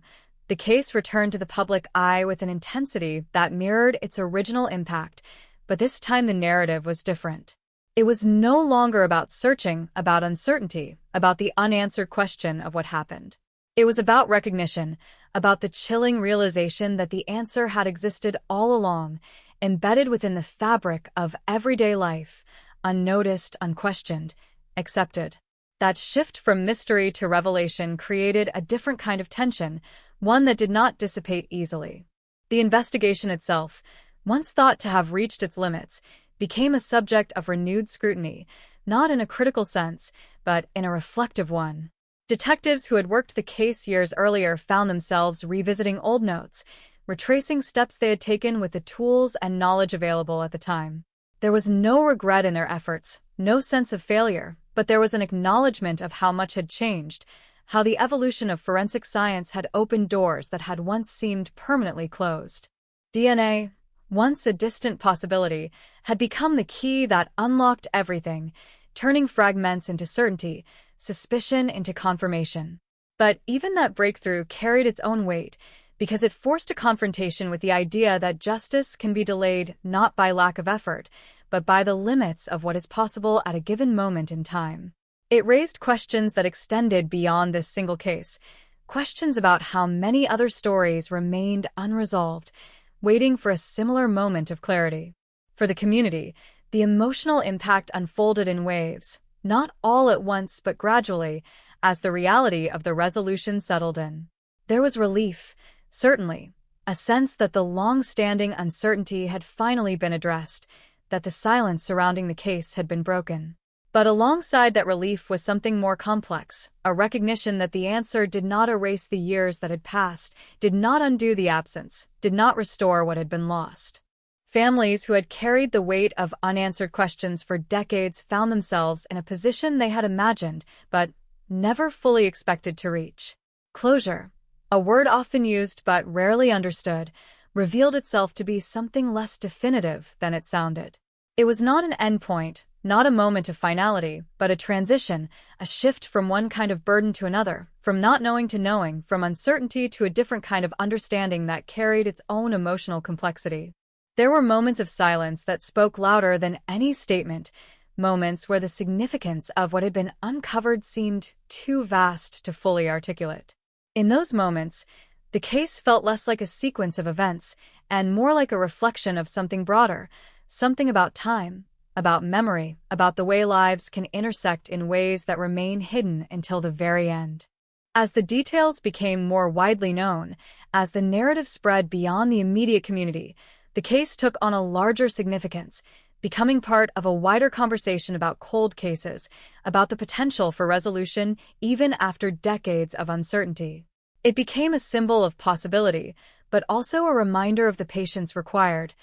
the case returned to the public eye with an intensity that mirrored its original impact, but this time the narrative was different. It was no longer about searching, about uncertainty, about the unanswered question of what happened. It was about recognition, about the chilling realization that the answer had existed all along, embedded within the fabric of everyday life, unnoticed, unquestioned, accepted. That shift from mystery to revelation created a different kind of tension, one that did not dissipate easily. The investigation itself, once thought to have reached its limits, became a subject of renewed scrutiny, not in a critical sense, but in a reflective one. Detectives who had worked the case years earlier found themselves revisiting old notes, retracing steps they had taken with the tools and knowledge available at the time. There was no regret in their efforts, no sense of failure, but there was an acknowledgement of how much had changed, how the evolution of forensic science had opened doors that had once seemed permanently closed. DNA, once a distant possibility, had become the key that unlocked everything, turning fragments into certainty, suspicion into confirmation. But even that breakthrough carried its own weight, because it forced a confrontation with the idea that justice can be delayed not by lack of effort, but by the limits of what is possible at a given moment in time. It raised questions that extended beyond this single case, questions about how many other stories remained unresolved, waiting for a similar moment of clarity. For the community, the emotional impact unfolded in waves, not all at once but gradually, as the reality of the resolution settled in. There was relief, certainly, a sense that the long-standing uncertainty had finally been addressed, that the silence surrounding the case had been broken. But alongside that relief was something more complex, a recognition that the answer did not erase the years that had passed, did not undo the absence, did not restore what had been lost. Families who had carried the weight of unanswered questions for decades found themselves in a position they had imagined, but never fully expected to reach. Closure, a word often used but rarely understood, revealed itself to be something less definitive than it sounded. It was not an endpoint, not a moment of finality, but a transition, a shift from one kind of burden to another, from not knowing to knowing, from uncertainty to a different kind of understanding that carried its own emotional complexity. There were moments of silence that spoke louder than any statement, moments where the significance of what had been uncovered seemed too vast to fully articulate. In those moments, the case felt less like a sequence of events and more like a reflection of something broader, something about time, about memory, about the way lives can intersect in ways that remain hidden until the very end. As the details became more widely known, as the narrative spread beyond the immediate community, the case took on a larger significance, becoming part of a wider conversation about cold cases, about the potential for resolution even after decades of uncertainty. It became a symbol of possibility, but also a reminder of the patience required,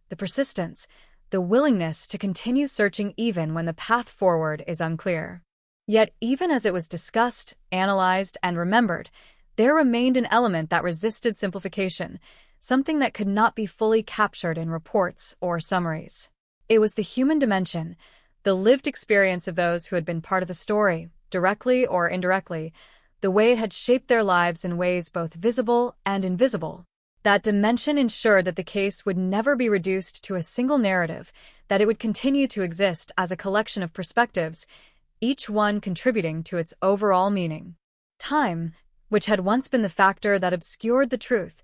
the persistence, the willingness to continue searching even when the path forward is unclear. Yet even as it was discussed, analyzed, and remembered, there remained an element that resisted simplification, something that could not be fully captured in reports or summaries. It was the human dimension, the lived experience of those who had been part of the story, directly or indirectly, the way it had shaped their lives in ways both visible and invisible. That dimension ensured that the case would never be reduced to a single narrative, that it would continue to exist as a collection of perspectives, each one contributing to its overall meaning. Time, which had once been the factor that obscured the truth,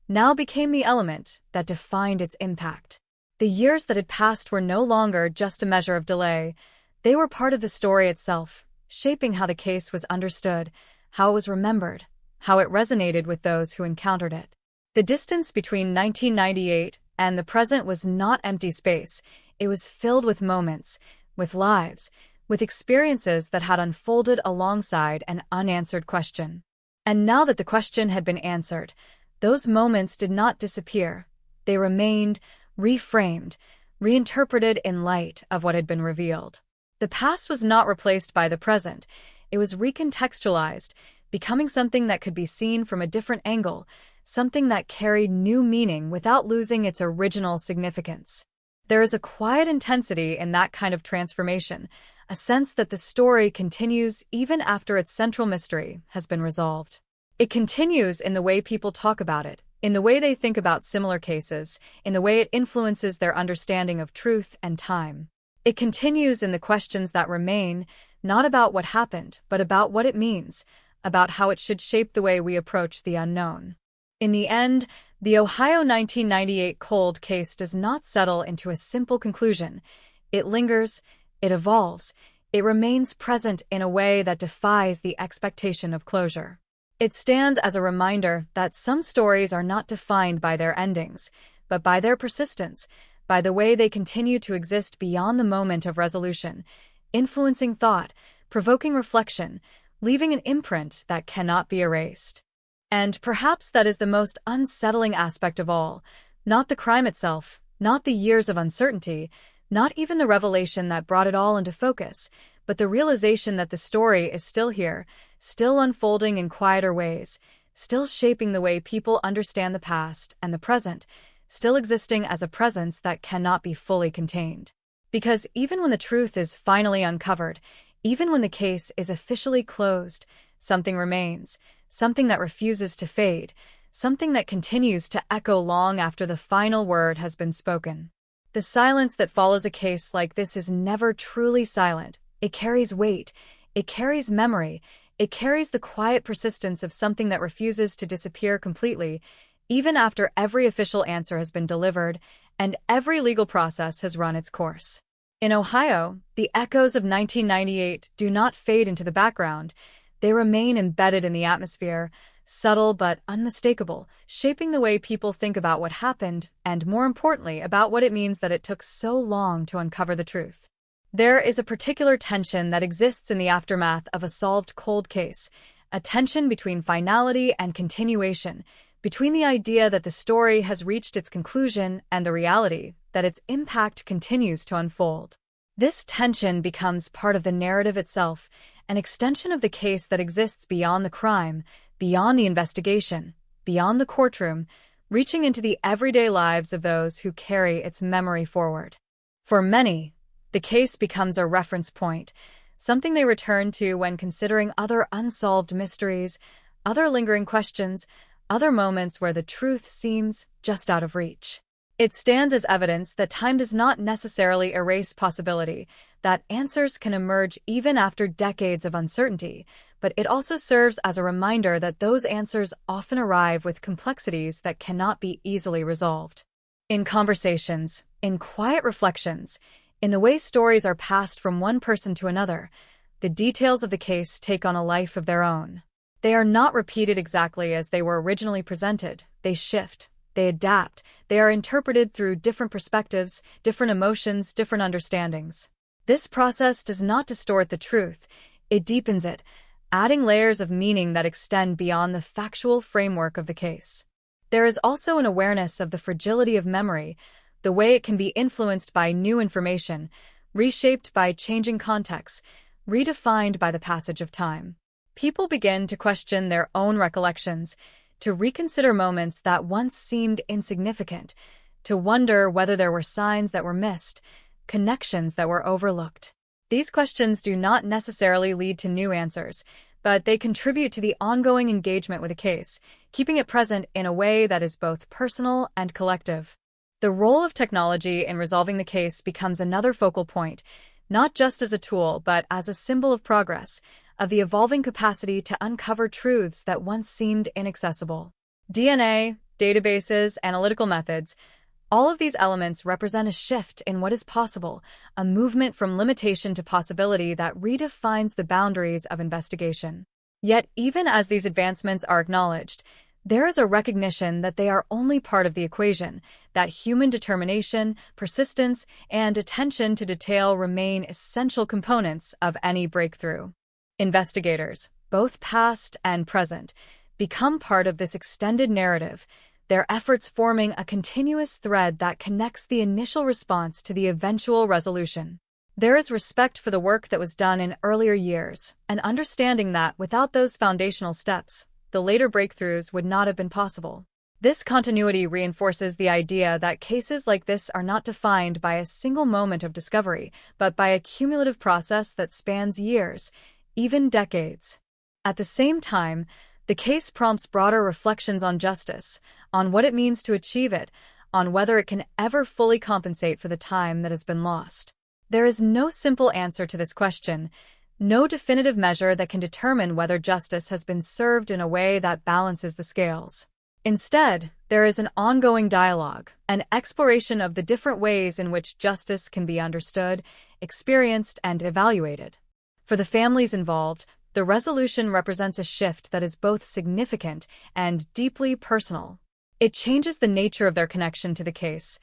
now became the element that defined its impact. The years that had passed were no longer just a measure of delay. They were part of the story itself, shaping how the case was understood, how it was remembered, how it resonated with those who encountered it. The distance between 1998 and the present was not empty space. It was filled with moments, with lives, with experiences that had unfolded alongside an unanswered question. And now that the question had been answered, those moments did not disappear. They remained, reframed, reinterpreted in light of what had been revealed. The past was not replaced by the present. It was recontextualized, becoming something that could be seen from a different angle, something that carried new meaning without losing its original significance. There is a quiet intensity in that kind of transformation, a sense that the story continues even after its central mystery has been resolved. It continues in the way people talk about it, in the way they think about similar cases, in the way it influences their understanding of truth and time. It continues in the questions that remain, not about what happened, but about what it means, about how it should shape the way we approach the unknown. In the end, the Ohio 1998 cold case does not settle into a simple conclusion. It lingers, it evolves, it remains present in a way that defies the expectation of closure. It stands as a reminder that some stories are not defined by their endings, but by their persistence, by the way they continue to exist beyond the moment of resolution, influencing thought, provoking reflection, leaving an imprint that cannot be erased. And perhaps that is the most unsettling aspect of all, not the crime itself, not the years of uncertainty, not even the revelation that brought it all into focus, but the realization that the story is still here, still unfolding in quieter ways, still shaping the way people understand the past and the present, still existing as a presence that cannot be fully contained. Because even when the truth is finally uncovered, even when the case is officially closed, something remains, something that refuses to fade, something that continues to echo long after the final word has been spoken. The silence that follows a case like this is never truly silent. It carries weight, it carries memory, it carries the quiet persistence of something that refuses to disappear completely, even after every official answer has been delivered and every legal process has run its course. In Ohio, the echoes of 1998 do not fade into the background. They remain embedded in the atmosphere, subtle but unmistakable, shaping the way people think about what happened and, more importantly, about what it means that it took so long to uncover the truth. There is a particular tension that exists in the aftermath of a solved cold case, a tension between finality and continuation, between the idea that the story has reached its conclusion and the reality that its impact continues to unfold. This tension becomes part of the narrative itself, an extension of the case that exists beyond the crime, beyond the investigation, beyond the courtroom, reaching into the everyday lives of those who carry its memory forward. For many, the case becomes a reference point, something they return to when considering other unsolved mysteries, other lingering questions, other moments where the truth seems just out of reach. It stands as evidence that time does not necessarily erase possibility, that answers can emerge even after decades of uncertainty, but it also serves as a reminder that those answers often arrive with complexities that cannot be easily resolved. In conversations, in quiet reflections, in the way stories are passed from one person to another, the details of the case take on a life of their own. They are not repeated exactly as they were originally presented. They shift. They adapt. They are interpreted through different perspectives, different emotions, different understandings. This process does not distort the truth. It deepens it, adding layers of meaning that extend beyond the factual framework of the case. There is also an awareness of the fragility of memory, the way it can be influenced by new information, reshaped by changing contexts, redefined by the passage of time. People begin to question their own recollections, to reconsider moments that once seemed insignificant, to wonder whether there were signs that were missed, connections that were overlooked. These questions do not necessarily lead to new answers, but they contribute to the ongoing engagement with a case, keeping it present in a way that is both personal and collective. The role of technology in resolving the case becomes another focal point, not just as a tool, but as a symbol of progress, of the evolving capacity to uncover truths that once seemed inaccessible. DNA, databases, analytical methods, All of these elements represent a shift in what is possible, a movement from limitation to possibility that redefines the boundaries of investigation. Yet, even as these advancements are acknowledged, there is a recognition that they are only part of the equation, that human determination, persistence, and attention to detail remain essential components of any breakthrough. Investigators, both past and present, become part of this extended narrative, their efforts forming a continuous thread that connects the initial response to the eventual resolution. There is respect for the work that was done in earlier years, and understanding that without those foundational steps, the later breakthroughs would not have been possible. This continuity reinforces the idea that cases like this are not defined by a single moment of discovery, but by a cumulative process that spans years, even decades. At the same time, the case prompts broader reflections on justice, on what it means to achieve it, on whether it can ever fully compensate for the time that has been lost. There is no simple answer to this question, no definitive measure that can determine whether justice has been served in a way that balances the scales. Instead, there is an ongoing dialogue, an exploration of the different ways in which justice can be understood, experienced, and evaluated. For the families involved, the resolution represents a shift that is both significant and deeply personal. It changes the nature of their connection to the case,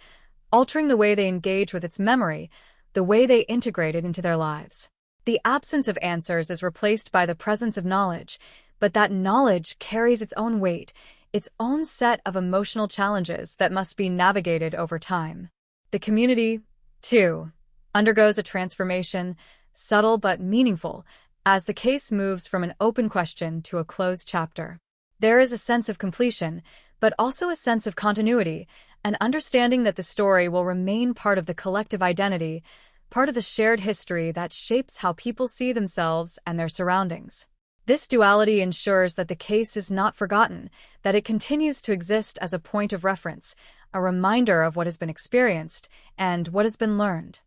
altering the way they engage with its memory, the way they integrate it into their lives. The absence of answers is replaced by the presence of knowledge, but that knowledge carries its own weight, its own set of emotional challenges that must be navigated over time. The community, too, undergoes a transformation, subtle but meaningful, as the case moves from an open question to a closed chapter. There is a sense of completion, but also a sense of continuity, an understanding that the story will remain part of the collective identity, part of the shared history that shapes how people see themselves and their surroundings. This duality ensures that the case is not forgotten, that it continues to exist as a point of reference, a reminder of what has been experienced and what has been learned.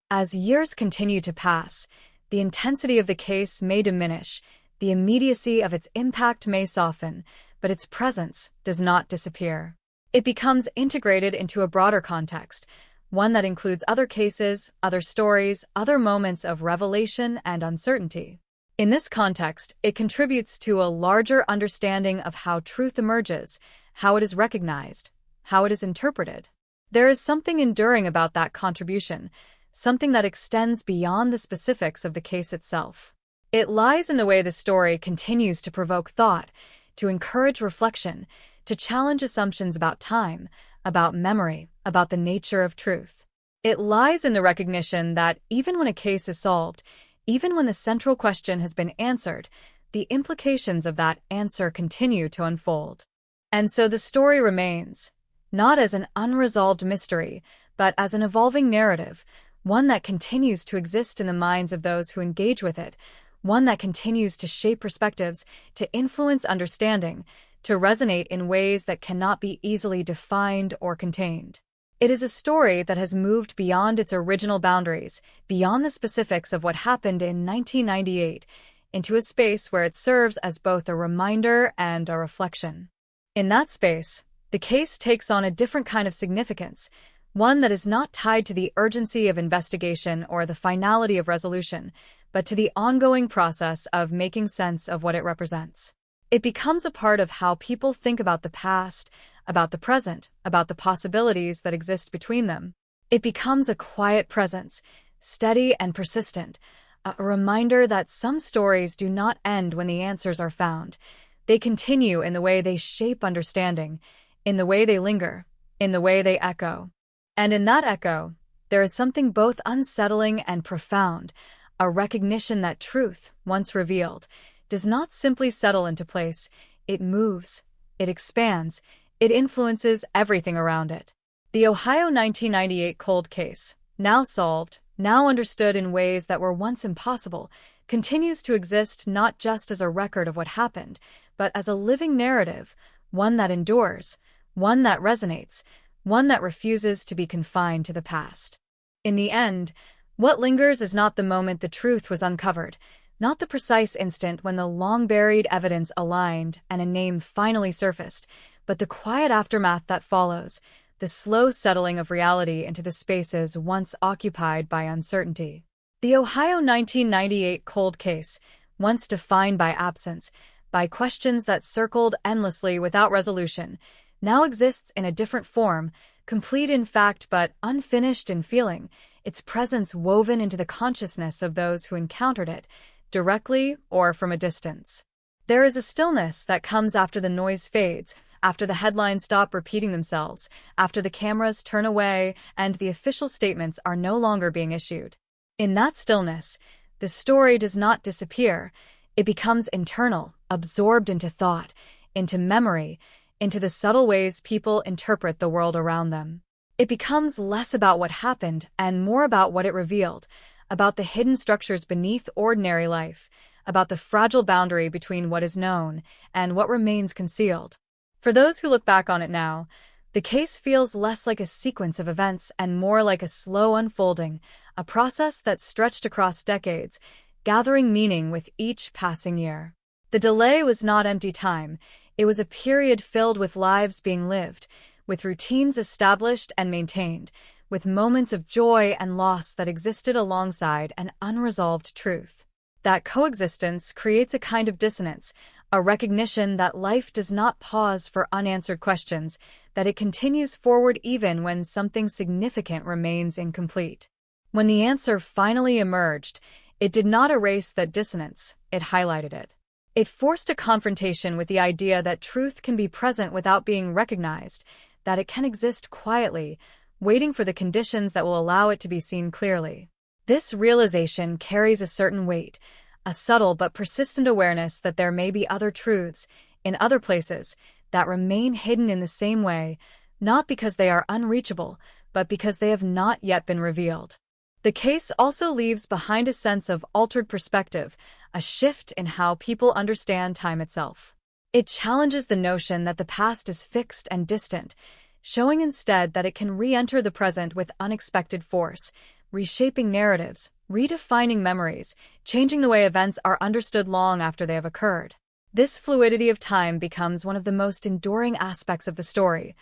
As years continue to pass, the intensity of the case may diminish, the immediacy of its impact may soften, but its presence does not disappear. It becomes integrated into a broader context, one that includes other cases, other stories, other moments of revelation and uncertainty. In this context, it contributes to a larger understanding of how truth emerges, how it is recognized, how it is interpreted. There is something enduring about that contribution, something that extends beyond the specifics of the case itself. It lies in the way the story continues to provoke thought, to encourage reflection, to challenge assumptions about time, about memory, about the nature of truth. It lies in the recognition that even when a case is solved, even when the central question has been answered, the implications of that answer continue to unfold. And so the story remains, not as an unresolved mystery, but as an evolving narrative, one that continues to exist in the minds of those who engage with it, one that continues to shape perspectives, to influence understanding, to resonate in ways that cannot be easily defined or contained. It is a story that has moved beyond its original boundaries, beyond the specifics of what happened in 1998, into a space where it serves as both a reminder and a reflection. In that space, the case takes on a different kind of significance, one that is not tied to the urgency of investigation or the finality of resolution, but to the ongoing process of making sense of what it represents. It becomes a part of how people think about the past, about the present, about the possibilities that exist between them. It becomes a quiet presence, steady and persistent, a reminder that some stories do not end when the answers are found. They continue in the way they shape understanding, in the way they linger, in the way they echo. And in that echo, there is something both unsettling and profound, a recognition that truth, once revealed, does not simply settle into place. It moves, it expands, it influences everything around it. The Ohio 1998 cold case, now solved, now understood in ways that were once impossible, continues to exist not just as a record of what happened, but as a living narrative, one that endures, one that resonates, one that refuses to be confined to the past. In the end, what lingers is not the moment the truth was uncovered, not the precise instant when the long-buried evidence aligned and a name finally surfaced, but the quiet aftermath that follows, the slow settling of reality into the spaces once occupied by uncertainty. The Ohio 1998 cold case, once defined by absence, by questions that circled endlessly without resolution, now exists in a different form, complete in fact but unfinished in feeling, its presence woven into the consciousness of those who encountered it, directly or from a distance. There is a stillness that comes after the noise fades, after the headlines stop repeating themselves, after the cameras turn away and the official statements are no longer being issued. In that stillness, the story does not disappear. It becomes internal, absorbed into thought, into memory, into the subtle ways people interpret the world around them. It becomes less about what happened and more about what it revealed, about the hidden structures beneath ordinary life, about the fragile boundary between what is known and what remains concealed. For those who look back on it now, the case feels less like a sequence of events and more like a slow unfolding, a process that stretched across decades, gathering meaning with each passing year. The delay was not empty time. It was a period filled with lives being lived, with routines established and maintained, with moments of joy and loss that existed alongside an unresolved truth. That coexistence creates a kind of dissonance, a recognition that life does not pause for unanswered questions, that it continues forward even when something significant remains incomplete. When the answer finally emerged, it did not erase that dissonance, it highlighted it. It forced a confrontation with the idea that truth can be present without being recognized, that it can exist quietly, waiting for the conditions that will allow it to be seen clearly. This realization carries a certain weight, a subtle but persistent awareness that there may be other truths, in other places, that remain hidden in the same way, not because they are unreachable, but because they have not yet been revealed. The case also leaves behind a sense of altered perspective, a shift in how people understand time itself. It challenges the notion that the past is fixed and distant, showing instead that it can re-enter the present with unexpected force, reshaping narratives, redefining memories, changing the way events are understood long after they have occurred. This fluidity of time becomes one of the most enduring aspects of the story,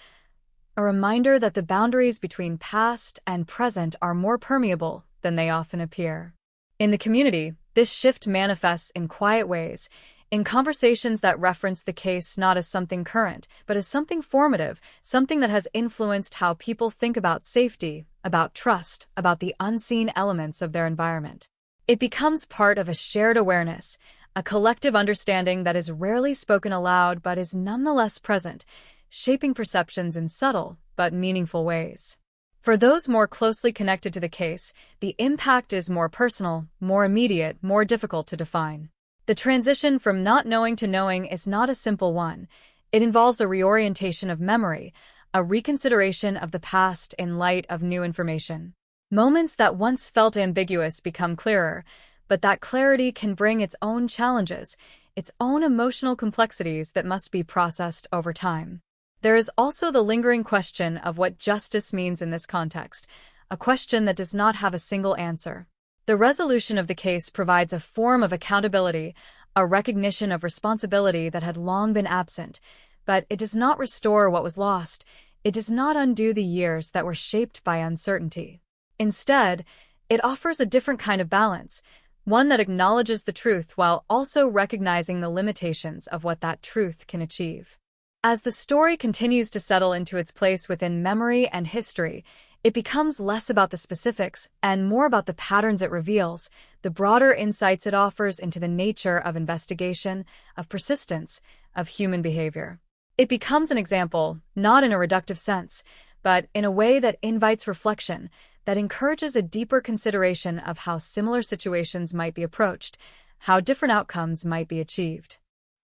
a reminder that the boundaries between past and present are more permeable than they often appear. In the community, this shift manifests in quiet ways, in conversations that reference the case not as something current, but as something formative, something that has influenced how people think about safety, about trust, about the unseen elements of their environment. It becomes part of a shared awareness, a collective understanding that is rarely spoken aloud but is nonetheless present, shaping perceptions in subtle but meaningful ways. For those more closely connected to the case, the impact is more personal, more immediate, more difficult to define. The transition from not knowing to knowing is not a simple one. It involves a reorientation of memory, a reconsideration of the past in light of new information. Moments that once felt ambiguous become clearer, but that clarity can bring its own challenges, its own emotional complexities that must be processed over time. There is also the lingering question of what justice means in this context, a question that does not have a single answer. The resolution of the case provides a form of accountability, a recognition of responsibility that had long been absent, but it does not restore what was lost. It does not undo the years that were shaped by uncertainty. Instead, it offers a different kind of balance, one that acknowledges the truth while also recognizing the limitations of what that truth can achieve. As the story continues to settle into its place within memory and history, it becomes less about the specifics and more about the patterns it reveals, the broader insights it offers into the nature of investigation, of persistence, of human behavior. It becomes an example, not in a reductive sense, but in a way that invites reflection, that encourages a deeper consideration of how similar situations might be approached, how different outcomes might be achieved.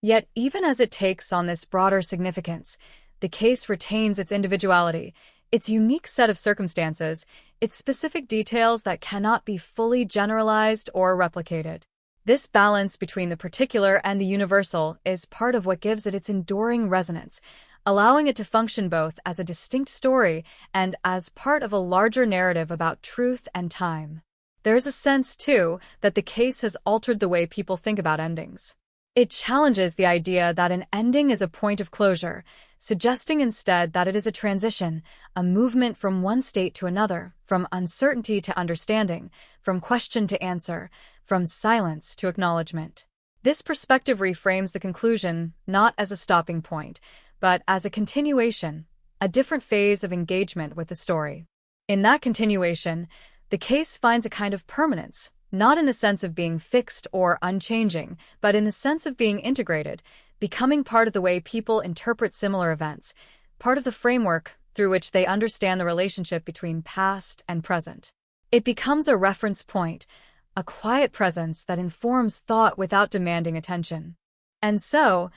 Yet, even as it takes on this broader significance, the case retains its individuality, its unique set of circumstances, its specific details that cannot be fully generalized or replicated. This balance between the particular and the universal is part of what gives it its enduring resonance, allowing it to function both as a distinct story and as part of a larger narrative about truth and time. There is a sense, too, that the case has altered the way people think about endings. It challenges the idea that an ending is a point of closure, suggesting instead that it is a transition, a movement from one state to another, from uncertainty to understanding, from question to answer, from silence to acknowledgement. This perspective reframes the conclusion not as a stopping point, but as a continuation, a different phase of engagement with the story. In that continuation, the case finds a kind of permanence, not in the sense of being fixed or unchanging, but in the sense of being integrated, becoming part of the way people interpret similar events, part of the framework through which they understand the relationship between past and present. It becomes a reference point, a quiet presence that informs thought without demanding attention. And so,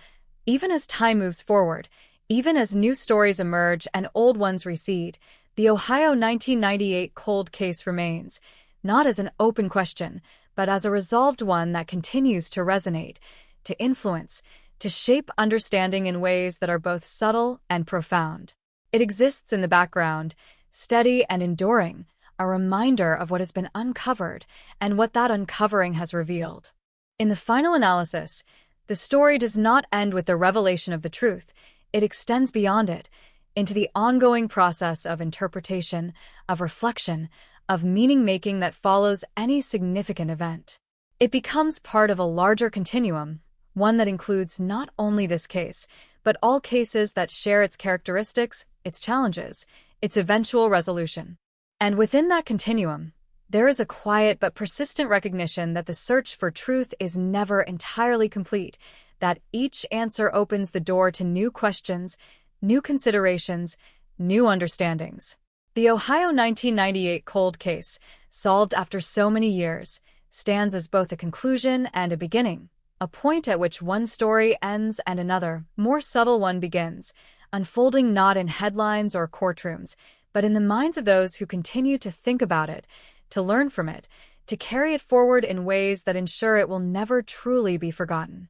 even as time moves forward, even as new stories emerge and old ones recede, the Ohio 1998 cold case remains, not as an open question, but as a resolved one that continues to resonate, to influence, to shape understanding in ways that are both subtle and profound. It exists in the background, steady and enduring, a reminder of what has been uncovered and what that uncovering has revealed. In the final analysis, the story does not end with the revelation of the truth. It extends beyond it, into the ongoing process of interpretation, of reflection, of meaning-making that follows any significant event. It becomes part of a larger continuum, one that includes not only this case, but all cases that share its characteristics, its challenges, its eventual resolution. And within that continuum, there is a quiet but persistent recognition that the search for truth is never entirely complete, that each answer opens the door to new questions, new considerations, new understandings. The Ohio 1998 cold case, solved after so many years, stands as both a conclusion and a beginning, a point at which one story ends and another, more subtle one begins, unfolding not in headlines or courtrooms, but in the minds of those who continue to think about it, to learn from it, to carry it forward in ways that ensure it will never truly be forgotten.